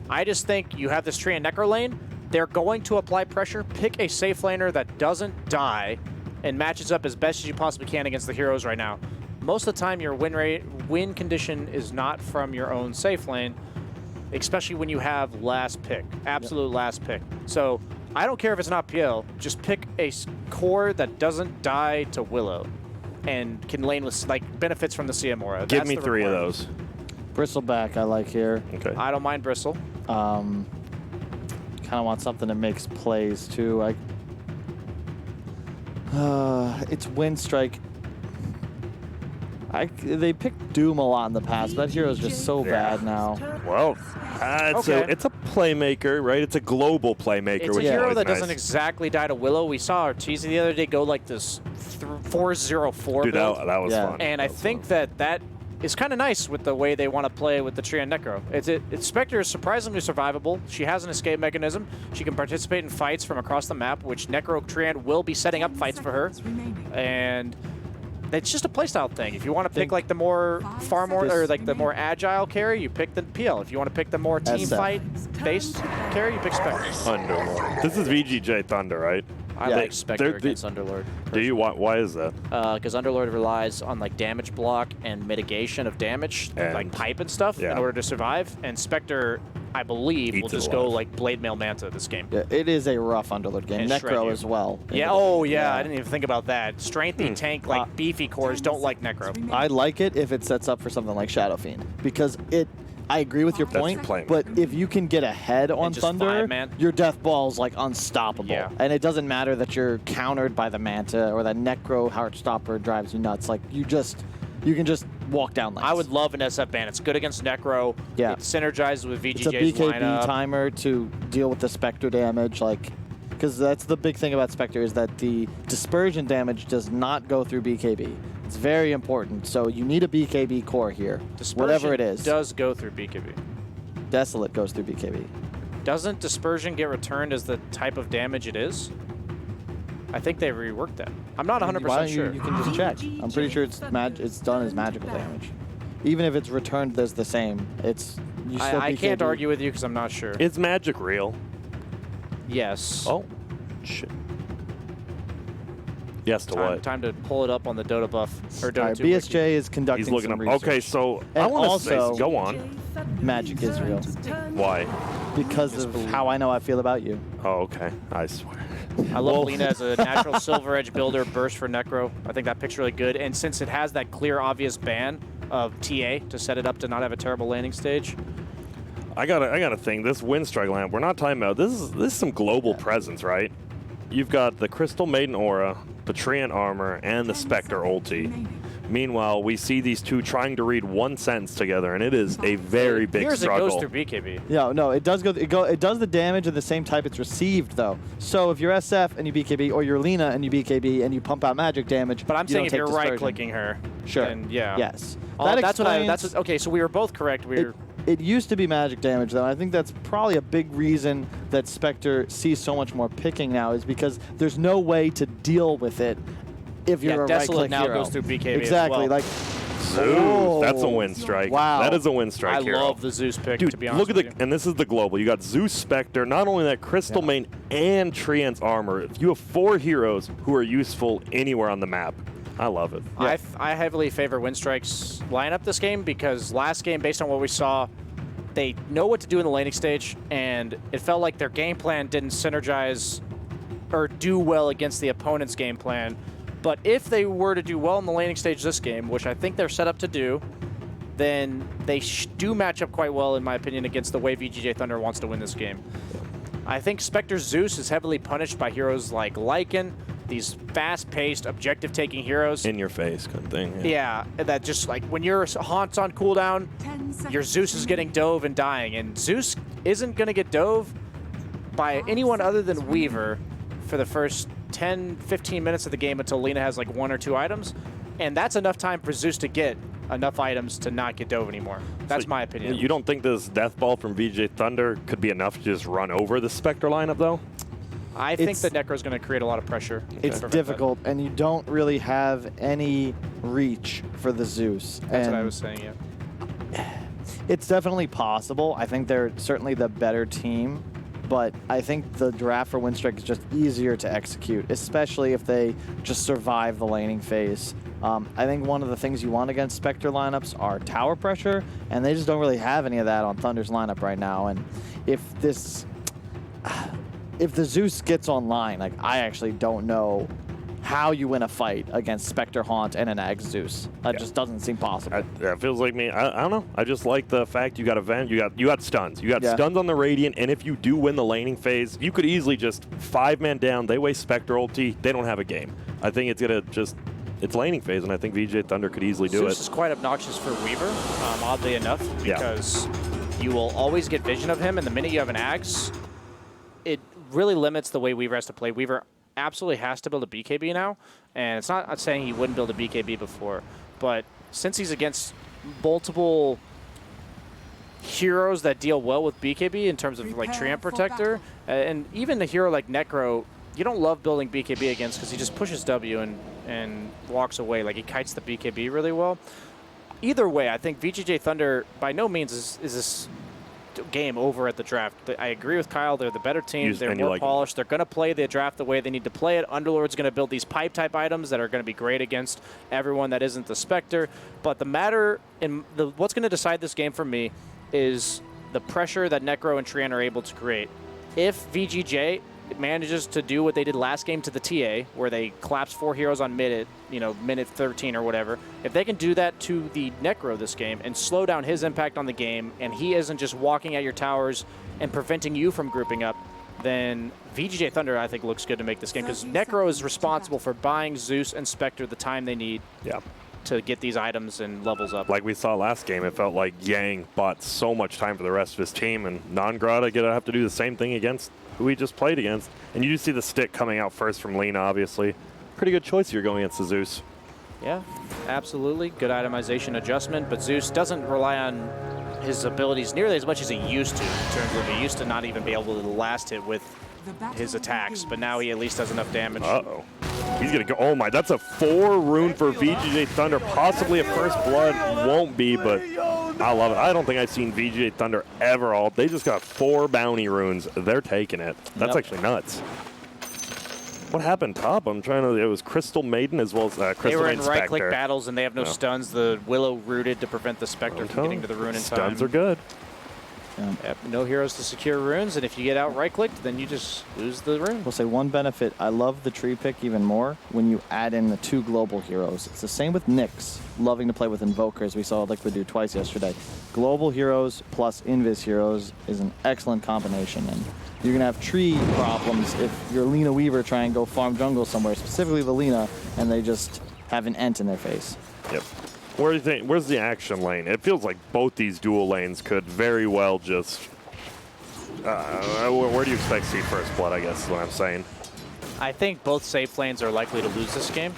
I just think you have this Tree and Necro lane. They're going to apply pressure. Pick a safe laner that doesn't die and matches up as best as you possibly can against the heroes right now. Most of the time, your win condition is not from your own safe lane, especially when you have last pick, absolute last pick. So I don't care if it's not PL, just pick a core that doesn't die to Willow and can lane with, like, benefits from the CM aura. Give me 3 of those. Bristleback I like here. Okay. I don't mind Bristle. Kind of want something that makes plays too. It's Winstrike. They picked Doom a lot in the past, but that hero's just so bad now. Well, it's a playmaker, right? It's a global playmaker. It's a hero that doesn't exactly die to Willow. We saw Ortiz the other day go like this 4-0-4 Dude, build. that was fun. And I think that is kind of nice with the way they want to play with the Tree and Necro. Spectre is surprisingly survivable. She has an escape mechanism. She can participate in fights from across the map, which Necro Treant will be setting up fights for her. And it's just a playstyle thing. If you want to pick like the more the more agile carry, you pick the PL. If you want to pick the more team fight based carry, you pick Spectre. Underlord. This is VGJ.Thunder, right? I like Spectre against Underlord. Do you? Why is that? Because Underlord relies on like damage block and mitigation of damage, like pipe and stuff, in order to survive. And Spectre, I believe, will just go like Blade Mail Manta this game. Yeah, it is a rough Underlord game. And Necro as well. Yeah. I didn't even think about that. Strengthy tank, like beefy cores, don't like Necro. I like it if it sets up for something like Shadow Fiend because I agree with your point, but if you can get ahead on Thunder, your death ball's like unstoppable. Yeah. And it doesn't matter that you're countered by the Manta or that Necro Heartstopper drives you nuts. Like you can just walk down lanes. I would love an SF ban. It's good against Necro. Yeah. It synergizes with VGJ's It's a BKB lineup. timer to deal with the Spectre damage, because that's the big thing about Spectre is that the dispersion damage does not go through BKB. It's very important. So you need a BKB core here, whatever it is. Does go through BKB. Desolate goes through BKB. Doesn't dispersion get returned as the type of damage it is? I think they reworked that. I'm not 100% sure. You can just check. I'm pretty sure it's done as magical damage. Even if it's returned as the same, I can't argue with you because I'm not sure. Is magic real? Yes. Oh, shit. Yes to what? Time to pull it up on the Dota buff or Dota 2 BSJ wiki. is conducting He's looking some up. research. Okay, so And I want to say, also, go on. Magic is real. Why? Because of how I know I feel about you. Oh, okay. I swear. I love Lena as a natural Silver Edge builder, burst for Necro. I think that pick's really good. And since it has that clear, obvious ban of TA to set it up to not have a terrible landing stage. I got a thing. This Winstrike lamp, we're not talking about, this is some global presence, right? you've got the Crystal Maiden Aura, the Treant Armor, and the Spectre ulti. Meanwhile, we see these two trying to read one sentence together, and it is a very big struggle. It goes through BKB. Yeah, no, it does it does the damage of the same type it's received, though. So if you're SF and you BKB, or you're Lina and you BKB and you pump out magic damage, but I'm saying if you're dispersion. right-clicking her, sure, then yeah, yes, okay. So we were both correct. It used to be magic damage, though. I think that's probably a big reason that Spectre sees so much more picking now, is because there's no way to deal with it if you're a Desolate right-click now hero. goes through BKB Exactly, as well. like. Zeus, that's a win strike. Wow. That is a win strike I hero. love the Zeus pick, Dude, to be honest look at with the, you. and this is the global. You got Zeus Spectre, not only that, Crystal Main and Treant's Armor. You have 4 heroes who are useful anywhere on the map. I love it. I heavily favor Winstrike's lineup this game, because last game, based on what we saw, they know what to do in the laning stage, and it felt like their game plan didn't synergize or do well against the opponent's game plan. But if they were to do well in the laning stage this game, which I think they're set up to do, then they do match up quite well, in my opinion, against the way VGJ.Thunder wants to win this game. I think Spectre Zeus is heavily punished by heroes like Lycan, these fast-paced, objective-taking heroes. In your face kind of thing. Yeah, that just like when your Haunt's on cooldown, your Zeus is getting dove and dying. And Zeus isn't going to get dove by anyone other than Weaver for the first 10, 15 minutes of the game until Lina has like 1 or 2 items. And that's enough time for Zeus to get enough items to not get dove anymore. That's So my opinion. You don't think this Death Ball from VGJ.Thunder could be enough to just run over the Spectre lineup, though? I think the Necro's going to create a lot of pressure. It's difficult, and you don't really have any reach for the Zeus. That's what I was saying, yeah. It's definitely possible. I think they're certainly the better team, but I think the draft for Winstrike is just easier to execute, especially if they just survive the laning phase. I think one of the things you want against Spectre lineups are tower pressure, and they just don't really have any of that on Thunder's lineup right now. And if the Zeus gets online, like, I actually don't know how you win a fight against Spectre Haunt and an Ag Zeus. That just doesn't seem possible. That feels like me. I don't know. I just like the fact you got Event, you got stuns. You got stuns on the Radiant, and if you do win the laning phase, you could easily just 5-man down. They waste Spectre ulti. They don't have a game. I think it's going to just... It's laning phase, and I think VGJ.Thunder could easily do it. Zeus is quite obnoxious for Weaver, oddly enough, because you will always get vision of him, and the minute you have an Axe, it really limits the way Weaver has to play. Weaver absolutely has to build a BKB now, and it's not saying he wouldn't build a BKB before, but since he's against multiple heroes that deal well with BKB in terms of like Treant Protector, and even a hero like Necro, you don't love building BKB against because he just pushes W and walks away. Like, he kites the BKB really well. Either way, I think VGJ.Thunder by no means is this game over at the draft. I agree with Kyle. They're the better team. They're more polished. They're going to play the draft the way they need to play it. Underlord's going to build these pipe-type items that are going to be great against everyone that isn't the Spectre. But the matter in what's going to decide this game for me is the pressure that Necro and Treant are able to create. If VGJ manages to do what they did last game to the TA, where they collapsed 4 heroes on minute 13 or whatever, if they can do that to the Necro this game and slow down his impact on the game, and he isn't just walking at your towers and preventing you from grouping up, then VGJ.Thunder, I think, looks good to make this game, because Necro is responsible for buying Zeus and Spectre the time they need to get these items and levels up. Like we saw last game, it felt like Yang bought so much time for the rest of his team, and Non-Grata gonna have to do the same thing against who he just played against. And you do see the stick coming out first from Lina, obviously. Pretty good choice you're going against the Zeus. Yeah, absolutely. Good itemization adjustment, but Zeus doesn't rely on his abilities nearly as much as he used to, in terms of he used to not even be able to last hit with his attacks, but now he at least does enough damage. Uh-oh. He's going to go. Oh, my. That's a 4 rune for VGJ.Thunder. Possibly a First Blood. Won't be, but I love it. I don't think I've seen VGJ.Thunder ever all. They just got 4 bounty runes. They're taking it. That's actually nuts. What happened top? I'm trying to... It was Crystal Maiden as well as Crystal Maiden. They were in right-click battles, and they have no stuns. The Willow rooted to prevent the Spectre from getting to the rune in time. Stuns are good. Yep, no heroes to secure runes, and if you get out right-clicked, then you just lose the rune. We'll say one benefit. I love the tree pick even more when you add in the 2 global heroes. It's the same with Nyx, loving to play with Invokers. We saw Liquid do twice yesterday. Global heroes plus Invis heroes is an excellent combination, and you're going to have tree problems if your Lina Weaver try and go farm jungle somewhere, specifically the Lina, and they just have an Ent in their face. Yep. Where do you think? Where's the action lane? It feels like both these dual lanes could very well just. Where do you expect to see first blood? I guess is what I'm saying. I think both safe lanes are likely to lose this game.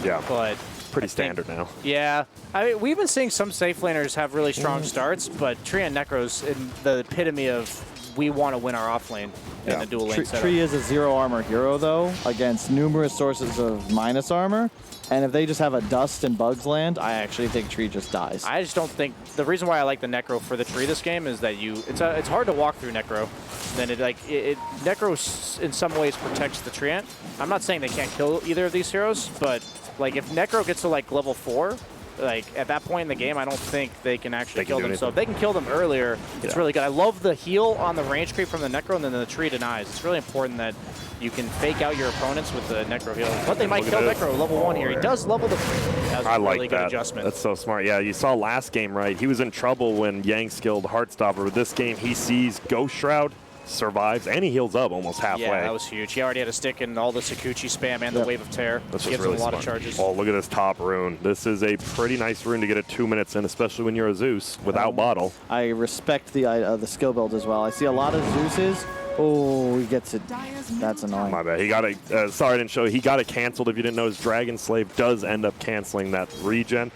Yeah. But pretty standard now. Yeah. I mean, we've been seeing some safe laners have really strong starts, but Tree and Necro's in the epitome of we want to win our off lane in the dual lane setup. Tree is a 0 armor hero, though, against numerous sources of minus armor. And if they just have a Dust and Bugs land, I actually think Tree just dies. I just don't think the reason why I like the Necro for the Tree this game is that it's hard to walk through Necro. Then Necro in some ways protects the Treant. I'm not saying they can't kill either of these heroes, but like if Necro gets to like level 4, like at that point in the game, I don't think they can actually kill them. So if they can kill them earlier, it's really good. I love the heal on the range creep from the Necro, and then the Tree denies. It's really important that you can fake out your opponents with the Necro heal. But they might kill Necro level 1 here. He does level the... That was a really good adjustment. That's so smart. Yeah, you saw last game, right? He was in trouble when Yang skilled Heartstopper. But this game, he sees Ghost Shroud, survives, and he heals up almost halfway. Yeah, that was huge. He already had a stick in all the Sakuchi spam and the Wave of Tear. That's gives really him a lot smart. of charges. Oh, look at this top rune. This is a pretty nice rune to get at 2 minutes in, especially when you're a Zeus without bottle. I respect the skill build as well. I see a lot of Zeuses. Oh, he gets it. That's annoying. My bad. He got it. Sorry, I didn't show you. He got it canceled. If you didn't know, his Dragon Slave does end up canceling that regen.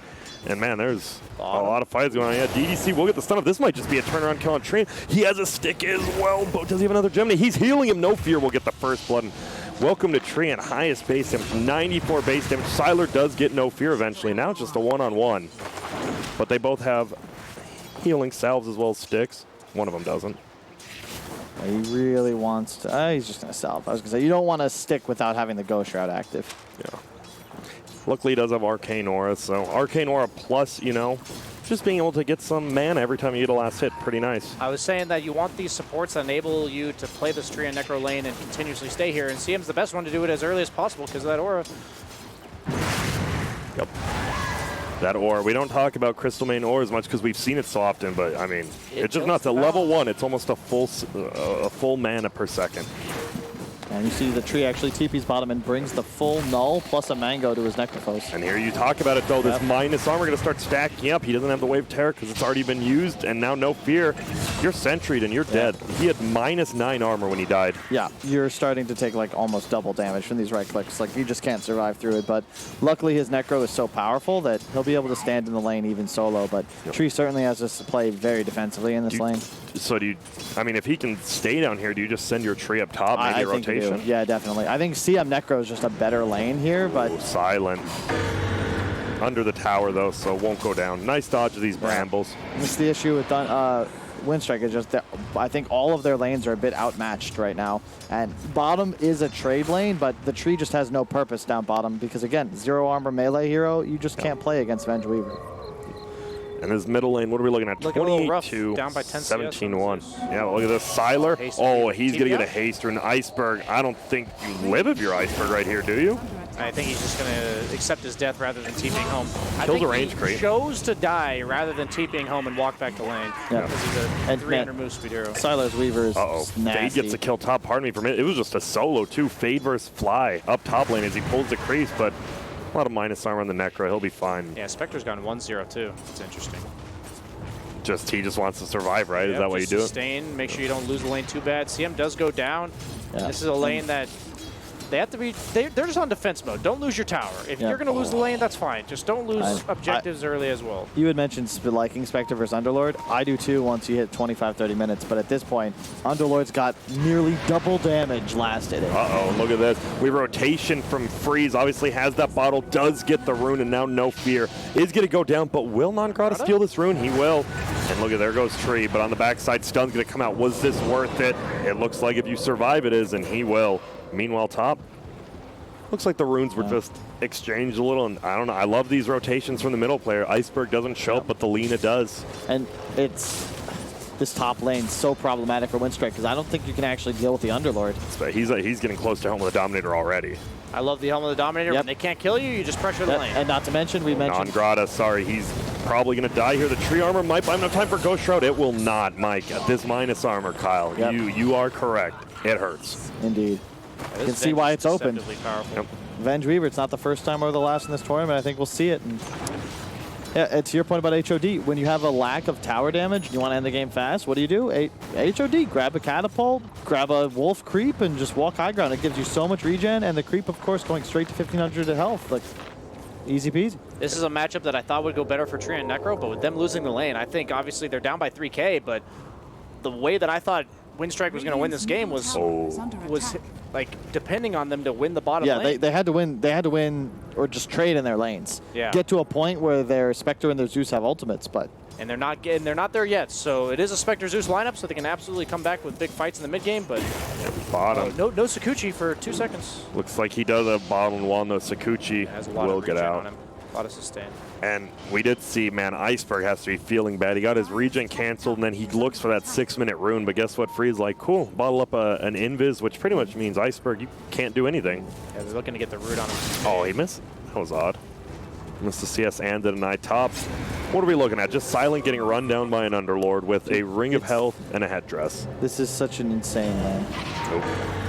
And man, there's a lot of fights going on. Yeah, DDC will get the stun up. This might just be a turnaround kill on Train. He has a stick as well, but does he have another Gemini? He's healing him. No Fear will get the first blood. And welcome to Tree and highest base damage, 94 base damage. Siler does get No Fear eventually. Now it's just a one-on-one. But they both have healing salves as well as sticks. One of them doesn't. He really wants to. He's just going to salve. I was going to say, you don't want to stick without having the Ghost Shroud active. Yeah. Luckily, he does have Arcane Aura, so Arcane Aura plus, you know, just being able to get some mana every time you get a last hit, pretty nice. I was saying that you want these supports that enable you to play this Tree and Necro lane and continuously stay here, and CM's the best one to do it as early as possible because of that aura. Yep. That aura. We don't talk about Crystal Main aura as much because we've seen it so often, but I mean, it's just nuts. At level 1, it's almost a full mana per second. And you see the Tree actually TP's bottom and brings the full null plus a mango to his Necrophos. And here you talk about it, though. This minus armor going to start stacking up. He doesn't have the Wave Terror because it's already been used, and now No Fear. You're sentried and you're dead. He had -9 armor when he died. Yeah, you're starting to take like almost double damage from these right clicks. Like you just can't survive through it. But luckily his Necro is so powerful that he'll be able to stand in the lane even solo. But Tree certainly has to play very defensively in this lane. So do you, I mean, if he can stay down here, do you just send your Tree up top, maybe a rotation? Yeah, definitely. I think CM Necro is just a better lane here, but... Silent. Under the tower, though, so it won't go down. Nice dodge of these brambles. That's the issue with Winstrike is just that I think all of their lanes are a bit outmatched right now. And bottom is a trade lane, but the Tree just has no purpose down bottom because, again, 0 armor melee hero, you just can't play against Venge Weaver. And this middle lane, what are we looking at? 22, down by 10 17-1. Yeah, look at this. Siler. Oh, he's going to get a haster. An Iceberg. I don't think you live if you're Iceberg right here, do you? I think he's just going to accept his death rather than TPing home. Killed a range creep. He chose to die rather than TPing home and walk back to lane. Yeah. Because he's a 300 move speed hero. Siler's Weaver is nasty. Fade gets a kill top. Pardon me for a minute. It was just a solo, too. Fade versus Fly up top lane as he pulls the crease, but a lot of minus armor on the Necro. He'll be fine. Yeah, Spectre's gone 1-0, too. It's interesting. He just wants to survive, right? Is that what you do? Sustain, make sure you don't lose the lane too bad. CM does go down. Yeah. This is a lane that they have to be, they're just on defense mode. Don't lose your tower. If you're going to lose the lane, that's fine. Just don't lose objectives early as well. You had mentioned liking Spectre versus Underlord. I do too once you hit 25, 30 minutes. But at this point, Underlord's got nearly double damage last hit. Uh-oh, look at this. We rotation from Freeze. Obviously has that bottle, does get the rune, and now No Fear is going to go down. But will Nongrata steal this rune? He will. And look at, there goes Tree. But on the backside, Stun's going to come out. Was this worth it? It looks like if you survive, it is, and he will. Meanwhile, top. Looks like the runes were just exchanged a little, and I don't know. I love these rotations from the middle player. Iceberg doesn't show up, but the Lina does. And it's this top lane so problematic for Winstrike because I don't think you can actually deal with the Underlord. But he's getting close to Helm of the Dominator already. I love the Helm of the Dominator. Yep. When they can't kill you, you just pressure the lane. And not to mention, we mentioned... Non-Grata, sorry, he's probably going to die here. The tree armor might buy him enough time for Ghost Shroud. It will not, Mike. At this minus armor, Kyle, Yep. you are correct. It hurts. Indeed. You can see why it's open. Powerful. Yep. Venge Weaver, it's not the first time or the last in this tournament. I think we'll see it. And yeah, it's your point about HOD. When you have a lack of tower damage and you want to end the game fast, what do? HOD, grab a catapult, grab a wolf creep, and just walk high ground. It gives you so much regen, and the creep, of course, going straight to 1500 to health. Like, easy peasy. This is a matchup that I thought would go better for Tree and Necro, but with them losing the lane, I think obviously they're down by 3K, but the way that I thought Winstrike was going to win this game was like depending on them to win the bottom lane. Yeah, they had to win. They had to win or just trade in their lanes. Yeah. Get to a point where their Spectre and their Zeus have ultimates, but and they're not there yet. So it is a Spectre Zeus lineup, so they can absolutely come back with big fights in the mid game. But Bottom. no Sakuchi for 2 seconds. Looks like he does have bottom one, though. Sakuchi Has a lot will of get regen out. on him. A lot of sustain. And we did see, man, Iceberg has to be feeling bad. He got his regen canceled, and then he looks for that 6-minute rune. But guess what? Free's like, cool, bottle up an invis, which pretty much means Iceberg, you can't do anything. Yeah, they're looking to get the root on him. Oh, he missed? That was odd. Missed the CS and deny top. What are we looking at? Just Silent getting run down by an Underlord with a Ring of Health and a headdress. this is such an insane lane. Nope,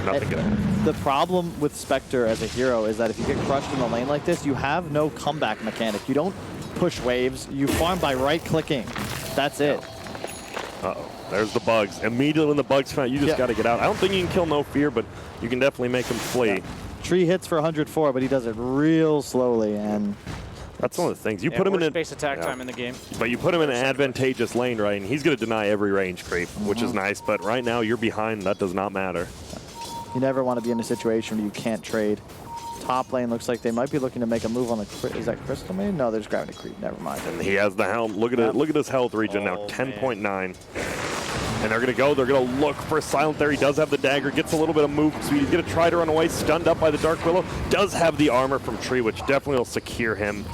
nothing good. The problem with Spectre as a hero is that if you get crushed in the lane like this, you have no comeback mechanic. You don't push waves. You farm by right-clicking. That's it. Uh-oh, there's the bugs. Immediately when the bugs come out, you just got to get out. I don't think you can kill No Fear, but you can definitely make him flee. Yeah. Tree hits for 104, but he does it real slowly, and that's one of the things. You put him in a base attack time in the game. But you put him in an advantageous lane, right? And he's going to deny every range creep, which is nice. But right now, you're behind. That does not matter. you never want to be in a situation where you can't trade. Top lane looks like they might be looking to make a move on the. Is that Crystal Maid? No, there's Gravity Creep. Never mind. And he has the helm. Look at it. Look at his health regen now, 10.9. And they're going to go. They're going to look for Silent there. He does have the dagger. Gets a little bit of move speed. He's going to try to run away. Stunned up by the Dark Willow. Does have the armor from Tree, which definitely will secure him.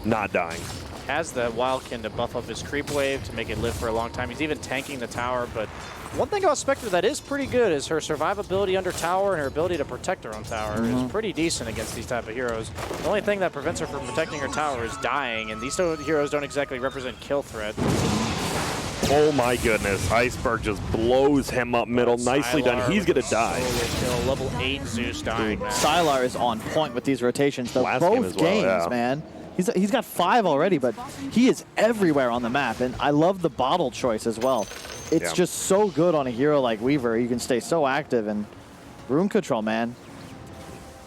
Not dying. Has the Wildkin to buff up his creep wave to make it live for a long time. He's even tanking the tower, but one thing about Spectre that is pretty good is her survivability under tower and her ability to protect her own tower is pretty decent against these type of heroes. The only thing that prevents her from protecting her tower is dying, and these heroes don't exactly represent kill threat. Oh my goodness, Iceberg just blows him up middle. Nicely done. He's going to die. Kill, level 8 Zeus dying, man. Sylar is on point with these rotations, though. Last Both game as well, games, yeah. man. He's got 5 already, but he is everywhere on the map, and I love the bottle choice as well. It's just so good on a hero like Weaver. You can stay so active, and rune control, man.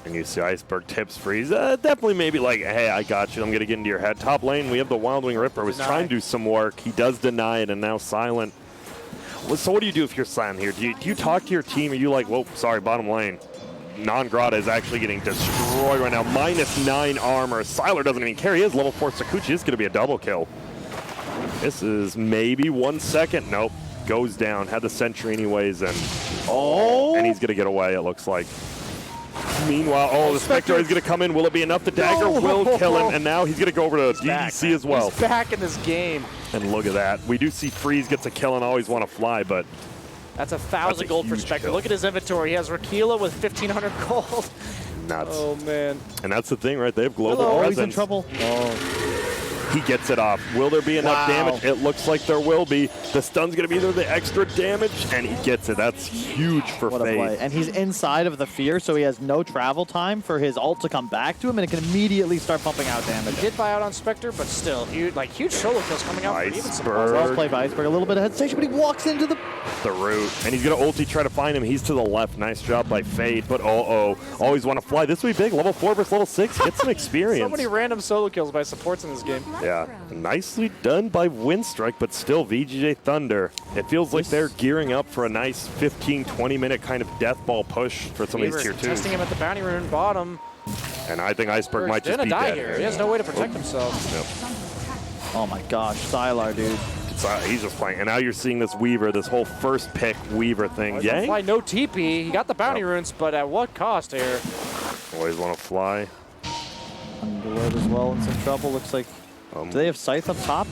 And you see Iceberg tips Freeze. Definitely maybe like, hey, I got you. I'm going to get into your head. Top lane, we have the Wild Wing Ripper. Was trying to do some work. He does deny it, and now Silent. So what do you do if you're Silent here? Do you talk to your team? Are you like, whoa, sorry, bottom lane. Non-Grata is actually getting destroyed right now. -9 armor. Sylar doesn't even care. He has level 4 Sakuchi. This is going to be a double kill. This is maybe 1 second. Nope. Goes down. Had the sentry anyways, and and he's going to get away, it looks like. Meanwhile, the Spectre is going to come in. Will it be enough? The dagger will kill him, and now he's going to go over to DDC as well. He's back in this game. And look at that. We do see Freeze gets a kill and always want to fly, but that's 1,000 gold for Spectre. Look at his inventory. He has Rakila with 1,500 gold. Nuts. Oh, man. And that's the thing, right? They have global Oh, presence. he's in trouble. He gets it off. Will there be enough damage? It looks like there will be. The stun's going to be there, the extra damage, and he gets it. That's huge for What a play. Faith. And he's inside of the fear, so he has no travel time for his ult to come back to him, and it can immediately start pumping out damage. He did buy out on Spectre, but still, huge solo kills coming out for even some Well played by Iceberg. A little bit of hesitation, but he walks into the root. And he's going to ulti, try to find him. He's to the left. Nice job by Fade, but always want to fly. This will be big. Level 4 versus level 6. Get some experience. So many random solo kills by supports in this game. Yeah. Nicely done by Winstrike, but still VGJ.Thunder. It feels like they're gearing up for a nice 15-20 minute kind of death ball push for some of these tier 2s. Testing him at the bounty rune bottom. And I think Iceberg might just be die dead here. He has no way to protect himself. Yep. Oh my gosh, Sylar, dude. He's just playing. And now you're seeing this Weaver, this whole first pick Weaver thing. Yeah. Fly no TP. He got the bounty runes, but at what cost here? Always want to fly. Underlord as well in some trouble. Looks like. Do they have Scythe up top?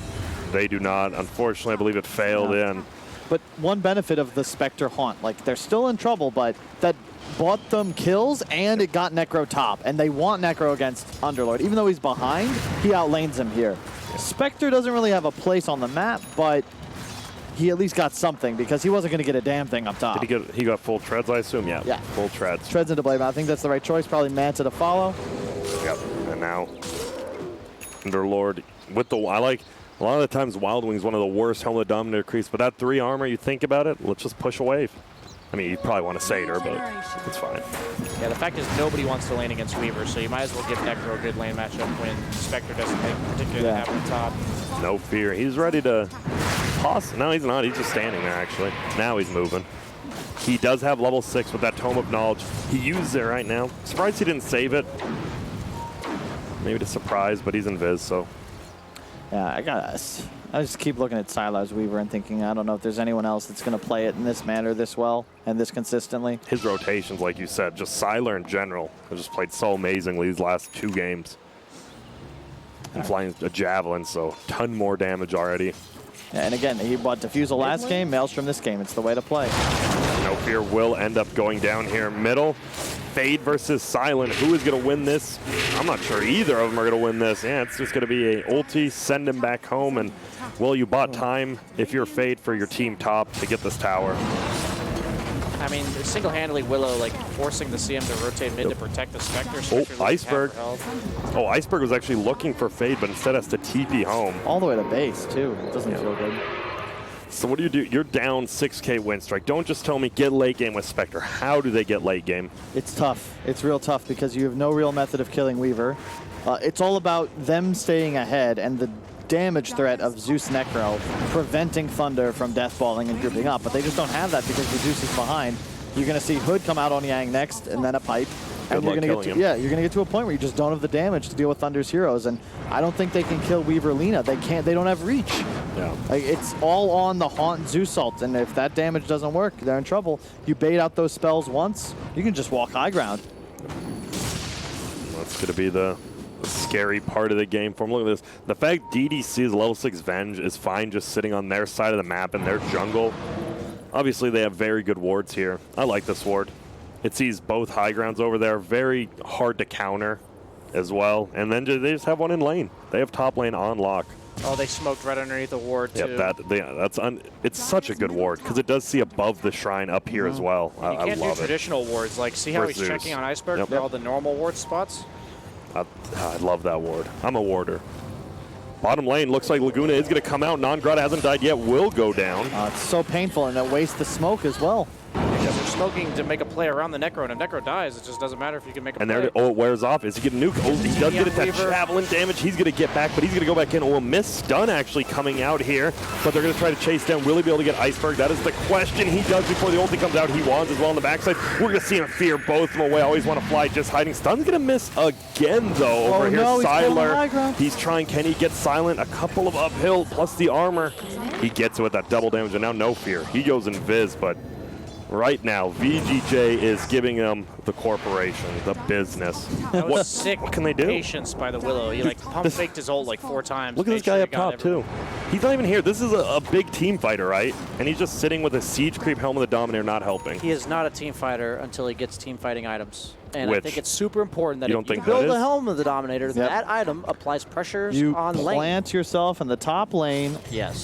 They do not. Unfortunately, I believe it failed in. But one benefit of the Spectre Haunt, like they're still in trouble, but that bought them kills and it got Necro top. And they want Necro against Underlord. Even though he's behind, he outlanes him here. Spectre doesn't really have a place on the map, but he at least got something because he wasn't going to get a damn thing up top. Did he got full treads, I assume? Yeah. Yeah. Full treads. Treads into blade. I think that's the right choice. Probably Manta to follow. Yep. And now Underlord with the, I like, a lot of the times Wild Wing's one of the worst Helmet Dominator creeps, but that 3 armor, you think about it, let's just push a wave. I mean, you probably want to Satyr, but it's fine. Yeah, the fact is nobody wants to lane against Weaver, so you might as well give Necro a good lane matchup when Spectre doesn't particularly have the top. No fear. He's ready to toss. No, he's not. He's just standing there, actually. Now he's moving. He does have level 6 with that Tome of Knowledge. He used it right now. Surprised he didn't save it. Maybe to surprise, but he's invis, so. Yeah, I just keep looking at Sylar's Weaver and thinking, I don't know if there's anyone else that's going to play it in this manner this well and this consistently. His rotations, like you said, just Sylar in general, have just played so amazingly these last 2 games. And flying a Javelin, so a ton more damage already. Yeah, and again, he bought Diffusal last game, Maelstrom this game. It's the way to play. No fear will end up going down here middle. Fade versus Silent. Who is going to win this? I'm not sure either of them are going to win this. Yeah, it's just going to be a ulti, send him back home, and, well, you bought time if you're Fade for your team top to get this tower. I mean, single-handedly Willow, like, forcing the CM to rotate mid to protect the Spectre. Oh, Iceberg. Oh, Iceberg was actually looking for Fade, but instead has to TP home. All the way to base, too. It doesn't feel good. So what do? You're down 6K Winstrike. Don't just tell me get late game with Spectre. How do they get late game? It's tough. It's real tough because you have no real method of killing Weaver. It's all about them staying ahead and the damage threat of Zeus Necro preventing Thunder from deathballing and grouping up. But they just don't have that because the Zeus is behind. You're going to see Hood come out on Yang next and then a pipe. And you're going to get you're going to get to a point where you just don't have the damage to deal with Thunder's heroes, and I don't think they can kill Weaver Lina. They can't. They don't have reach. Yeah. Like, it's all on the Haunt Zeus ult, and if that damage doesn't work, they're in trouble. You bait out those spells once, you can just walk high ground. That's going to be the scary part of the game for them. Look at this. The fact DDC's level 6 Venge is fine just sitting on their side of the map in their jungle. Obviously, they have very good wards here. I like this ward. It sees both high grounds over there, very hard to counter as well. And then they just have one in lane. They have top lane on lock. Oh, they smoked right underneath the ward, too. Yep, it's such a good ward because it does see above the shrine up here as well. You can't do traditional wards. Like, see how he's Zeus. checking on Iceberg for all the normal ward spots? I love that ward. I'm a warder. Bottom lane looks like Laguna is going to come out. Non-Grata hasn't died yet. Will go down. It's so painful, and it wastes the smoke as well. Because they're smoking to make a play around the Necro, and if Necro dies, it just doesn't matter if you can make a play. And there, it wears off. Is he getting nuked? Oh, he does get it. That Javelin damage. He's going to get back, but he's going to go back in. Oh, a miss stun actually coming out here, but they're going to try to chase down. Will he be able to get Iceberg? That is the question. He does before the ulti comes out. He wands as well on the backside. We're going to see him fear both of them away. Always want to fly, just hiding. Stun's going to miss again, though, over here. Sylar. He's trying. Can he get Silent? A couple of uphill plus the armor. He gets it with that double damage, and now no fear. He goes in Viz, but right now, VGJ is giving them the corporation, the business. That was sick what can they do? Patience by the Willow. He like pump faked his ult like 4 times. Look at this guy up top too. He's not even here. This is a big team fighter, right? And he's just sitting with a Siege Creep Helmet of the Dominator not helping. He is not a team fighter until he gets team fighting items. And Which, I think it's super important that if you think build that the is? Helm of the Dominator, that item applies pressures on lane. You plant yourself in the top lane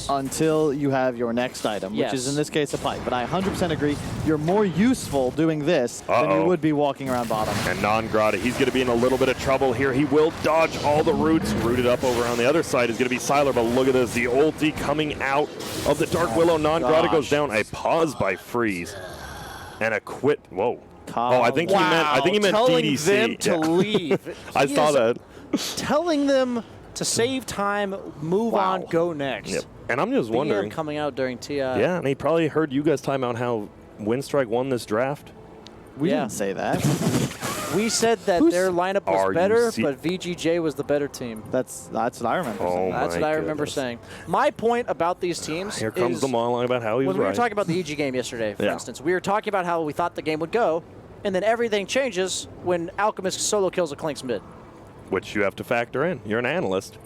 until you have your next item, which is in this case a pipe. But I 100% agree. You're more useful doing this than you would be walking around bottom. And Non-Grata, he's going to be in a little bit of trouble here. He will dodge all the roots. Rooted up over on the other side is going to be Sylar, but look at this. The ulti coming out of the Dark Willow. Non-Grata goes down. A pause by Freeze. And a quit. Whoa. Oh, I think he meant telling DDC. them to leave. I saw that. Telling them to save time, move on, go next. Yep. And I'm just wondering. Coming out during TI. Yeah, and he probably heard you guys time out how Winstrike won this draft. We didn't say that. We said that their lineup was better, but VGJ was the better team. That's what I remember saying. That's what I remember saying. My point about these teams Here comes the monologue about how he was when we were talking about the EG game yesterday, for instance, we were talking about how we thought the game would go, and then everything changes when Alchemist solo kills a Clinks mid. Which you have to factor in. You're an analyst.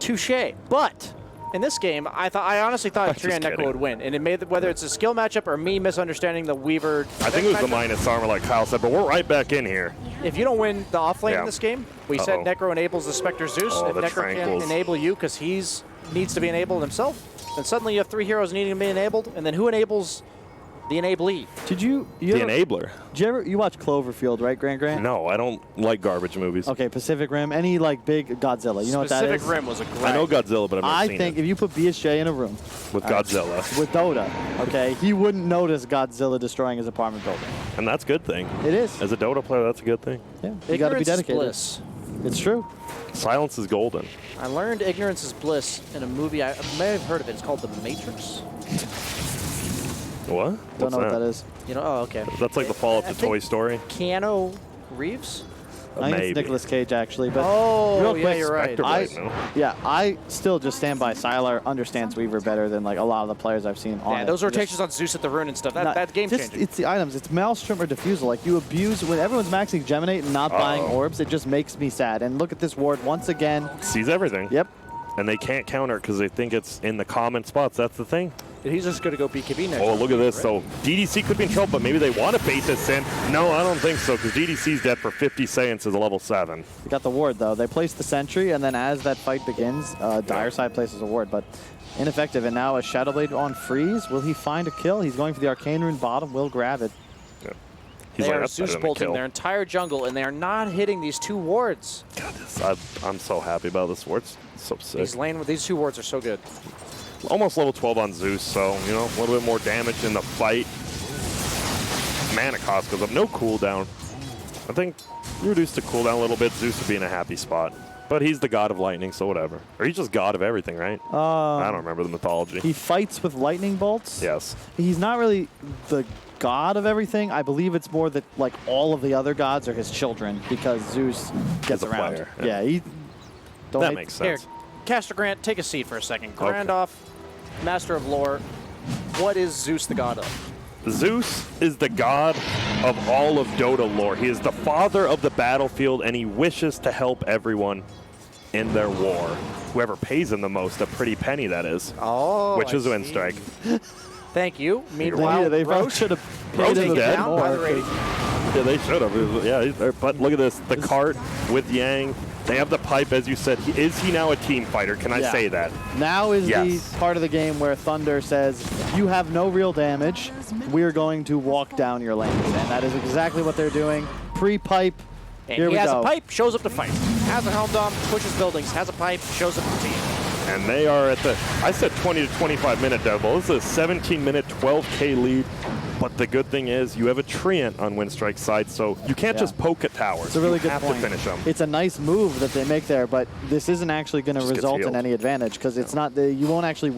touche. But in this game, I honestly thought Just Trian Necro kidding. would win, and it made whether it's a skill matchup or me misunderstanding the Weaver. I think it was the matchup, minus armor, like Kyle said, but we're right back in here. If you don't win the off lane Yeah. in this game, we said Necro enables the Spectre Zeus. Oh, if the Necro can Tranquils. enable you because needs to be enabled himself, then suddenly you have 3 heroes needing to be enabled, and then who enables the enablee? Did you The enabler. Did you watch Cloverfield, right, Grant? No, I don't like garbage movies. Okay, Pacific Rim, any like big Godzilla. You know what that is? Pacific Rim was a great. I know Godzilla, but I've never I seen think it. if you put BSJ in a room With Godzilla. with Dota, okay, he wouldn't notice Godzilla destroying his apartment building. And that's a good thing. It is. As a Dota player, that's a good thing. Yeah, you got to be Ignorance is dedicated. bliss. It's true. Silence is golden. I learned ignorance is bliss in a movie. I may have heard of it. It's called The Matrix. What? Don't What's know what that is. You know? Oh, okay. That's like the follow-up I to think Toy Story. Keanu Reeves? I think Maybe. it's Nicolas Cage actually, but Oh, real yeah, quick, you're right. Spectre I, Blade, no? yeah, I still just stand by. Sylar understands Weaver better than like a lot of the players I've seen on Yeah, it. those Just rotations on Zeus at the rune and stuff. not- That game just, changer. It's the items. It's Maelstrom or Diffusal. Like you abuse when everyone's maxing Geminate and not buying orbs. It just makes me sad. And look at this ward once again. Sees everything. Yep. And they can't counter it because they think it's in the common spots. That's the thing. He's just going to go BKB next. Oh, look at this. So DDC could be in trouble, but maybe they want to bait this in. No, I don't think so, because DDC's dead for 50 seconds as a level 7. They got the ward though. They place the sentry, and then as that fight begins, Dire Side places a ward, but ineffective. And now a Shadow Blade on freeze. Will he find a kill? He's going for the Arcane Rune bottom. Will grab it. Yeah. He's They like, are "That's better Zeus than a bolting kill." their entire jungle, and they are not hitting these 2 wards. God, I'm so happy about this ward. It's so sick. These 2 wards are so good. Almost level 12 on Zeus, so, you know, a little bit more damage in the fight. Mana cost goes up. No cooldown. I think you reduce the cooldown a little bit, Zeus would be in a happy spot. But he's the god of lightning, so whatever. Or he's just god of everything, right? I don't remember the mythology. He fights with lightning bolts. Yes. He's not really the god of everything. I believe it's more that like all of the other gods are his children because Zeus gets a around. player, Yeah, he. Don't That hate- makes Here, sense. Caster Grant, take a seat for a second. Okay. Grandoff, Master of Lore, what is Zeus the god of? Zeus is the god of all of Dota lore. He is the father of the battlefield, and he wishes to help everyone in their war. Whoever pays him the most, a pretty penny that is. Oh, Which I is see. Winstrike. Thank you. Yeah, Meanwhile, they probably Roche should have Roche paid him is a dead. bit down by the more. rating. Yeah, they should have. Yeah, but look at this. The cart with Yang. They have the pipe, as you said. Is he now a team fighter? Can I Yeah. say that? Now is Yes. the part of the game where Thunder says, you have no real damage. We're going to walk down your lanes. And that is exactly what they're doing. Pre-pipe. And Here he we has go. a pipe, shows up to fight. Has a helm dom, pushes buildings, has a pipe, shows up to team. And they are at the, I said 20 to 25 minute double. This is a 17-minute, 12K lead. But the good thing is you have a Treant on Winstrike's side, so you can't just poke at towers. It's a really you good have point. to finish them. It's a nice move that they make there, but this isn't actually going to Just gets result in healed. any advantage because it's not the you won't actually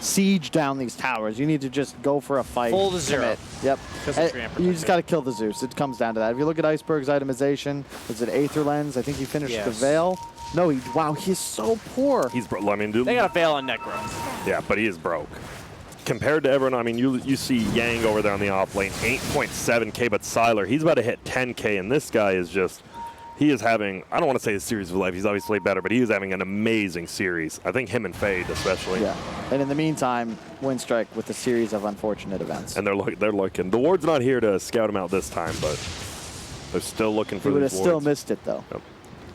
siege down these towers. You need to just go for a fight. Full to zero. commit. Yep. Because of Treant You just protection. got to kill the Zeus. It comes down to that. If you look at Iceberg's itemization, is it Aether Lens? I think he finished the Yes. Veil. No, wow, he's so poor. He's, I mean, dude, They got a veil on Necro. yeah, but he is broke. Compared to everyone, I mean, you see Yang over there on the off lane, 8.7K, but Sylar, he's about to hit 10K, and this guy is just, he is having, I don't want to say a series of life, he's obviously better, but he is having an amazing series. I think him and Fade especially. Yeah. And in the meantime, Winstrike with a series of unfortunate events. And they're looking. The ward's not here to scout him out this time, but they're still looking for He would have these still wards. missed it though. Yep.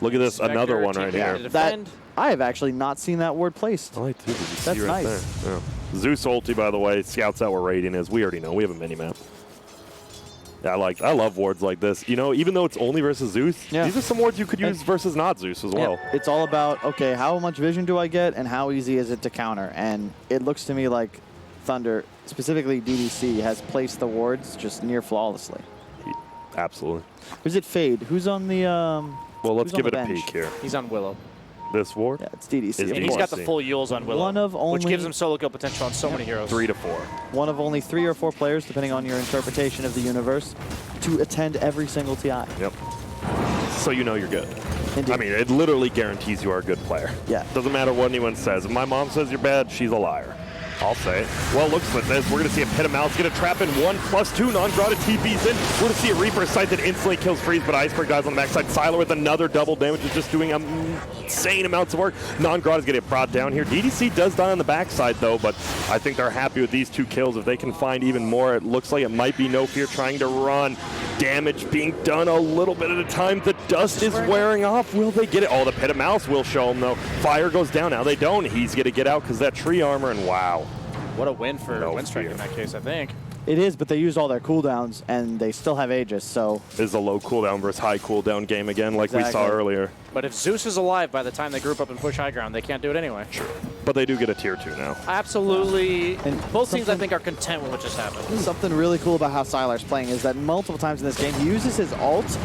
Look at this, another Spectre, one right team here. to That defend. I have actually not seen that ward placed. I like too. Did you see That's right nice. there? Yeah. Zeus ulti, by the way, scouts out where Radiant is. We already know. We have a mini map. Yeah, I love wards like this. You know, even though it's only versus Zeus, Yeah. these are some wards you could use versus not Zeus as well. It's all about, okay, how much vision do I get and how easy is it to counter? And it looks to me like Thunder, specifically DDC, has placed the wards just near flawlessly. Absolutely. Or is it Fade? Who's on the Well, let's who's on give the it a bench? peek here. He's on Willow. This ward, Yeah, it's DDC. Is And he he's got the see. full Yules on Willow. One of which only- gives him solo kill potential on so many heroes. 3 to 4. One of only 3 or 4 players, depending on your interpretation of the universe, to attend every single TI. Yep. So you know you're good. Indeed. I mean, it literally guarantees you are a good player. Yeah. Doesn't matter what anyone says. If my mom says you're bad, she's a liar. I'll say. Well, looks like this. We're going to see a Pit of Malice get a trap in 1+2. Non-Grata TP's in. We're going to see a Reaper sight that instantly kills Freeze, but Iceberg dies on the backside. Sylar with another double damage is just doing insane amounts of work. Non-Grata's going to get brought down here. DDC does die on the backside, though, but I think they're happy with these 2 kills. If they can find even more, it looks like it might be No Fear trying to run. Damage being done a little bit at a time. The dust is wearing off. Will they get it? Oh, the Pit of Malice will show them, though. Fire goes down. Now they don't. He's going to get out because that tree armor, and wow. What a win for Winstrike in that case, I think. It is, but they used all their cooldowns, and they still have Aegis, so... This is a low cooldown versus high cooldown game again, like we saw earlier. But if Zeus is alive by the time they group up and push high ground, they can't do it anyway. Sure. But they do get a tier 2 now. Absolutely. And both teams, I think, are content with what just happened. Something really cool about how Sylar's playing is that multiple times in this game, he uses his ult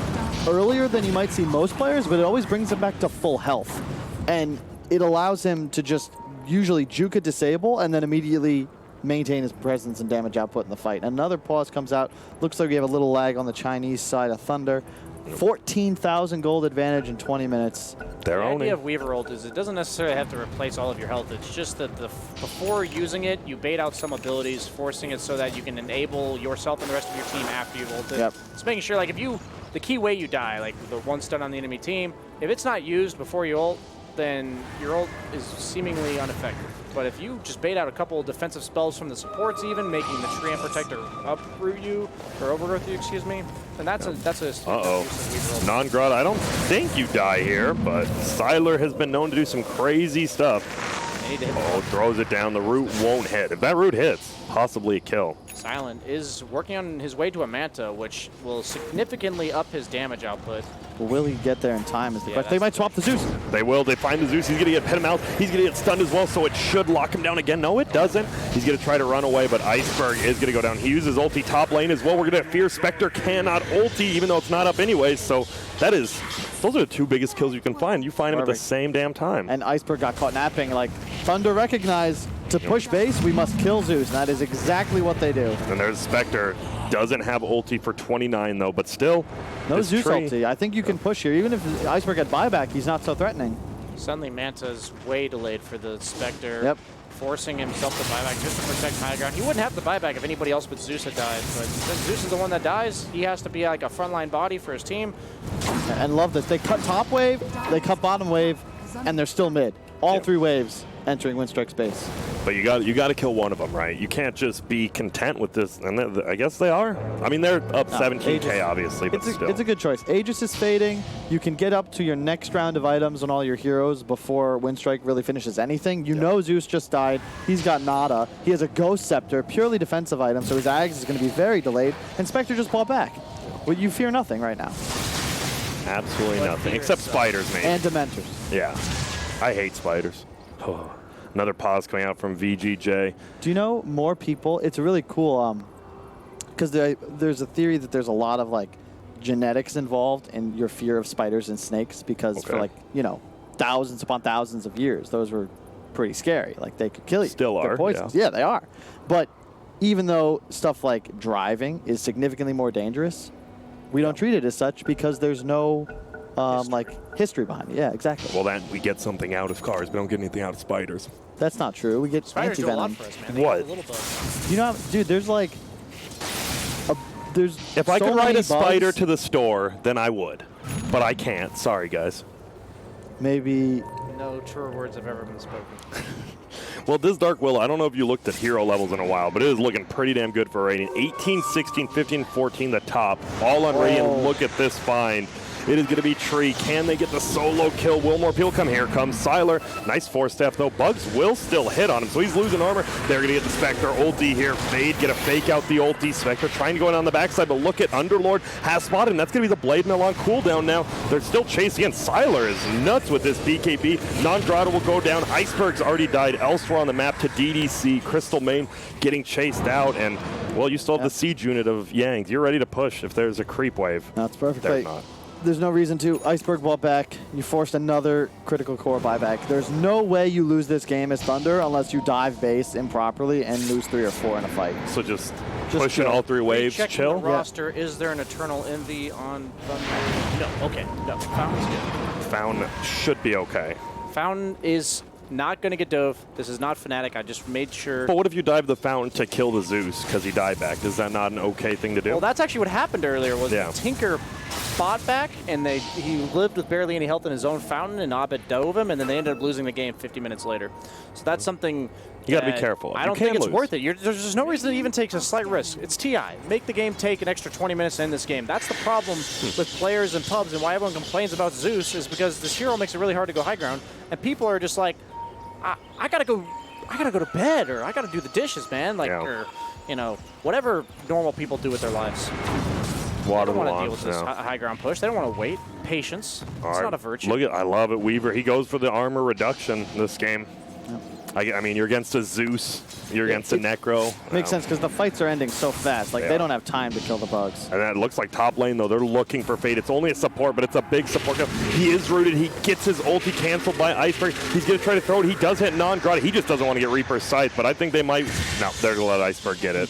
earlier than you might see most players, but it always brings him back to full health. And it allows him to just usually juke a disable and then immediately maintain his presence and damage output in the fight. Another pause comes out. Looks like we have a little lag on the Chinese side of Thunder. 14,000 gold advantage in 20 minutes. The idea of Weaver ult is it doesn't necessarily have to replace all of your health. It's just that before using it, you bait out some abilities, forcing it so that you can enable yourself and the rest of your team after you've ulted. Yep. Just making sure, like, the key way you die, like the 1 stun on the enemy team, if it's not used before you ult, then your ult is seemingly ineffective. But if you just bait out a couple of defensive spells from the supports, even making the Tree and Protector uproot you or overgrowth you, excuse me, then that's a Non-Grata, I don't think you die here, but Sylar has been known to do some crazy stuff. Oh, throws it down. The root won't hit. If that root hits, possibly a kill. Silent is working on his way to a Manta, which will significantly up his damage output. Well, will he get there in time is the question. They might swap the Zeus. They will. They find the Zeus. He's going to get Pit him out. He's going to get stunned as well, so it should lock him down again. No, it doesn't. He's going to try to run away, but Iceberg is going to go down. He uses ulti top lane as well. We're going to fear Spectre cannot ulti, even though it's not up anyways, so that is... Those are the 2 biggest kills you can find. You find them at the same damn time. And Iceberg got caught napping. Like, Thunder recognized to push base, we must kill Zeus. And that is exactly what they do. And there's Spectre. Doesn't have ulti for 29, though, but still. No Zeus ulti. I think you can push here. Even if Iceberg had buyback, he's not so threatening. Suddenly, Manta's way delayed for the Spectre. Yep. Forcing himself to buyback just to protect high ground. He wouldn't have the buyback if anybody else but Zeus had died, but since Zeus is the one that dies, he has to be like a frontline body for his team. And love this. They cut top wave, they cut bottom wave, and they're still mid. All 3 waves entering Winstrike's base. But you got to kill one of them, right? You can't just be content with this. And I guess they are. I mean, they're up 17K, Aegis, obviously, but still. It's a good choice. Aegis is fading. You can get up to your next round of items on all your heroes before Winstrike really finishes anything. You know Zeus just died. He's got nada. He has a Ghost Scepter, purely defensive item, so his Ags is going to be very delayed. And Spectre just bought back. Well, you fear nothing right now. Absolutely nothing, except spiders, maybe. And Dementors. Yeah. I hate spiders. Oh. Another pause coming out from VGJ. Do you know more people? It's really cool because there's a theory that there's a lot of like genetics involved in your fear of spiders and snakes because for like, you know, thousands upon thousands of years, those were pretty scary. Like they could kill you. Still are. They're poisonous. Yeah, they are. But even though stuff like driving is significantly more dangerous, we don't treat it as such because there's no history behind it. Yeah, exactly. Well, then we get something out of cars. We don't get anything out of spiders. That's not true. We get spiders do a lot anti-venom. for us, man. What? You know, dude, there's like... If I could ride a spider to the store, then I would. But I can't. Sorry, guys. Maybe... No truer words have ever been spoken. Well, this Dark Willow, I don't know if you looked at hero levels in a while, but it is looking pretty damn good for rating. 18, 16, 15, 14, the top. All on Radiant. Look at this find. It is going to be Tree. Can they get the solo kill? Will more people come? Here comes Sylar. Nice 4-step, though. Bugs will still hit on him, so he's losing armor. They're going to get the Spectre. Ulti here. Fade, get a fake out the ulti. Spectre trying to go in on the backside, but look at Underlord has spotted him. That's going to be the Blade Mill on cooldown now. They're still chasing in. Sylar is nuts with this BKB. Non-Grata will go down. Iceberg's already died elsewhere on the map to DDC. Crystal Main getting chased out, and, well, you still have the siege unit of Yangs. You're ready to push if there's a creep wave. That's perfect. They're not. There's no reason to. Iceberg bought back. You forced another critical core buyback. There's no way you lose this game as Thunder unless you dive base improperly and lose 3 or 4 in a fight. So just pushing all 3 waves, chill? The roster, is there an Eternal Envy on Thunder? No, okay. No, Fountain's good. Fountain should be okay. Fountain is not going to get dove. This is not Fnatic. I just made sure. But what if you dive the fountain to kill the Zeus because he died back? Is that not an okay thing to do? Well, that's actually what happened earlier. Was Tinker fought back, and he lived with barely any health in his own fountain, and Abed dove him, and then they ended up losing the game 50 minutes later. So that's something you got to be careful. I don't think it's worth it. There's just no reason to even take a slight risk. It's TI. Make the game take an extra 20 minutes to end this game. That's the problem with players and pubs, and why everyone complains about Zeus is because this hero makes it really hard to go high ground, and people are just like, I gotta go to bed, or I gotta do the dishes, man. Like, or you know, whatever normal people do with their lives. They don't want to deal with this high ground push. They don't want to wait. Patience. It's not a virtue. I love it, Weaver. He goes for the armor reduction this game. I mean, you're against a Zeus. You're against a Necro. Makes sense because the fights are ending so fast. Like, they don't have time to kill the bugs. And that looks like top lane, though. They're looking for Fate. It's only a support, but it's a big support. He is rooted. He gets his ulti canceled by Iceberg. He's going to try to throw it. He does hit non-Grata. He just doesn't want to get Reaper's sight, but I think they might. No, they're going to let Iceberg get it.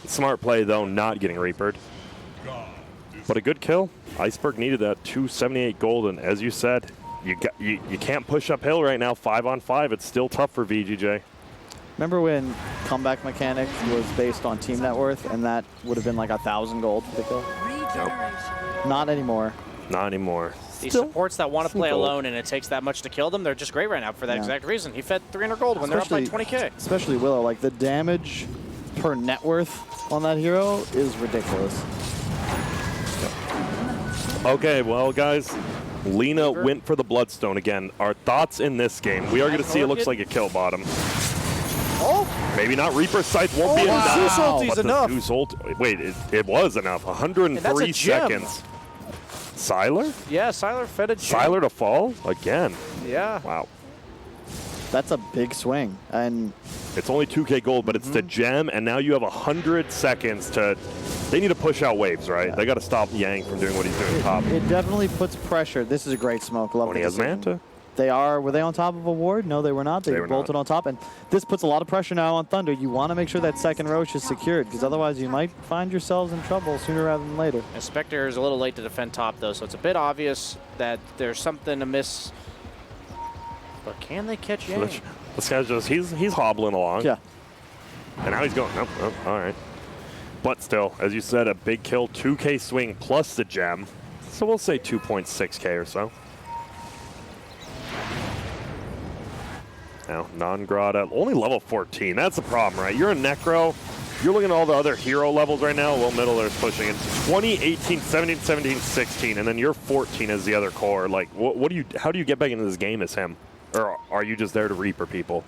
Smart play, though, not getting Reapered. But a good kill. Iceberg needed that 278 gold, and as you said, you can't push uphill right now. 5-on-5, it's still tough for VGJ. Remember when comeback mechanic was based on team net worth, and that would have been like 1,000 gold for the kill? Nope. Not anymore. Not anymore. These supports that want to play alone and it takes that much to kill them, they're just great right now for that exact reason. He fed 300 gold when they're up by 20k. Especially Willow, like the damage per net worth on that hero is ridiculous. Okay, well, guys, Lina went for the Bloodstone again. Our thoughts in this game. We are going to see it looks like a kill bottom. Oh! Maybe not. Reaper's Scythe won't be enough. Zeus ulti's enough. Zeus ult, wait, it was enough. 103 seconds. Sylar? Yeah, Sylar fed a gem. Sylar to fall? Again. Yeah. Wow. That's a big swing. And it's only 2k gold, but it's the gem, and now you have 100 seconds to... They need to push out waves, right? Yeah. They got to stop Yang from doing what he's doing top. It definitely puts pressure. This is a great smoke. Love when he has Manta. Were they on top of a ward? No, they were not. They bolted on top, and this puts a lot of pressure now on Thunder. You want to make sure that second Roche is secured, because otherwise you might find yourselves in trouble sooner rather than later. And Spectre is a little late to defend top, though, so it's a bit obvious that there's something amiss. But can they catch Yang? This guy's just, he's hobbling along. Yeah. And now he's going, nope, all right. But still, as you said, a big kill, 2k swing plus the gem. So we'll say 2.6k or so. Now, non-Grata, only level 14. That's the problem, right? You're a Necro. You're looking at all the other hero levels right now. Well, middle there's pushing it. 20, 18, 17, 17, 16, and then you're 14 as the other core. Like, how do you get back into this game as him? Or are you just there to Reaper people?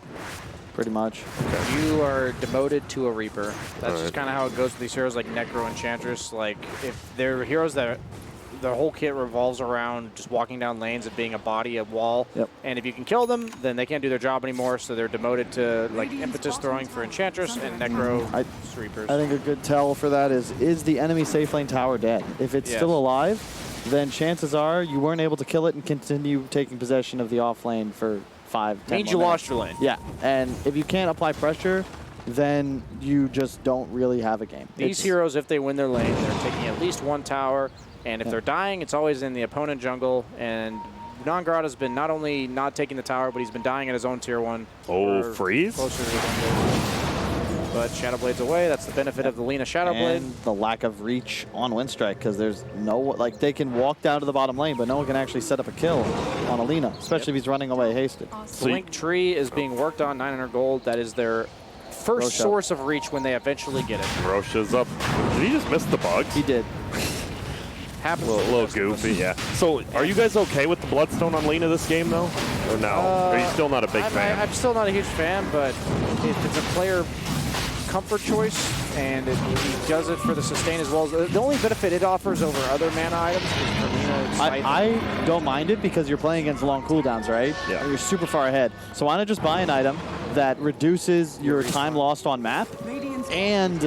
Pretty much. Okay. You are demoted to a Reaper. That's just kind of how it goes with these heroes like Necro and Enchantress. Like, if they're heroes that their whole kit revolves around just walking down lanes and being a body, a wall. Yep. And if you can kill them, then they can't do their job anymore, so they're demoted to like impetus throwing for Enchantress and Necro Reapers. I think a good tell for that is the enemy safe lane tower dead? If it's still alive, then chances are you weren't able to kill it and continue taking possession of the off lane for 5, 10 means you lost your lane. Yeah, and if you can't apply pressure, then you just don't really have a game. These heroes, if they win their lane, they're taking at least one tower, and if they're dying, it's always in the opponent jungle, and non-Grata's been not only not taking the tower, but he's been dying at his own tier 1. Oh, freeze? Closer to the jungle. But Shadowblade's away. That's the benefit of the Lina Shadowblade. And the lack of reach on Winstrike, because there's no, like, they can walk down to the bottom lane, but no one can actually set up a kill on Alina, especially if he's running away hasted. The Link tree is being worked on, 900 gold. That is their first source of reach when they eventually get it. Roche is up. Did he just miss the bugs? He did. Happens a little goofy, yeah. So, are you guys okay with the Bloodstone on Lina this game, though? Or no? Are you still not a big fan? I'm still not a huge fan, but if it's a player comfort choice, and he does it for the sustain as well. The only benefit it offers over other mana items is for Lina. I don't mind it because you're playing against long cooldowns, right? Yeah. And you're super far ahead. So why not just buy an item that reduces your time lost on map? And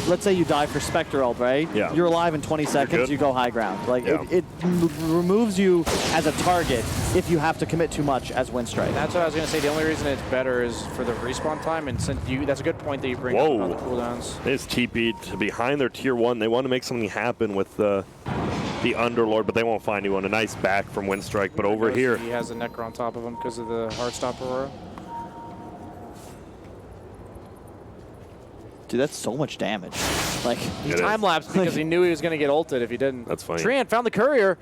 let's say you die for Spectre ult, right? Yeah. You're alive in 20 seconds, you go high ground. Like, it removes you as a target if you have to commit too much as Winstrike. That's what I was going to say. The only reason it's better is for the respawn time, and since that's a good point that you bring up on the cooldowns. They just TP'd behind their tier 1. They want to make something happen with the Underlord, but they won't find anyone. A nice back from Winstrike, but over here. He has a Necro on top of him because of the Heartstopper Aurora. Dude, that's so much damage. Like, he time-lapsed because he knew he was going to get ulted if he didn't. That's funny. Treant found the courier.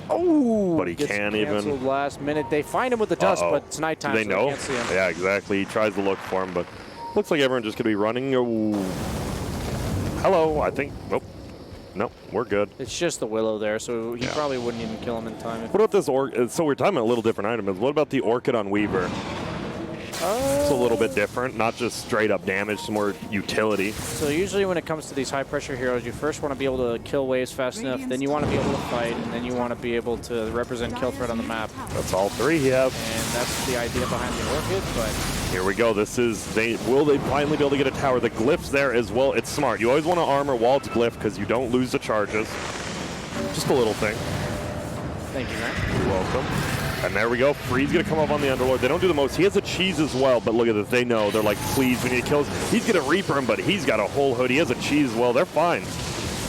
Oh, but he can't even. Last minute. They find him with the dust, but it's nighttime, Do they so know? they can't see him. Yeah, exactly. He tries to look for him, but looks like everyone's just going to be running. Oh. Hello, I think. Nope. Nope, we're good. It's just the Willow there, so he probably wouldn't even kill him in time. What about this so we're talking about a little different items. What about the Orchid on Weaver? It's a little bit different, not just straight up damage, some more utility. So usually when it comes to these high pressure heroes, you first want to be able to kill waves fast enough, then you want to be able to fight, and then you want to be able to represent kill threat on the map. That's all three he has. And that's the idea behind the Orchid, but... Here we go. This is, will they finally be able to get a tower? The Glyph's there as well. It's smart. You always want to armor while it's Glyph because you don't lose the charges. Just a little thing. Thank you, Grant. You're welcome. And there we go. Free's going to come up on the Underlord. They don't do the most. He has a cheese as well, but look at this. They know. They're like, please, we need to kill us. He's going to Reaper him, but he's got a whole hood. He has a cheese as well. They're fine.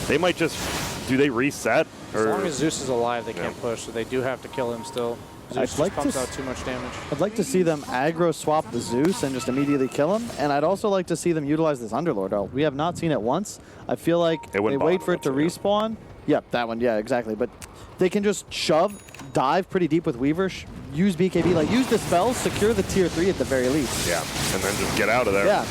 They might just, do they reset? As long as Zeus is alive, they can't push, so they do have to kill him still. Zeus just pumps out too much damage. I'd like to see them aggro swap the Zeus and just immediately kill him, and I'd also like to see them utilize this Underlord ult. We have not seen it once. I feel like they wait for it to respawn. Yep, that one, yeah, exactly. But they can just shove, dive pretty deep with Weaver, use BKB, like use the spells, secure the tier 3 at the very least. Yeah, and then just get out of there. Yeah.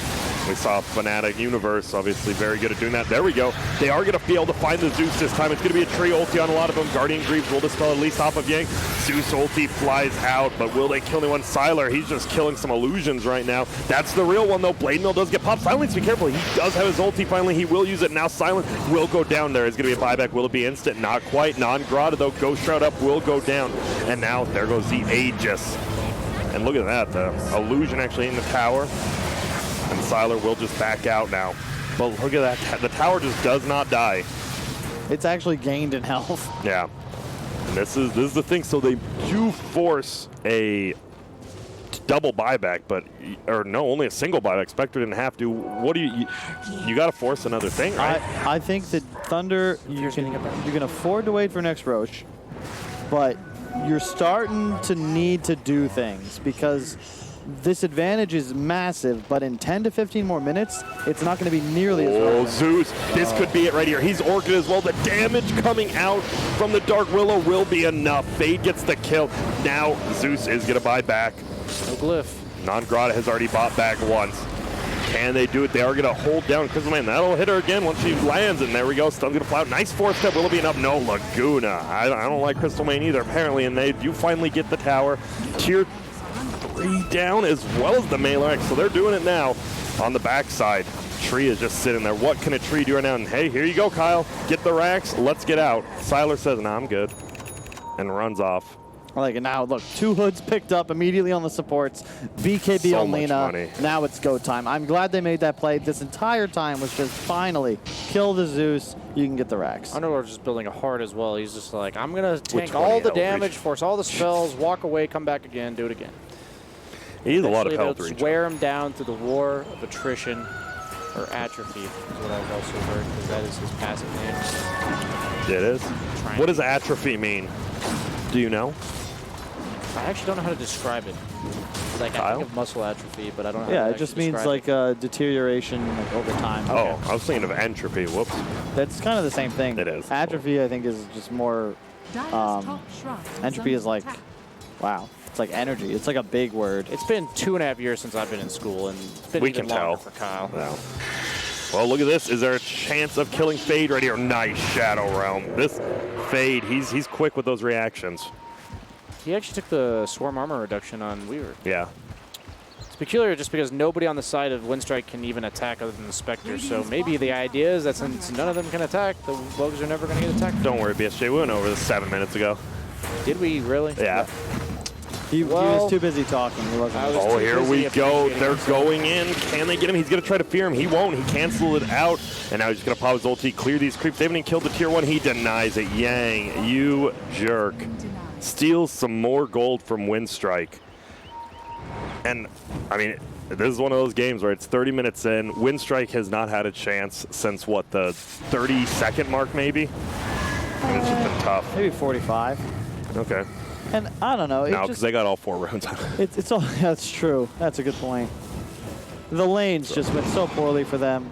We saw Fnatic Universe, obviously very good at doing that. There we go. They are going to be able to find the Zeus this time. It's going to be a tree ulti on a lot of them. Guardian Greaves will dispel at least off of Yang. Zeus ulti flies out, but will they kill anyone? Sylar, he's just killing some illusions right now. That's the real one, though. Blade Mill does get popped. Silence, be careful. He does have his ulti finally. He will use it. Now Silence will go down there. It's going to be a buyback. Will it be instant? Not quite. Non-Grata, though. Ghost Shroud up will go down. And now there goes the Aegis. And look at that. The illusion actually in the tower. And Sylar will just back out now. But look at that. The tower just does not die. It's actually gained in health. Yeah. And this is the thing. So they do force a double buyback, but or no, only a single buyback. Spectre didn't have to. What do you got to force another thing, right? I think that Thunder, you can afford to wait for next Roche, but you're starting to need to do things because this advantage is massive, but in 10 to 15 more minutes, it's not going to be nearly as relevant. Zeus, this could be it right here. He's Orchid as well. The damage coming out from the Dark Willow will be enough. Fade gets the kill. Now Zeus is going to buy back. No Glyph. Non-Grata has already bought back once. Can they do it? They are going to hold down Crystal Maiden. That'll hit her again once she lands, and there we go. Stun's going to fly out. Nice fourth step. Will it be enough? No, Laguna. I don't like Crystal Maiden either, apparently, and they do finally get the tower. Tier 3 down as well as the melee. So they're doing it now on the backside. Tree is just sitting there. What can a tree do right now? And hey, here you go, Kyle. Get the racks. Let's get out. Sylar says, nah, I'm good, and runs off. I like it now. Look, 2 hoods picked up immediately on the supports. BKB So on much Lina. money. Now it's go time. I'm glad they made that play. This entire time was just finally kill the Zeus. You can get the racks. Underlord's just building a heart as well. He's just like, I'm going to tank 20 all the health damage, reach. force all the spells, walk away, come back again, do it again. He has a lot of Eventually health they'll reach. wear him down through the war of attrition, or atrophy, is what I've also heard, because that is his passive name. It is. What does atrophy mean? Do you know? I actually don't know how to describe it. Like, I Kyle? think of muscle atrophy, but I don't know how Yeah, to it just actually means describe like deterioration like, over time. Oh, I was thinking of entropy. Whoops. That's kind of the same thing. It is. Atrophy, I think, is just more. Entropy is like, wow. It's like energy. It's like a big word. It's been 2.5 years since I've been in school, and it's been We even can longer tell. for Kyle. Wow. Well, look at this. Is there a chance of killing Fade right here? Nice Shadow Realm. This Fade, he's quick with those reactions. He actually took the Swarm Armor reduction on Weaver. Yeah. It's peculiar just because nobody on the side of Winstrike can even attack other than the Spectre, so maybe the idea is that since none of them can attack, the bugs are never going to get attacked. Don't worry, BSJ. We went over this 7 minutes ago. Did we really? Yeah. He was too busy talking. He wasn't. Oh, too here busy we go. appreciating They're himself. going in. Can they get him? He's going to try to fear him. He won't. He canceled it out. And now he's just going to pop his ulti, clear these creeps. They haven't even killed the tier 1. He denies it. Yang, you jerk. Steals some more gold from Winstrike. And, I mean, this is one of those games where it's 30 minutes in. Winstrike has not had a chance since, what, the 30-second mark, maybe? And it's just been tough. Maybe 45. Okay. And I don't know. No, because they got all 4 rounds out. It's all. That's true. That's a good point. The lanes just went so poorly for them,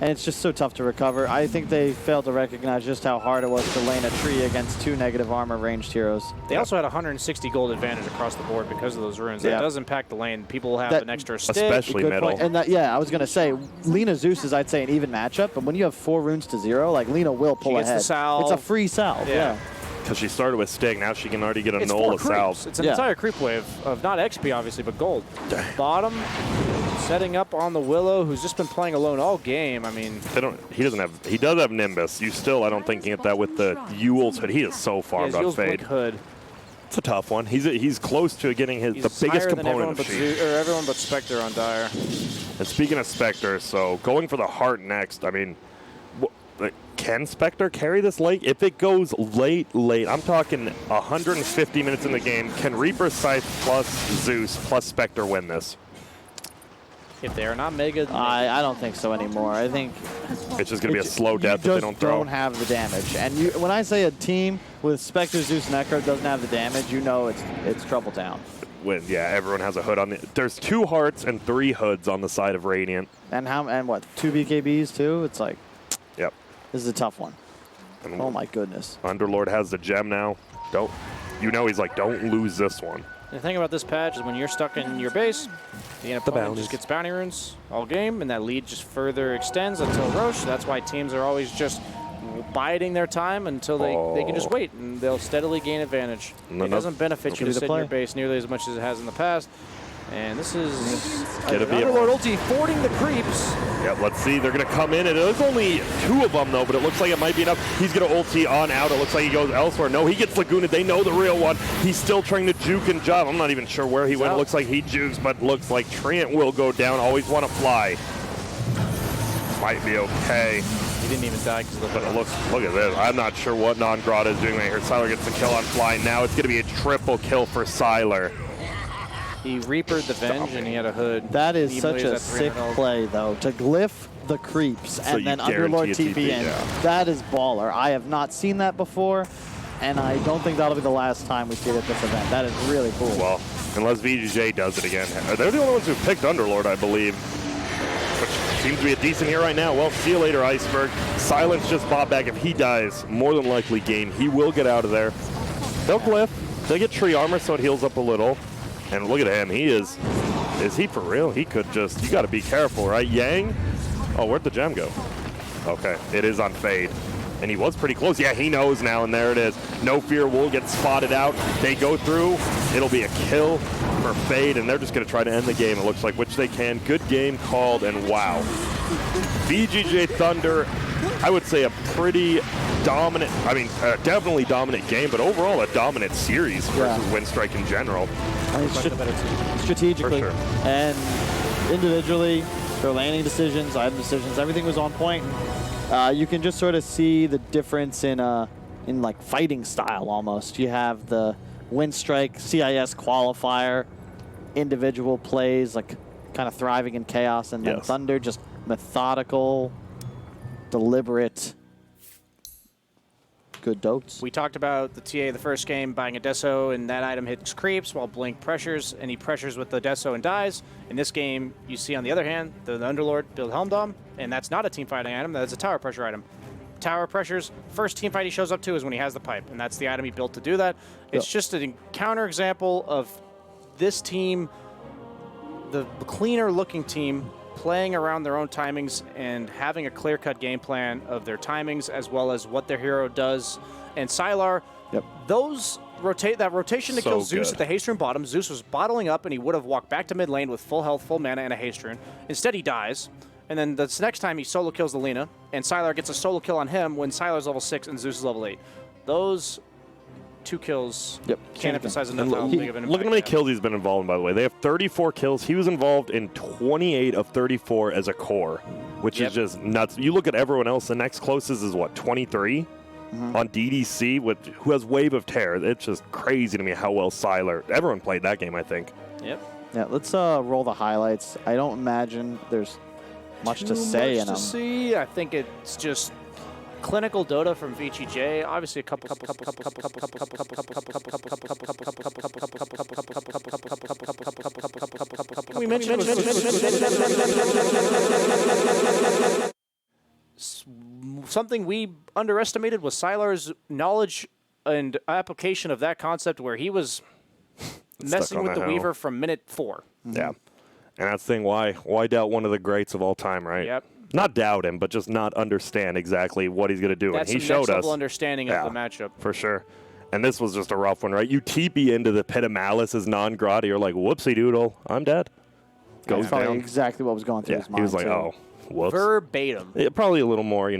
and it's just so tough to recover. I think they failed to recognize just how hard it was to lane a tree against 2 negative armor ranged heroes. They also had 160 gold advantage across the board because of those runes. That does impact the lane. People have an extra stick. Especially middle. And I was going to say, Lina Zeus is, I'd say, an even matchup, but when you have 4 runes to 0, like, Lina will pull ahead. The salve. It's a free salve, yeah. Because she started with Stig, now she can already get a It's null 4 of salve. creeps. It's an entire creep wave of not XP, obviously, but gold. Bottom, setting up on the Willow, who's just been playing alone all game. I mean, he does have Nimbus. You still, I don't think, can get that with the Yule's hood. He is so farmed on Fade. Hood. It's a tough one. He's close to getting the biggest component of Sheep. Everyone but Spectre on Dire. And speaking of Spectre, so going for the heart next, I mean, can Spectre carry this late? If it goes late, I'm talking 150 minutes in the game, can Reaper Scythe plus Zeus plus Spectre win this? If they are not mega, I don't think so anymore. I think it's just going to be a slow death if they don't throw. You don't have the damage. And when I say a team with Spectre, Zeus, and Echo doesn't have the damage, you know it's trouble town. Everyone has a hood on the. There's 2 hearts and 3 hoods on the side of Radiant. And what? 2 BKBs too? It's like. Yep. This is a tough one. Oh my goodness. Underlord has the gem now. He's like, don't lose this one. The thing about this patch is when you're stuck in your base, the opponent just gets bounty runes all game, and that lead just further extends until Roche. That's why teams are always just biding their time until they can just wait, and they'll steadily gain advantage. It doesn't benefit you to sit in your base nearly as much as it has in the past. And this is Underlord ulti fording the creeps. Yeah, let's see. They're going to come in, and there's only 2 of them, though, but it looks like it might be enough. He's going to ulti on out. It looks like he goes elsewhere. No, he gets Lagooned. They know the real one. He's still trying to juke and job. I'm not even sure where he went. It looks like he jukes, but looks like Treant will go down. Always want to fly. Might be okay. He didn't even die because of the But look at this. I'm not sure what Non-Grata is doing right here. Sylar gets the kill on fly. Now it's going to be a triple kill for Sylar. He Reapered the Venge, and he had a hood. That is such a sick play, though, to glyph the creeps and then Underlord TP in. That is baller. I have not seen that before, and I don't think that'll be the last time we see it at this event. That is really cool. Well, unless VGJ does it again. They're the only ones who picked Underlord, I believe, which seems to be a decent here right now. Well, see you later, Iceberg. Silence just bought back. If he dies, more than likely game. He will get out of there. They'll glyph. They'll get tree armor so it heals up a little. And look at him. He is he for real? He could just, you got to be careful, right? Yang? Oh, where'd the gem go? Okay, it is on Fade. And he was pretty close. Yeah, he knows now, and there it is. No Fear will get spotted out. They go through. It'll be a kill for Fade, and they're just going to try to end the game, it looks like, which they can. Good game called, and wow. VGJ.Thunder, I would say a pretty dominant, definitely dominant game, but overall a dominant series versus Winstrike in general. Strategically For sure. and individually, their landing decisions, item decisions, everything was on point. You can just sort of see the difference in like fighting style almost. You have the Winstrike CIS qualifier, individual plays, like kind of thriving in chaos, and then Thunder just methodical, deliberate, good dotes. We talked about the TA the first game buying a Deso, and that item hits creeps while Blink pressures, and he pressures with the Deso and dies. In this game, you see on the other hand, the Underlord build Helm Dom, and that's not a team fighting item, that's a tower pressure item. Tower pressures, first team fight he shows up to is when he has the pipe, and that's the item he built to do that. It's just a counter example of this team, the cleaner looking team, playing around their own timings and having a clear-cut game plan of their timings as well as what their hero does. And Sylar, that rotation to kill Zeus at the haste rune bottom, Zeus was bottling up and he would have walked back to mid lane with full health, full mana, and a haste rune. Instead he dies. And then this next time he solo kills the Lina, and Sylar gets a solo kill on him when Sylar's level 6 and Zeus is level 8. Those 2 kills can't emphasize enough how big of an impact. Look at how many kills he's been involved in, by the way. They have 34 kills. He was involved in 28 of 34 as a core, which is just nuts. You look at everyone else, the next closest is what, 23? On DDC, who has Wave of Terror. It's just crazy to me how well Sylar, everyone played that game, I think. Yep. Yeah, let's roll the highlights. I don't imagine there's much to say in them. See, I think it's just clinical Dota from VGJ. Obviously, a couple. We mentioned something we underestimated was Sylar's knowledge and application of that concept, where he was messing with the Weaver from minute 4. Yeah. And that's the thing, why doubt one of the greats of all time, right? Yep. Not doubt him, but just not understand exactly what he's going to do. That's and he some showed next level us. understanding of the matchup. For sure. And this was just a rough one, right? You TP into the Pit of Malice as non-Grotty, you're like, whoopsie doodle, I'm dead. Goes Goes down. exactly what was going through his mind. He was like, too. oh, whoops. Verbatim. Probably a little more,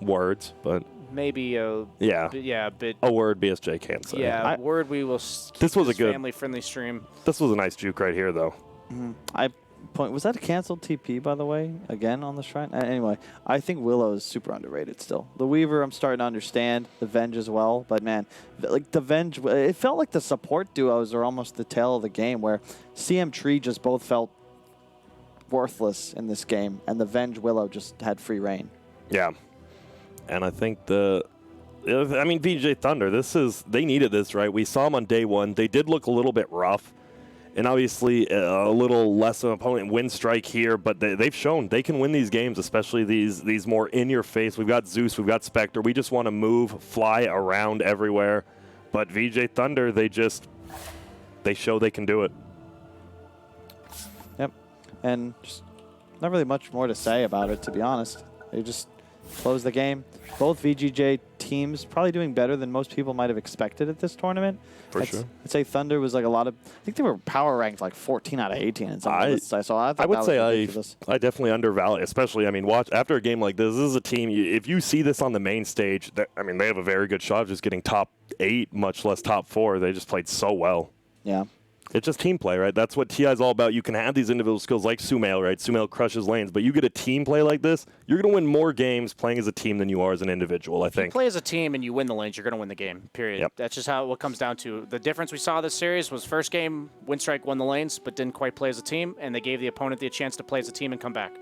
words, but Maybe a bit. A word BSJ can't say. Yeah, word we will keep this was a good family-friendly stream. This was a nice juke right here, though. Was that a canceled TP, by the way, again on the shrine? Anyway, I think Willow is super underrated still. The Weaver, I'm starting to understand. The Venge as well. But, man, like the Venge, it felt like the support duos are almost the tail of the game, where CM Tree just both felt worthless in this game, and the Venge Willow just had free reign. Yeah. And I think VGJ.Thunder, they needed this, right? We saw them on day 1. They did look a little bit rough. And obviously a little less of an opponent, Winstrike here, but they've shown they can win these games, especially these more in-your-face. We've got Zeus, we've got Spectre. We just want to move, fly around everywhere. But VGJ.Thunder, they show they can do it. Yep. And just not really much more to say about it, to be honest. They just closed the game. Both VGJ teams probably doing better than most people might have expected at this tournament. For sure. I'd say Thunder was like I think they were power ranked like 14 out of 18 in some lists. I thought I would that say was ridiculous. I definitely undervalue, especially, watch after a game like this. This is a team, if you see this on the main stage, they have a very good shot of just getting top 8, much less top 4. They just played so well. Yeah. It's just team play, right? That's what TI is all about. You can have these individual skills like Sumail, right? Sumail crushes lanes, but you get a team play like this, you're going to win more games playing as a team than you are as an individual, I think. If you play as a team and you win the lanes, you're going to win the game, period. Yep. That's just what comes down to. The difference we saw this series was first game, Winstrike won the lanes, but didn't quite play as a team, and they gave the opponent the chance to play as a team and come back.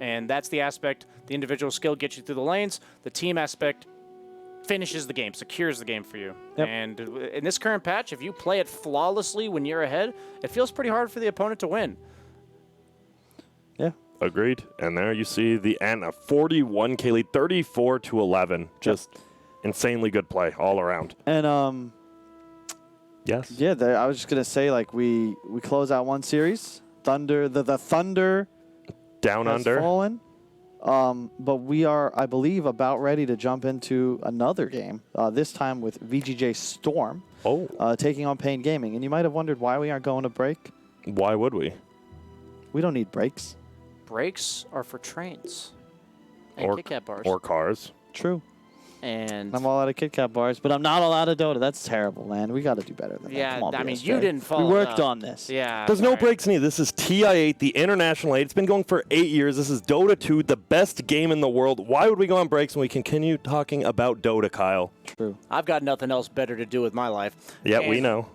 And that's the aspect. The individual skill gets you through the lanes. The team aspect finishes the game, secures the game for you. Yep. And in this current patch, if you play it flawlessly when you're ahead, it feels pretty hard for the opponent to win. Yeah. Agreed. And there you see the end, a 41K lead, 34-11. Just insanely good play all around. And yes. Yeah, I was just gonna say, like, we close out one series. Thunder, the Thunder Down has under. fallen. But we are, I believe, about ready to jump into another game, this time with VGJ Storm, taking on Pain Gaming. And you might have wondered why we aren't going to break. Why would we? We don't need breaks. Breaks are for trains and Kit Kat bars. Or cars. True. And I'm all out of Kit Kat bars, but I'm not all out of Dota. That's terrible, man. We got to do better than that. yeah, Come on, I mean, BSJ. you didn't follow We worked up. on this. Yeah. There's no right. breaks needed. This is TI8, the International 8. It's been going for 8 years. This is Dota 2, the best game in the world. Why would we go on breaks when we continue talking about Dota, Kyle? True. I've got nothing else better to do with my life. Yeah, And we know.